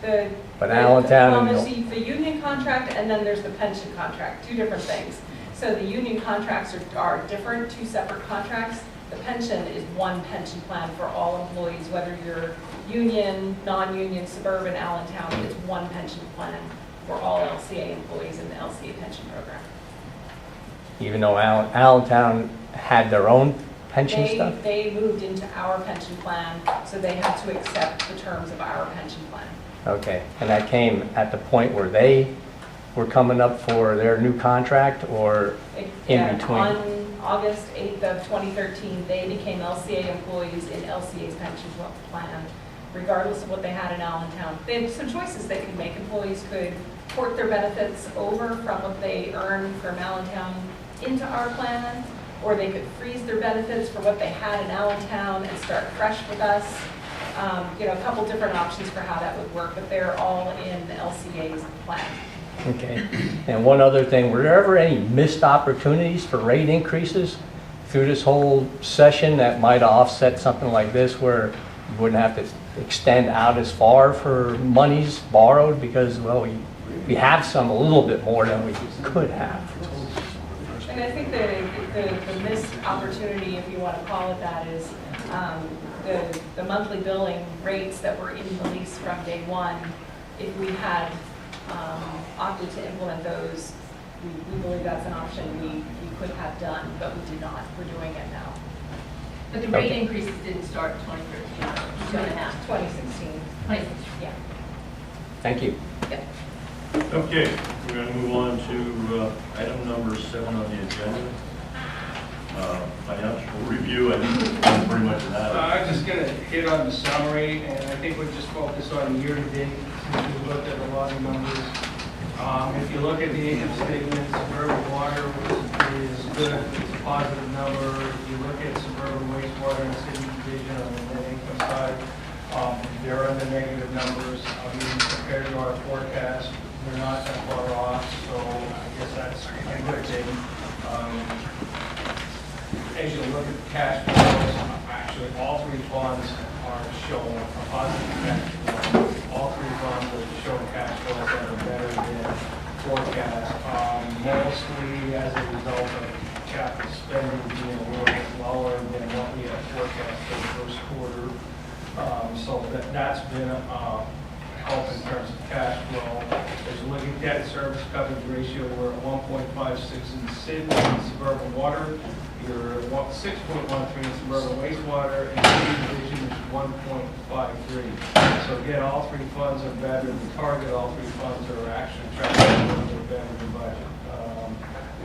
But the- Allentown well, and- there's the union contract, and then there's the pension contract, two different things. So the union contracts are different, two separate contracts. The pension is one pension plan for all employees, whether you're union, non-union, suburban, Allentown, it's one pension plan for all LCA employees in the LCA pension program. Even though Allentown had their own pension stuff? They moved into our pension plan, so they had to accept the terms of our pension plan. Okay, and that came at the point where they were coming up for their new contract, or in between? On August 8th of 2013, they became LCA employees in LCA's pension plan, regardless of what they had in Allentown. They had some choices they could make. Employees could port their benefits over from what they earn from Allentown into our plan, or they could freeze their benefits for what they had in Allentown and start fresh with us. You know, a couple different options for how that would work, but they're all in the LCA's plan. Okay, and one other thing, were there ever any missed opportunities for rate increases through this whole session that might offset something like this, where you wouldn't have to extend out as far for monies borrowed, because, well, we have some a little bit more than we could have? And I think the missed opportunity, if you want to call it that, is the monthly billing rates that were in the lease from day one. If we had opted to implement those, we believe that's an option we could have done, but we did not. We're doing it now. But the rate increases didn't start in 2013, 2.5. 2016. 2016. Yeah. Thank you. Okay, we're going to move on to item number 7 on the agenda. Financial review, I think that's pretty much that. I'm just going to hit on the summary, and I think we'll just focus on year-to-date, since we looked at a lot of numbers. If you look at the income statement, suburban water is good, it's a positive number. If you look at suburban wastewater and city division on the net income side, they're on the negative numbers. I mean, compared to our forecast, they're not that far off, so I guess that's a good thing. As you look at the cash flows, actually all three funds are showing a positive cash flow. All three funds are showing cash flows that are better than forecast, mostly as a result of capital spending being a little bit lower than what we had forecast for the first quarter. So that's been a help in terms of cash flow. As you look at debt service coverage ratio, we're at 1.56 in city and suburban water. You're at 6.13 in suburban wastewater, and city division is 1.53. So again, all three funds are better than target. All three funds are actually tracking a little bit better than budget.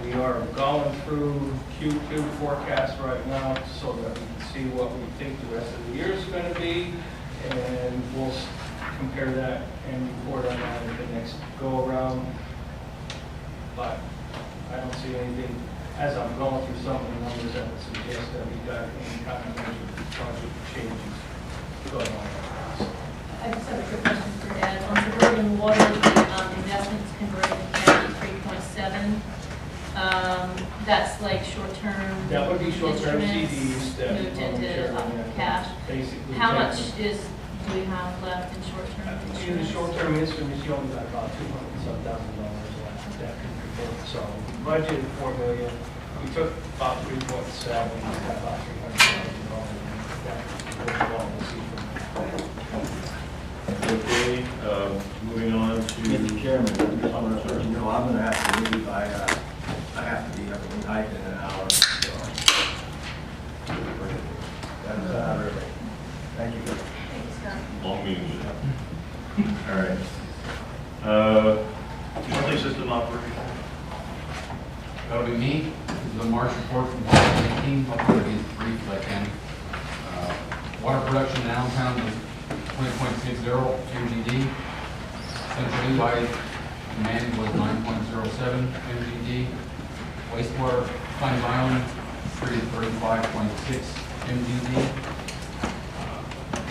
We are going through Q2 forecast right now so that we can see what we think the rest of the year is going to be, and we'll compare that and report on that at the next go around. But I don't see anything as I'm going through some of the numbers, that would suggest that we got any kind of major budget changes going on. I just have a quick question for Ed. On suburban water, the investments converted to 3.7. That's like short-term. That would be short-term instruments CDs that moved will into mature, cash. basically. How take much them. do we have left in short-term In the instruments? short-term instruments, you only got about $200,000 left that could convert. So we budgeted $4 million. We took about 3.7. We got about $300,000. That could convert along the season. Okay, moving on to. Mr. Chairman, I'm going to, you know, I'm going to have to leave. I have to be up in Hyde in an hour. So. That's really. Thank you. Thanks, Scott. Long meeting. All right. Monthly system operation. That'll be me. This is the March report from 2018. I'll try to be as brief as I can. Water production in Allentown was 20.60 MGD. Central Lehigh demand was 9.07 MGD. Wastewater, Pine Island, 35.6 MGD.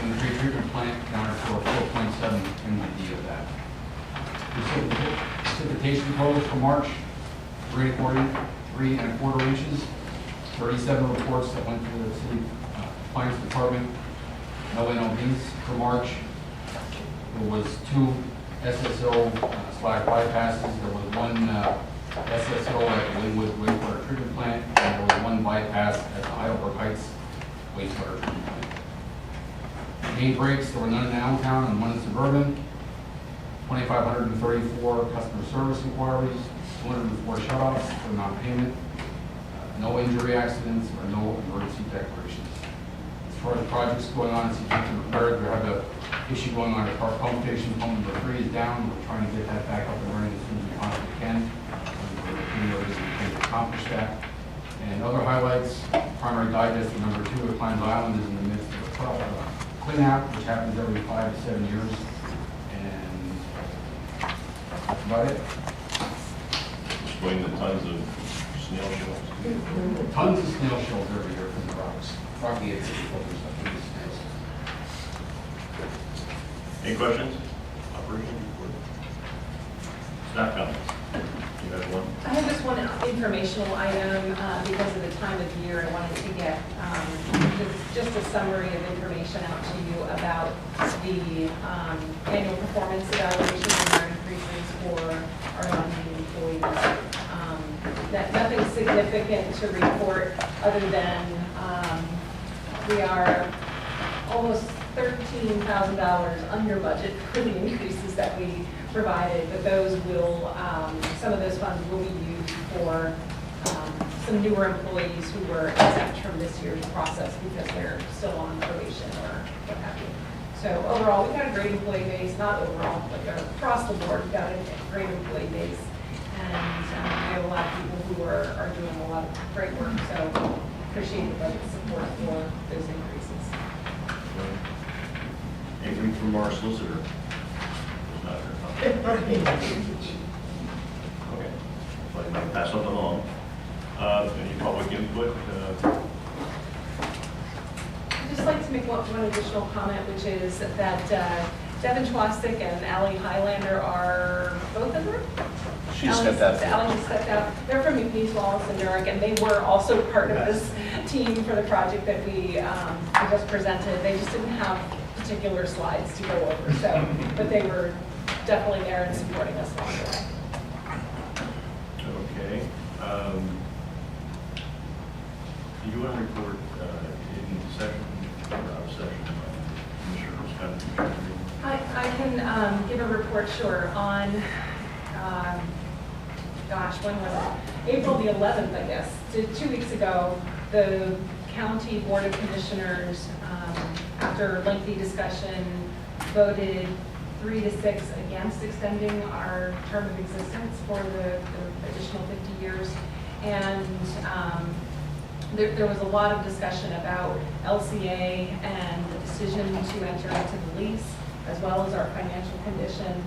And the treatment plant accounted for 4.7 MGD of that. Precipitation totals for March, 3.25 inches. 37 reports that went to the city finance department. No NLDs for March. There was 2 SSO slag bypasses. There was 1 SSO at the Linwood wastewater treatment plant, and there was 1 bypass at the Heidelberg Heights wastewater treatment plant. Main breaks, there were none in Allentown and 1 in Suburban. 2,534 customer service inquiries, 204 shutoffs for non-payment, no injury accidents, or no emergency declarations. As far as projects going on, it's repaired. We have an issue going on at our pump station. Pump number 3 is down. We're trying to get that back up and running as soon as we possibly can. We can accomplish that. And other highlights, primary digester number 2 at Pines Island is in the midst of a clean out, which happens every 5 to 7 years. And that's about it. Explain the tons of snail shells. Tons of snail shells every year from the rocks. Rocky gets filters up in the snails. Any questions? Operation report. Staff comments. You have one? I have just one informational item because of the time of year. I wanted to get just a summary of information out to you about the annual performance evaluation and our increases for our non-union employees. Nothing significant to report other than we are almost $13,000 under budget for the increases that we provided, but those will, some of those funds will be used for some newer employees who were exempt from this year's process because they're still on probation or what have you. So overall, we've got a great employee base, not overall, but across the board, we've got a great employee base. And we have a lot of people who are doing a lot of great work, so appreciate the budget support for those increases. Anything from our solicitor? Not here. Okay. So I might pass something along. Any public input? I'd just like to make one additional comment, which is that Devin Chwastik and Allie Highlander are both in there. She stepped out. Allie just stepped out. They're from McNeese, Wallace, and Durham, and they were also part of this team for the project that we just presented. They just didn't have particular slides to go over, so, but they were definitely there and supporting us along the way. Okay. Do you want to report in session or out of session? Commissioners, kind of. I can give a report, sure, on, gosh, when was it? April the 11th, I guess. 2 weeks ago, the County Board of Commissioners, after lengthy discussion, voted 3 to 6 against extending our term of existence for the additional 50 years. And there was a lot of discussion about LCA and the decision to enter into the lease, as well as our financial condition.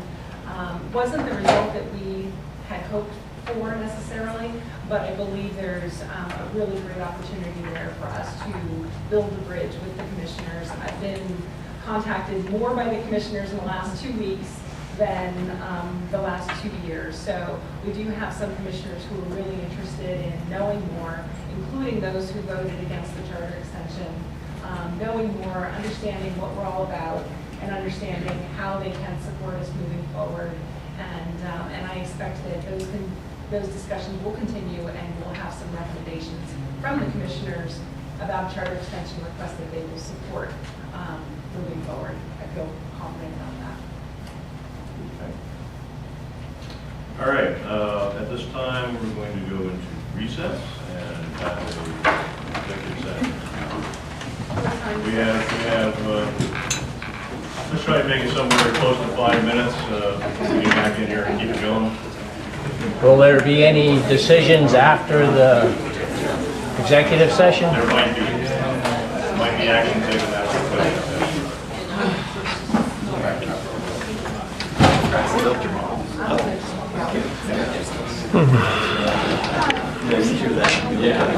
Wasn't the result that we had hoped for. for necessarily, but I believe there's a really great opportunity there for us to build the bridge with the commissioners. I've been contacted more by the commissioners in the last 2 weeks than the last 2 years. So we do have some commissioners who are really interested in knowing more, including those who voted against the charter extension, knowing more, understanding what we're all about, and understanding how they can support us moving forward. And I expect that those discussions will continue, and we'll have some recommendations from the commissioners about charter extension requests that they will support moving forward. I feel confident about that. All right, at this time, we're going to go into recess and have a executive session. We have, let's try to make it somewhere close to 5 minutes. We get back in here and keep it going. Will there be any decisions after the executive session? There might be action taken after the executive session. Yeah.